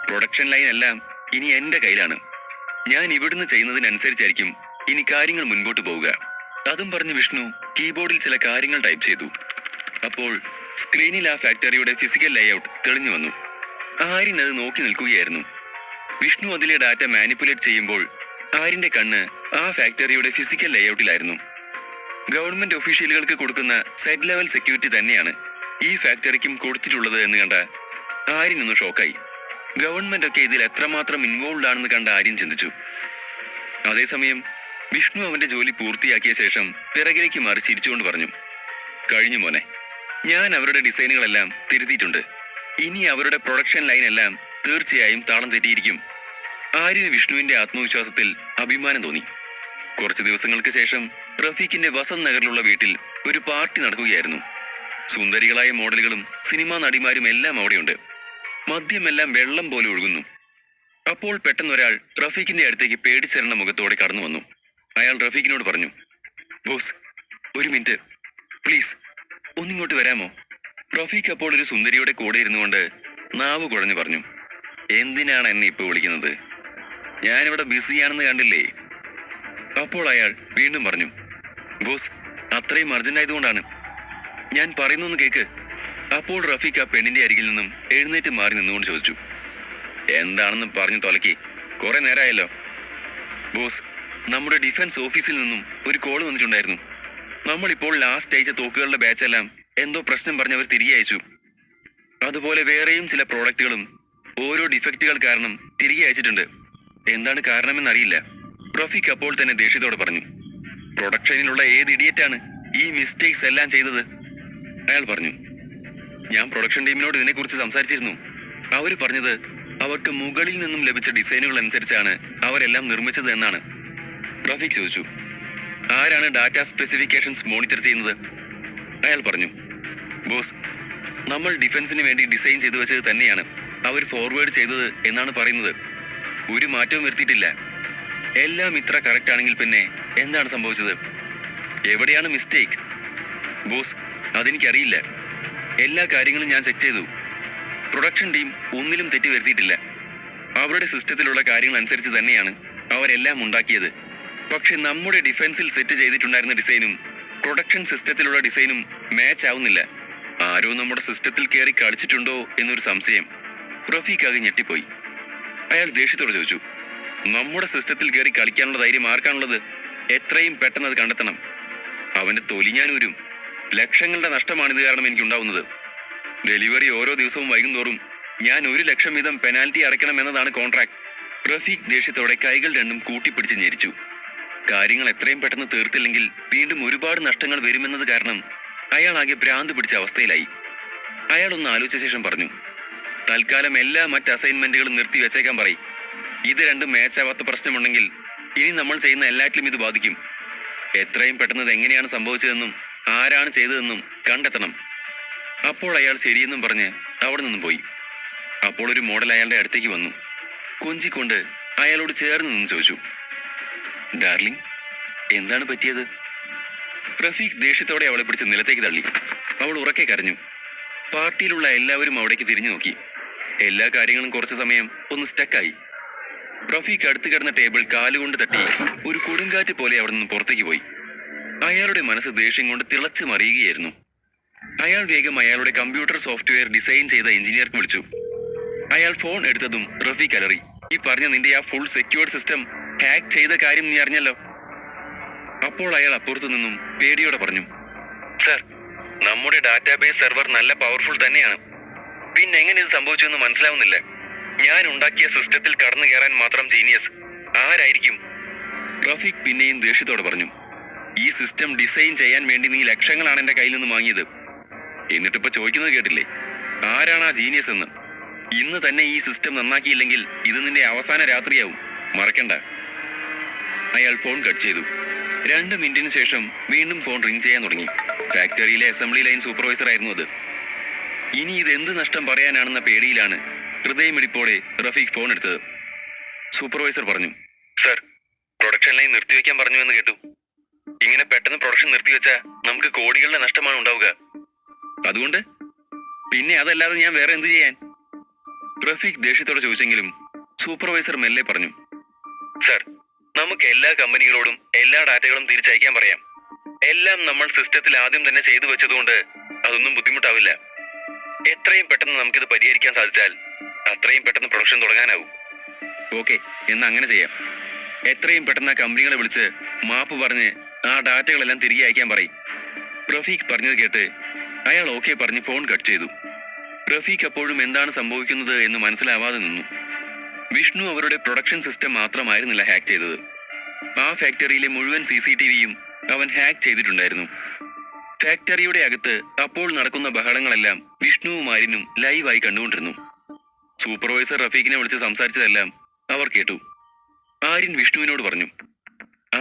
പ്രൊഡക്ഷൻ ലൈൻ എല്ലാം ഇനി എന്റെ കയ്യിലാണ്. ഞാൻ ഇവിടുന്ന് ചെയ്യുന്നതിനനുസരിച്ചായിരിക്കും ഇനി കാര്യങ്ങൾ മുൻപോട്ട് പോവുക. അതും പറഞ്ഞ് വിഷ്ണു കീബോർഡിൽ ചില കാര്യങ്ങൾ ടൈപ്പ് ചെയ്തു. അപ്പോൾ സ്ക്രീനിൽ ആ ഫാക്ടറിയുടെ ഫിസിക്കൽ ലേഔട്ട് തെളിഞ്ഞു വന്നു. ആര്യൻ അത് നോക്കി നിൽക്കുകയായിരുന്നു. വിഷ്ണു അതിലെ ഡാറ്റ മാനിപ്പുലേറ്റ് ചെയ്യുമ്പോൾ ആര്യന്റെ കണ്ണ് ആ ഫാക്ടറിയുടെ ഫിസിക്കൽ ലേഔട്ടിലായിരുന്നു. ഗവൺമെന്റ് ഒഫീഷ്യലുകൾക്ക് കൊടുക്കുന്ന സെറ്റ് ലെവൽ സെക്യൂരിറ്റി തന്നെയാണ് ഈ ഫാക്ടറിക്കും കൊടുത്തിട്ടുള്ളത് എന്ന് കണ്ട ആര്യൻ ഒന്ന് ഷോക്കായി. ഗവൺമെന്റ് ഒക്കെ ഇതിൽ എത്രമാത്രം ഇൻവോൾവ് ആണെന്ന് കണ്ട ആര്യൻ ചിന്തിച്ചു. അതേസമയം വിഷ്ണു അവന്റെ ജോലി പൂർത്തിയാക്കിയ ശേഷം പിറകിലേക്ക് മാറി ചിരിച്ചുകൊണ്ട് പറഞ്ഞു, കഴിഞ്ഞു മോനെ, ഞാൻ അവരുടെ ഡിസൈനുകളെല്ലാം തിരുത്തിയിട്ടുണ്ട്. ഇനി അവരുടെ പ്രൊഡക്ഷൻ ലൈൻ എല്ലാം തീർച്ചയായും താളം തെറ്റിയിരിക്കും. ആര്യന് വിഷ്ണുവിന്റെ ആത്മവിശ്വാസത്തിൽ അഭിമാനം തോന്നി. കുറച്ചു ദിവസങ്ങൾക്ക് ശേഷം റഫീഖിന്റെ വസന്ത് നഗറിലുള്ള വീട്ടിൽ ഒരു പാർട്ടി നടക്കുകയായിരുന്നു. സുന്ദരികളായ മോഡലുകളും സിനിമാ നടിമാരും എല്ലാം അവിടെയുണ്ട്. മദ്യമെല്ലാം വെള്ളം പോലെ ഒഴുകുന്നു. അപ്പോൾ പെട്ടെന്നൊരാൾ റഫീഖിന്റെ അടുത്തേക്ക് പേടിച്ചെറിഞ്ഞ മുഖത്തോടെ കടന്നു വന്നു. അയാൾ റഫീഖിനോട് പറഞ്ഞു, ബോസ്, ഒരു മിനിറ്റ് പ്ലീസ്, ഒന്നിങ്ങോട്ട് വരാമോ? റഫീഖ് അപ്പോൾ ഒരു സുന്ദരിയുടെ കൂടെ ഇരുന്നുകൊണ്ട് നാവ് കുഴഞ്ഞു പറഞ്ഞു, എന്തിനാണ് എന്നെ ഇപ്പോൾ വിളിക്കുന്നത്? ഞാനിവിടെ ബിസിയാണെന്ന് കണ്ടില്ലേ? അപ്പോൾ അയാൾ വീണ്ടും പറഞ്ഞു, ബോസ്, അത്രയും അർജന്റ് ആയതുകൊണ്ടാണ്. ഞാൻ പറയുന്നൊന്ന് കേക്ക്. അപ്പോൾ റഫീഖ് ആ പെണ്ണിന്റെ അരികിൽ നിന്നും എഴുന്നേറ്റ് മാറി നിന്നുകൊണ്ട് ചോദിച്ചു, എന്താണെന്ന് പറഞ്ഞു തൊലക്കി, കുറെ നേരമായല്ലോ. ബോസ്, നമ്മുടെ ഡിഫൻസ് ഓഫീസിൽ നിന്നും ഒരു കോൾ വന്നിട്ടുണ്ടായിരുന്നു. നമ്മളിപ്പോൾ ലാസ്റ്റ് അയച്ച തോക്കുകളുടെ ബാച്ചെല്ലാം എന്തോ പ്രശ്നം പറഞ്ഞ് അവർ തിരികെ അയച്ചു. അതുപോലെ വേറെയും ചില പ്രോഡക്റ്റുകളും ഓരോ ഡിഫക്റ്റുകൾ കാരണം തിരികെ അയച്ചിട്ടുണ്ട്. എന്താണ് കാരണമെന്നറിയില്ല. റഫീഖ് അപ്പോൾ തന്നെ ദേഷ്യത്തോടെ പറഞ്ഞു, പ്രൊഡക്ഷനിലുള്ള ഏത് ഇഡിയറ്റാണ് ഈ മിസ്റ്റേക്സ് എല്ലാം ചെയ്തത്? അയാൾ പറഞ്ഞു, ഞാൻ പ്രൊഡക്ഷൻ ടീമിനോട് ഇതിനെക്കുറിച്ച് സംസാരിച്ചിരുന്നു. അവർ പറഞ്ഞത് അവർക്ക് മുകളിൽ നിന്നും ലഭിച്ച ഡിസൈനുകൾ അനുസരിച്ചാണ് അവരെല്ലാം നിർമ്മിച്ചത് എന്നാണ്. റഫീഖ് ചോദിച്ചു, ആരാണ് ഡാറ്റ സ്പെസിഫിക്കേഷൻസ് മോണിറ്റർ ചെയ്യുന്നത്? അയാൾ പറഞ്ഞു, ബോസ്, നമ്മൾ ഡിഫൻസിന് വേണ്ടി ഡിസൈൻ ചെയ്തു വെച്ചത് തന്നെയാണ് അവർ ഫോർവേഡ് ചെയ്തത് എന്നാണ് പറയുന്നത്. ഒരു മാറ്റവും വരുത്തിയിട്ടില്ല. എല്ലാം ഇത്ര കറക്റ്റ് ആണെങ്കിൽ പിന്നെ എന്താണ് സംഭവിച്ചത്? എവിടെയാണ് മിസ്റ്റേക്ക്? ബോസ്, അതെനിക്കറിയില്ല. എല്ലാ കാര്യങ്ങളും ഞാൻ ചെക്ക് ചെയ്തു. പ്രൊഡക്ഷൻ ടീം ഒന്നിലും തെറ്റ് വരുത്തിയിട്ടില്ല. അവരുടെ സിസ്റ്റത്തിലുള്ള കാര്യങ്ങൾ അനുസരിച്ച് തന്നെയാണ് അവരെല്ലാം ഉണ്ടാക്കിയത്. പക്ഷെ നമ്മുടെ ഡിഫൻസിൽ സെറ്റ് ചെയ്തിട്ടുണ്ടായിരുന്ന ഡിസൈനും പ്രൊഡക്ഷൻ സിസ്റ്റത്തിലുള്ള ഡിസൈനും മാച്ച് ആവുന്നില്ല. ആരോ നമ്മുടെ സിസ്റ്റത്തിൽ കയറി കളിച്ചിട്ടുണ്ടോ എന്നൊരു സംശയം. റഫീഖ് ആകെ ഞെട്ടിപ്പോയി. അയാൾ ദേഷ്യത്തോടെ ചോദിച്ചു, നമ്മുടെ സിസ്റ്റത്തിൽ കയറി കളിക്കാനുള്ള ധൈര്യം ആർക്കാണുള്ളത്? എത്രയും പെട്ടെന്ന് അത് കണ്ടെത്തണം. അവന്റെ തൊലി ഞാൻ ഊരും. ലക്ഷങ്ങളുടെ നഷ്ടമാണിത് കാരണം എനിക്കുണ്ടാവുന്നത്. ഡെലിവറി ഓരോ ദിവസവും വൈകുന്തോറും ഞാൻ 1 ലക്ഷം വീതം പെനാൽറ്റി അടയ്ക്കണം എന്നതാണ് കോൺട്രാക്ട്. റഫീഖ് ദേഷ്യത്തോടെ കൈകൾ രണ്ടും കൂട്ടിപ്പിടിച്ച് ഞെരിച്ചു. കാര്യങ്ങൾ എത്രയും പെട്ടെന്ന് തീർത്തില്ലെങ്കിൽ വീണ്ടും ഒരുപാട് നഷ്ടങ്ങൾ വരുമെന്നത് കാരണം അയാൾ ആകെ ഭ്രാന്ത് പിടിച്ച അവസ്ഥയിലായി. അയാളൊന്ന് ആലോചിച്ച ശേഷം പറഞ്ഞു, തൽക്കാലം എല്ലാ മറ്റ് അസൈൻമെന്റുകളും നിർത്തി വെച്ചേക്കാൻ പറയും. ഇത് രണ്ടും മാച്ചാവാത്ത പ്രശ്നമുണ്ടെങ്കിൽ ഇനി നമ്മൾ ചെയ്യുന്ന എല്ലാറ്റിലും ഇത് ബാധിക്കും. എത്രയും പെട്ടെന്ന് ഇത് എങ്ങനെയാണ് സംഭവിച്ചതെന്നും ആരാണ് ചെയ്തതെന്നും കണ്ടെത്തണം. അപ്പോൾ അയാൾ ശരിയെന്നും പറഞ്ഞ് അവിടെ നിന്നും പോയി. അപ്പോൾ ഒരു മോഡൽ അയാളുടെ അടുത്തേക്ക് വന്നു. കൊഞ്ചിക്കൊണ്ട് അയാളോട് ചേർന്ന് നിന്ന് ചോദിച്ചു, ഡാർലിംഗ്, എന്താണ് പറ്റിയത്? റഫീഖ് ദേഷ്യത്തോടെ അവളെ പിടിച്ച് നിലത്തേക്ക് തള്ളി. അവൾ ഉറക്കെ കരഞ്ഞു. പാർട്ടിയിലുള്ള എല്ലാവരും അവിടേക്ക് തിരിഞ്ഞു നോക്കി. എല്ലാ കാര്യങ്ങളും കുറച്ചു സമയം ഒന്ന് സ്റ്റക്കായി. റഫീഖ് അടുത്ത് കിടന്ന ടേബിൾ കാലുകൊണ്ട് തട്ടി ഒരു കൊടുങ്കാറ്റ് പോലെ അവിടെ നിന്ന് പുറത്തേക്ക് പോയി. അയാളുടെ മനസ്സ് ദേഷ്യം കൊണ്ട് തിളച്ചു മറിയുകയായിരുന്നു. അയാൾ വേഗം അയാളുടെ കമ്പ്യൂട്ടർ സോഫ്റ്റ്വെയർ ഡിസൈൻ ചെയ്ത എഞ്ചിനീയർക്ക് വിളിച്ചു. അയാൾ ഫോൺ എടുത്തതും റഫീഖ് അലറി, ഈ പറഞ്ഞ നിന്റെ ആ ഫുൾ സെക്യൂർഡ് സിസ്റ്റം ഹാക്ക് ചെയ്ത കാര്യം നീ അറിഞ്ഞല്ലോ? അപ്പോൾ അയാൾ അപ്പുറത്തു നിന്നും പേടിയോടെ പറഞ്ഞു, സർ, നമ്മുടെ ഡാറ്റാബേസ് സെർവർ നല്ല പവർഫുൾ തന്നെയാണ്. പിന്നെ എങ്ങനെ ഇത് സംഭവിച്ചു എന്ന് മനസ്സിലാവുന്നില്ല. ഞാൻ ഉണ്ടാക്കിയ സിസ്റ്റത്തിൽ കടന്നു കയറാൻ മാത്രം ജീനിയസ് ആരായിരിക്കും? റഫീഖ് പിന്നെയും ദേഷ്യത്തോടെ പറഞ്ഞു, ഈ സിസ്റ്റം ഡിസൈൻ ചെയ്യാൻ വേണ്ടി നീ ലക്ഷങ്ങളാണ് എന്റെ കയ്യിൽ നിന്ന് വാങ്ങിയത്. എന്നിട്ടിപ്പോ ചോദിക്കുന്നത് കേട്ടില്ലേ, ആരാണ് ആ ജീനിയസ് എന്ന്? ഇന്ന് തന്നെ ഈ സിസ്റ്റം നന്നാക്കിയില്ലെങ്കിൽ ഇത് നിന്റെ അവസാന രാത്രിയാവും, മറക്കണ്ട. അയാൾ ഫോൺ കട്ട് ചെയ്തു. 2 മിനിറ്റിന് ശേഷം വീണ്ടും ഫോൺ റിംഗ് ചെയ്യാൻ തുടങ്ങി. ഫാക്ടറിയിലെ അസംബ്ലി ലൈൻ സൂപ്പർവൈസർ ആയിരുന്നു അത്. ഇനി ഇതെന്ത് നഷ്ടം പറയാനാണെന്ന പേടിയിലാണ് ഹൃദയമിടിപ്പോടെ റഫീഖ് ഫോൺ എടുത്തത്. സൂപ്പർവൈസർ പറഞ്ഞു, സർ, പ്രൊഡക്ഷൻ ലൈൻ നിർത്തിവെക്കാൻ പറഞ്ഞു എന്ന് കേട്ടു. ഇങ്ങനെ പെട്ടെന്ന് പ്രൊഡക്ഷൻ നിർത്തിവെച്ചാൽ നമുക്ക് കോടികളുടെ നഷ്ടമാണ് ഉണ്ടാവുക. അതുകൊണ്ട് പിന്നെ അതല്ലാതെ ഞാൻ വേറെ എന്ത് ചെയ്യാൻ? റഫീഖ് ദേഷ്യത്തോടെ ചോദിച്ചെങ്കിലും സൂപ്പർവൈസർ മെല്ലെ പറഞ്ഞു, സർ, നമുക്ക് എല്ലാ കമ്പനികളോടും എല്ലാ ഡാറ്റകളും തിരിച്ചയക്കാൻ പറയാം. എല്ലാം നമ്മൾ സിസ്റ്റത്തിൽ ആദ്യം തന്നെ ചെയ്തു വെച്ചതുകൊണ്ട് അതൊന്നും ബുദ്ധിമുട്ടാവില്ല. എത്രയും പെട്ടെന്ന് നമുക്കിത് പരിഹരിക്കാൻ സാധിച്ചാൽ അത്രയും പെട്ടെന്ന് പ്രൊഡക്ഷൻ തുടങ്ങാനാവും. ഓക്കെ, എന്നാ അങ്ങനെ ചെയ്യാം. എത്രയും പെട്ടെന്ന് ആ കമ്പനികളെ വിളിച്ച് മാപ്പ് പറഞ്ഞ് ആ ഡാറ്റകളെല്ലാം തിരികെ അയക്കാൻ പറയും. റഫീഖ് പറഞ്ഞത് കേട്ട് അയാൾ ഓക്കെ പറഞ്ഞ് ഫോൺ കട്ട് ചെയ്തു. റഫീഖ് അപ്പോഴും എന്താണ് സംഭവിക്കുന്നത് എന്ന് മനസ്സിലാവാതെ നിന്നു. വിഷ്ണു അവരുടെ പ്രൊഡക്ഷൻ സിസ്റ്റം മാത്രമായിരുന്നില്ല ഹാക്ക് ചെയ്തത്. ആ ഫാക്ടറിയിലെ മുഴുവൻ CCTVയും അവൻ ഹാക്ക് ചെയ്തിട്ടുണ്ടായിരുന്നു. ഫാക്ടറിയുടെ അകത്ത് അപ്പോൾ നടക്കുന്ന ബഹളങ്ങളെല്ലാം വിഷ്ണുവും ആര്യനും ലൈവായി കണ്ടുകൊണ്ടിരുന്നു. സൂപ്പർവൈസർ റഫീഖിനെ വിളിച്ച് സംസാരിച്ചതെല്ലാം അവർ കേട്ടു. ആര്യൻ വിഷ്ണുവിനോട് പറഞ്ഞു,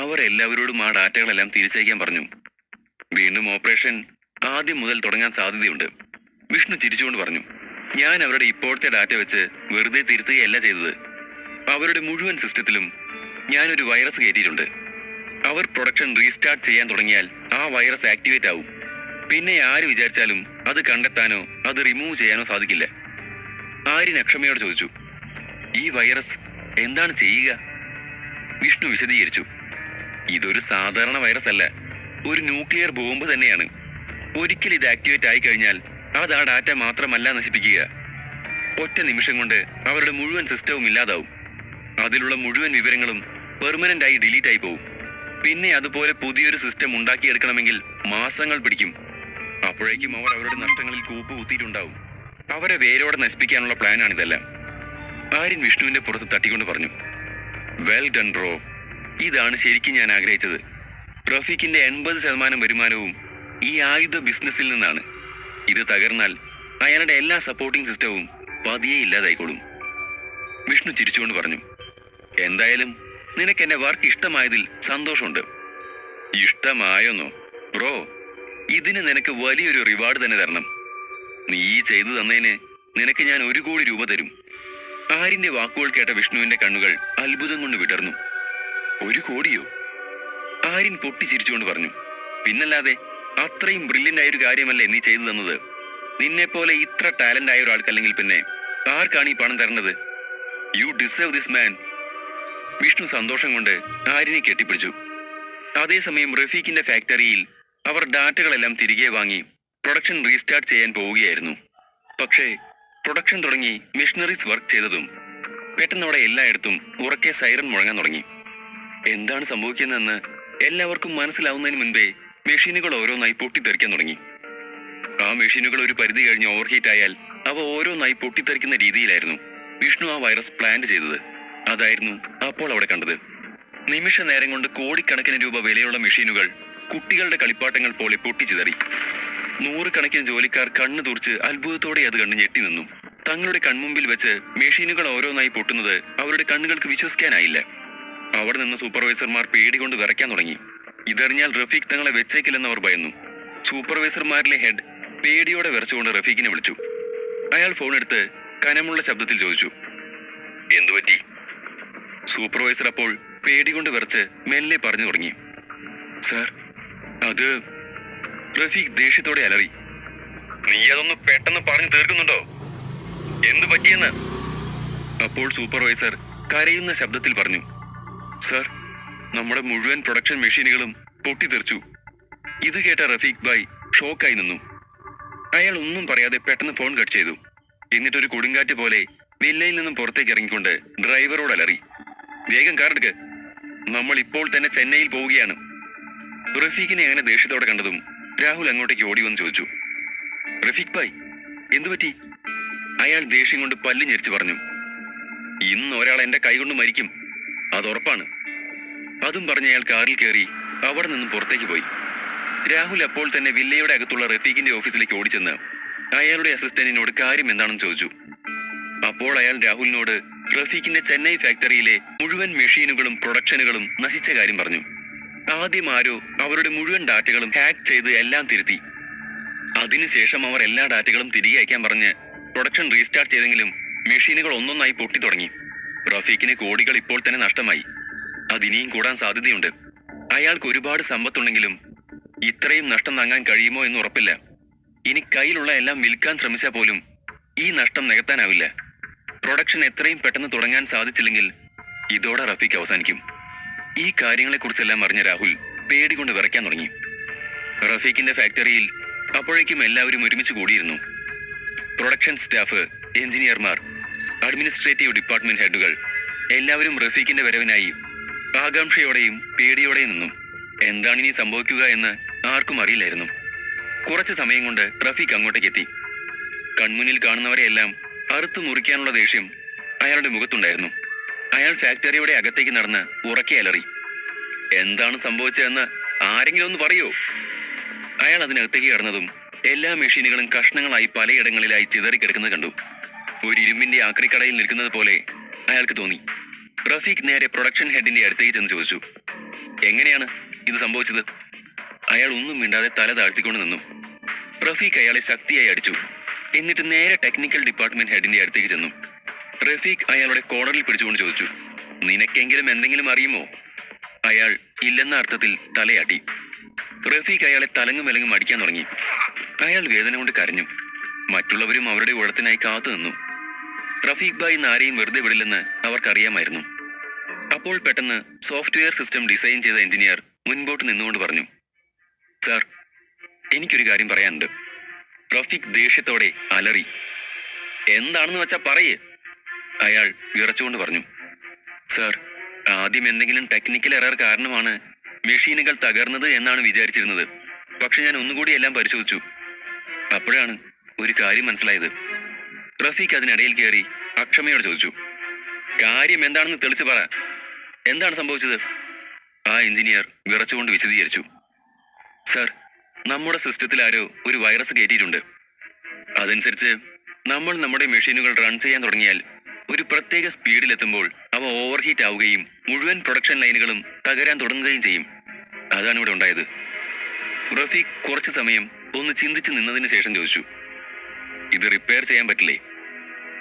അവർ എല്ലാവരോടും ആ ഡാറ്റകളെല്ലാം തിരിച്ചയക്കാൻ പറഞ്ഞു. വീണ്ടും ഓപ്പറേഷൻ ആദ്യം മുതൽ തുടങ്ങാൻ സാധ്യതയുണ്ട്. വിഷ്ണു ചിരിച്ചുകൊണ്ട് പറഞ്ഞു, ഞാൻ അവരുടെ ഇപ്പോഴത്തെ ഡാറ്റ വെച്ച് വെറുതെ തിരുത്തുകയല്ല ചെയ്തത്. അവരുടെ മുഴുവൻ സിസ്റ്റത്തിലും ഞാനൊരു വൈറസ് കയറ്റിയിട്ടുണ്ട്. അവർ പ്രൊഡക്ഷൻ റീസ്റ്റാർട്ട് ചെയ്യാൻ തുടങ്ങിയാൽ ആ വൈറസ് ആക്ടിവേറ്റ് ആവും. പിന്നെ ആര് വിചാരിച്ചാലും അത് കണ്ടെത്താനോ അത് റിമൂവ് ചെയ്യാനോ സാധിക്കില്ല. ആര്യൻ അക്ഷമയോട് ചോദിച്ചു, ഈ വൈറസ് എന്താണ് ചെയ്യുക? വിഷ്ണു വിശദീകരിച്ചു, ഇതൊരു സാധാരണ വൈറസ് അല്ല, ഒരു ന്യൂക്ലിയർ ബോംബ് തന്നെയാണ്. ഒരിക്കൽ ഇത് ആക്ടിവേറ്റ് ആയി കഴിഞ്ഞാൽ അത് ആ ഡാറ്റ മാത്രമല്ല നശിപ്പിക്കുക, ഒറ്റ നിമിഷം കൊണ്ട് അവരുടെ മുഴുവൻ സിസ്റ്റവും ഇല്ലാതാവും. അതിലുള്ള മുഴുവൻ വിവരങ്ങളും പെർമനന്റ് ആയി ഡിലീറ്റ് ആയി പോകും. പിന്നെ അതുപോലെ പുതിയൊരു സിസ്റ്റം ഉണ്ടാക്കിയെടുക്കണമെങ്കിൽ മാസങ്ങൾ പിടിക്കും. അപ്പോഴേക്കും അവർ അവരുടെ നഷ്ടങ്ങളിൽ കൂപ്പ് കുത്തിയിട്ടുണ്ടാവും. അവരെ വേരോടെ നശിപ്പിക്കാനുള്ള പ്ലാനാണിതെല്ലാം. ആര്യൻ വിഷ്ണുവിന്റെ പുറത്ത് തട്ടിക്കൊണ്ട് പറഞ്ഞു, വെൽ ഡൺ ബ്രോ, ഇതാണ് ശരിക്കും ഞാൻ ആഗ്രഹിച്ചത്. റഫീഖിന്റെ 80% വരുമാനവും ഈ ആയുധ ബിസിനസ്സിൽ നിന്നാണ്. ഇത് തകർന്നാൽ അയാളുടെ എല്ലാ സപ്പോർട്ടിംഗ് സിസ്റ്റവും പതിയെ ഇല്ലാതായിക്കോളും. വിഷ്ണു ചിരിച്ചുകൊണ്ട് പറഞ്ഞു, എന്തായാലും നിനക്ക് എന്റെ വർക്ക് ഇഷ്ടമായതിൽ സന്തോഷമുണ്ട്. ഇഷ്ടമായോന്നോ? ബ്രോ, ഇതിന് നിനക്ക് വലിയൊരു റിവാർഡ് തന്നെ തരണം. നീ ചെയ്തു തന്നതിന് നിനക്ക് ഞാൻ 1 കോടി രൂപ തരും. ആര്യന്റെ വാക്കുകൾ കേട്ട വിഷ്ണുവിന്റെ കണ്ണുകൾ അത്ഭുതം കൊണ്ട് വിടർന്നു. 1 കോടിയോ? ആര്യൻ പൊട്ടിച്ചിരിച്ചുകൊണ്ട് പറഞ്ഞു, പിന്നല്ലാതെ അത്രയും ബ്രില്യൻ്റ് ആയൊരു കാര്യമല്ലേ നീ ചെയ്തു തന്നത്. നിന്നെപ്പോലെ ഇത്ര ടാലന്റ് ആയ ഒരാൾക്കല്ലെങ്കിൽ പിന്നെ ആർക്കാണ് ഈ പണം തരേണ്ടത്? U deserve this man. Vishnu സന്തോഷം കൊണ്ട് ആര്യനെ കെട്ടിപ്പിടിച്ചു. അതേസമയം റഫീഖിന്റെ ഫാക്ടറിയിൽ അവർ ഡാറ്റകളെല്ലാം തിരികെ വാങ്ങി പ്രൊഡക്ഷൻ റീസ്റ്റാർട്ട് ചെയ്യാൻ പോവുകയായിരുന്നു. പക്ഷേ പ്രൊഡക്ഷൻ തുടങ്ങി മെഷീനറീസ് വർക്ക് ചെയ്തതും പെട്ടെന്ന് അവിടെ എല്ലായിടത്തും ഉറക്കെ സൈറൻ മുഴങ്ങാൻ തുടങ്ങി. എന്താണ് സംഭവിക്കുന്നതെന്ന് എല്ലാവർക്കും മനസ്സിലാവുന്നതിന് മുൻപേ മെഷീനുകൾ ഓരോന്നായി പൊട്ടിത്തെറിക്കാൻ തുടങ്ങി. ആ മെഷീനുകൾ ഒരു പരിധി കഴിഞ്ഞ് ഓവർഹീറ്റ് ആയാൽ അവ ഓരോന്നായി പൊട്ടിത്തെറിക്കുന്ന രീതിയിലായിരുന്നു വിഷ്ണു ആ വൈറസ് പ്ലാന്റ് ചെയ്തത്. അതായിരുന്നു അപ്പോൾ അവിടെ കണ്ടത്. നിമിഷ നേരം കൊണ്ട് കോടിക്കണക്കിന് രൂപ വിലയുള്ള മെഷീനുകൾ കുട്ടികളുടെ കളിപ്പാട്ടങ്ങൾ പോലെ പൊട്ടിച്ചിതറി. 100 കണക്കിന് ജോലിക്കാർ കണ്ണു തുറച്ച് അത്ഭുതത്തോടെ അത് കണ്ട് ഞെട്ടി നിന്നു. തങ്ങളുടെ കൺമുമ്പിൽ വെച്ച് മെഷീനുകൾ ഓരോന്നായി പൊട്ടുന്നത് അവരുടെ കണ്ണുകൾക്ക് വിശ്വസിക്കാനായില്ല. അവിടെ നിന്ന് സൂപ്പർവൈസർമാർ പേടികൊണ്ട് വിറയ്ക്കാൻ തുടങ്ങി. ഇതറിഞ്ഞാൽ റഫീഖ് തങ്ങളെ വെച്ചേക്കില്ലെന്നവർ ഭയന്നു. സൂപ്പർവൈസർമാരിലെ ഹെഡ് പേടിയോടെ വിറച്ചുകൊണ്ട് റഫീഖിനെ വിളിച്ചു. അയാൾ ഫോണെടുത്ത് കനമുള്ള ശബ്ദത്തിൽ ചോദിച്ചു, എന്തുപറ്റി? സൂപ്പർവൈസർ അപ്പോൾ പേടികൊണ്ട് വിറച്ച് മെല്ലെ പറഞ്ഞു തുടങ്ങി, സാർ, അത്... റഫീഖ് ദേഷ്യത്തോടെ അലറി. നീ അതൊന്ന് പെട്ടെന്ന് പറഞ്ഞു തീർക്കുന്നുണ്ടോ? എന്തു പറ്റിയെന്ന്? അപ്പോൾ സൂപ്പർവൈസർ കരയുന്ന ശബ്ദത്തിൽ പറഞ്ഞു, സാർ, നമ്മുടെ മുഴുവൻ പ്രൊഡക്ഷൻ മെഷീനുകളും പൊട്ടിത്തെറിച്ചു. ഇത് കേട്ട റഫീഖ് ഭായ് ഷോക്കായി നിന്നു. അയാൾ ഒന്നും പറയാതെ പെട്ടെന്ന് ഫോൺ കട്ട് ചെയ്തു. എന്നിട്ടൊരു കൊടുങ്കാറ്റ് പോലെ വില്ലയിൽ നിന്നും പുറത്തേക്ക് ഇറങ്ങിക്കൊണ്ട് ഡ്രൈവറോട് അലറി, വേഗം കാറെടുക്ക്, നമ്മൾ ഇപ്പോൾ തന്നെ ചെന്നൈയിൽ പോവുകയാണ്. റഫീഖിനെ അങ്ങനെ ദേഷ്യത്തോടെ കണ്ടതും രാഹുൽ അങ്ങോട്ടേക്ക് ഓടി വന്ന് ചോദിച്ചു, റഫീഖ് ഭായ്, എന്തുപറ്റി? അയാൾ ദേഷ്യം കൊണ്ട് പല്ല് ഞെരിച്ച് പറഞ്ഞു, ഇന്ന് ഒരാൾ എന്റെ കൈകൊണ്ട് മരിക്കും, അതുറപ്പാണ്. അതും പറഞ്ഞ അയാൾ കാറിൽ കയറി അവിടെ നിന്നും പുറത്തേക്ക് പോയി. രാഹുൽ അപ്പോൾ തന്നെ വില്ലയുടെ അകത്തുള്ള റഫീഖിന്റെ ഓഫീസിലേക്ക് ഓടിച്ചെന്ന് അയാളുടെ അസിസ്റ്റന്റിനോട് കാര്യം എന്താണെന്ന് ചോദിച്ചു. അപ്പോൾ അയാൾ രാഹുലിനോട് റഫീഖിന്റെ ചെന്നൈ ഫാക്ടറിയിലെ മുഴുവൻ മെഷീനുകളും പ്രൊഡക്ഷനുകളും നശിച്ച കാര്യം പറഞ്ഞു. ആദ്യം ആരോ അവരുടെ മുഴുവൻ ഡാറ്റകളും ഹാക്ക് ചെയ്ത് എല്ലാം തിരുത്തി. അതിനുശേഷം അവർ എല്ലാ ഡാറ്റകളും തിരികെ അയക്കാൻ പറഞ്ഞ് പ്രൊഡക്ഷൻ റീസ്റ്റാർട്ട് ചെയ്തെങ്കിലും മെഷീനുകൾ ഒന്നൊന്നായി പൊട്ടി തുടങ്ങി. റഫീഖിന് കോടികൾ ഇപ്പോൾ തന്നെ നഷ്ടമായി. അതിനിയും കൂടാൻ സാധ്യതയുണ്ട്. അയാൾക്ക് ഒരുപാട് സമ്പത്തുണ്ടെങ്കിലും ഇത്രയും നഷ്ടം താങ്ങാൻ കഴിയുമോ എന്ന് ഉറപ്പില്ല. ഇനി കയ്യിലുള്ള എല്ലാം വിൽക്കാൻ ശ്രമിച്ചാൽ പോലും ഈ നഷ്ടം നികത്താനാവില്ല. പ്രൊഡക്ഷൻ എത്രയും പെട്ടെന്ന് തുടങ്ങാൻ സാധിച്ചില്ലെങ്കിൽ ഇതോടെ റഫീഖ് അവസാനിക്കും. ഈ കാര്യങ്ങളെക്കുറിച്ചെല്ലാം അറിഞ്ഞ രാഹുൽ പേടികൊണ്ട് വിറയ്ക്കാൻ തുടങ്ങി. റഫീഖിന്റെ ഫാക്ടറിയിൽ അപ്പോഴേക്കും എല്ലാവരും ഒരുമിച്ച് കൂടിയിരുന്നു. പ്രൊഡക്ഷൻ സ്റ്റാഫ്, എഞ്ചിനീയർമാർ, അഡ്മിനിസ്ട്രേറ്റീവ് ഡിപ്പാർട്ട്മെന്റ് ഹെഡുകൾ എല്ലാവരും റഫീഖിന്റെ വരവിനായി ആകാംക്ഷയോടെയും പേടിയോടെയും നിന്നു. എന്താണിനി സംഭവിക്കുക എന്ന് ആർക്കും അറിയില്ലായിരുന്നു. കുറച്ചു സമയം കൊണ്ട് റഫീഖ് അങ്ങോട്ടേക്ക് എത്തി. കൺമുന്നിൽ കാണുന്നവരെയെല്ലാം അറുത്തു മുറിക്കാനുള്ള ദേഷ്യം അയാളുടെ മുഖത്തുണ്ടായിരുന്നു. അയാൾ ഫാക്ടറിയുടെ അകത്തേക്ക് നടന്ന് ഉറക്കെ അലറി, എന്താണ് സംഭവിച്ചതെന്ന് ആരെങ്കിലും ഒന്ന് പറയോ? അയാൾ അതിനകത്തേക്ക് കടന്നതും എല്ലാ മെഷീനുകളും കഷ്ണങ്ങളായി പലയിടങ്ങളിലായി ചിതറിക്കിടക്കുന്നത് കണ്ടു. ഒരു ഇരുമ്പിന്റെ ആക്രിക്കടയിൽ നിൽക്കുന്നത് പോലെ അയാൾക്ക് തോന്നി. റഫീഖ് നേരെ പ്രൊഡക്ഷൻ ഹെഡിന്റെ അടുത്തേക്ക് ചെന്ന് ചോദിച്ചു, എങ്ങനെയാണ് ഇത് സംഭവിച്ചത്? അയാൾ ഒന്നും മിണ്ടാതെ തല താഴ്ത്തിക്കൊണ്ട് നിന്നു. റഫീഖ് അയാളെ ശക്തിയായി അടിച്ചു. എന്നിട്ട് നേരെ ടെക്നിക്കൽ ഡിപ്പാർട്ട്മെന്റ് ഹെഡിന്റെ അടുത്തേക്ക് ചെന്നു. റഫീഖ് അയാളുടെ കോളറിൽ പിടിച്ചുകൊണ്ട് ചോദിച്ചു, നിനക്കെങ്കിലും എന്തെങ്കിലും അറിയുമോ? അയാൾ ഇല്ലെന്ന അർത്ഥത്തിൽ തലയാട്ടി. റഫീഖ് അയാളെ തലങ്ങും വിലങ്ങും അടിക്കാൻ തുടങ്ങി. അയാൾ വേദന കൊണ്ട് കരഞ്ഞു. മറ്റുള്ളവരും അവരുടെ ഉഴത്തിനായി കാത്തു നിന്നു. റഫീഖ് ഭായ് ആരെയും വെറുതെ വിടില്ലെന്ന് അവർക്കറിയാമായിരുന്നു. അപ്പോൾ പെട്ടെന്ന് സോഫ്റ്റ്വെയർ സിസ്റ്റം ഡിസൈൻ ചെയ്ത എഞ്ചിനീയർ മുൻപോട്ട് നിന്നുകൊണ്ട് പറഞ്ഞു, സാർ, എനിക്കൊരു കാര്യം പറയാനുണ്ട്. റഫീഖ് ദേഷ്യത്തോടെ അലറി. എന്താണെന്ന് വെച്ചാ പറയേ? അയാൾ വിറച്ചുകൊണ്ട് പറഞ്ഞു, സാർ, ആദ്യം എന്തെങ്കിലും ടെക്നിക്കൽ എറർ കാരണമാണ് മെഷീനുകൾ തകർന്നത് എന്നാണ് വിചാരിച്ചിരുന്നത്. പക്ഷെ ഞാൻ ഒന്നുകൂടി എല്ലാം പരിശോധിച്ചു. അപ്പോഴാണ് ഒരു കാര്യം മനസ്സിലായത്. റഫീഖ് അതിനിടയിൽ കയറി അക്ഷമയോട് ചോദിച്ചു, കാര്യം എന്താണെന്ന് തെളിച്ച് പറ. എന്താണ് സംഭവിച്ചത്? ആ എഞ്ചിനീയർ വിറച്ചുകൊണ്ട് വിശദീകരിച്ചു. സർ, നമ്മുടെ സിസ്റ്റത്തിൽ ആരോ ഒരു വൈറസ് കയറ്റിയിട്ടുണ്ട്. അതനുസരിച്ച് നമ്മൾ നമ്മുടെ മെഷീനുകൾ റൺ ചെയ്യാൻ തുടങ്ങിയാൽ ഒരു പ്രത്യേക സ്പീഡിലെത്തുമ്പോൾ അവ ഓവർഹീറ്റ് ആവുകയും മുഴുവൻ പ്രൊഡക്ഷൻ ലൈനുകളും തകരാൻ തുടങ്ങുകയും ചെയ്യും. അതാണ് ഇവിടെ ഉണ്ടായത്. റഫീഖ് കുറച്ചു സമയം ഒന്ന് ചിന്തിച്ചു നിന്നതിന് ശേഷം ചോദിച്ചു, ഇത് റിപ്പയർ ചെയ്യാൻ പറ്റില്ലേ?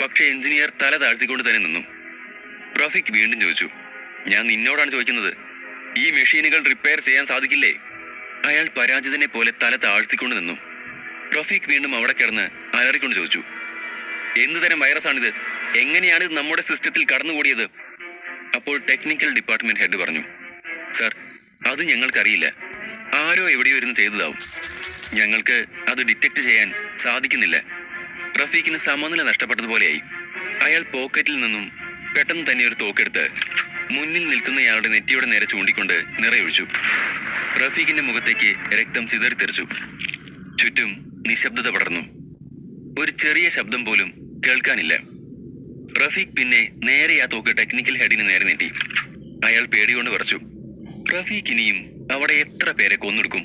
പക്ഷെ എഞ്ചിനീയർ തല താഴ്ത്തിക്കൊണ്ട് തന്നെ നിന്നു. റഫീഖ് വീണ്ടും ചോദിച്ചു, ഞാൻ നിന്നോടാണ് ചോദിക്കുന്നത്, ഈ മെഷീനുകൾ റിപ്പയർ ചെയ്യാൻ സാധിക്കില്ലേ? അയാൾ പരാജിതനെ പോലെ തല താഴ്ത്തിക്കൊണ്ട് നിന്നു. റഫീഖ് വീണ്ടും അവിടെ കിടന്ന് അലറിക്കൊണ്ട് ചോദിച്ചു, എന്തു തരം വൈറസാണിത്? എങ്ങനെയാണ് ഇത് നമ്മുടെ സിസ്റ്റത്തിൽ കടന്നുകൂടിയത്? അപ്പോൾ ടെക്നിക്കൽ ഡിപ്പാർട്ട്മെന്റ് ഹെഡ് പറഞ്ഞു, സർ, അത് ഞങ്ങൾക്കറിയില്ല. ആരോ എവിടെയോ ഇരുന്ന് ചെയ്തതാവും. ഞങ്ങൾക്ക് അത് ഡിറ്റക്ട് ചെയ്യാൻ സാധിക്കുന്നില്ല. റഫീഖിന് സമനില നഷ്ടപ്പെട്ടതുപോലെയായി. അയാൾ പോക്കറ്റിൽ നിന്നും പെട്ടെന്ന് തന്നെ ഒരു തോക്കെടുത്ത് മുന്നിൽ നിൽക്കുന്നയാളുടെ നെറ്റിയുടെ നേരെ ചൂണ്ടിക്കൊണ്ട് നിറയൊഴിച്ചു. റഫീഖിന്റെ മുഖത്തേക്ക് രക്തം ചിതറിത്തെറിച്ചു. ചുറ്റും നിശബ്ദത പടർന്നു. ഒരു ചെറിയ ശബ്ദം പോലും കേൾക്കാനില്ല. റഫീഖ് പിന്നെ നേരെ ആ തോക്ക് ടെക്നിക്കൽ ഹെഡിന് നേരെ നീട്ടി. അയാൾ പേടികൊണ്ട് വിറച്ചു. റഫീഖ് ഇനിയും അവിടെ എത്ര പേരെ കൊന്നൊടുക്കും?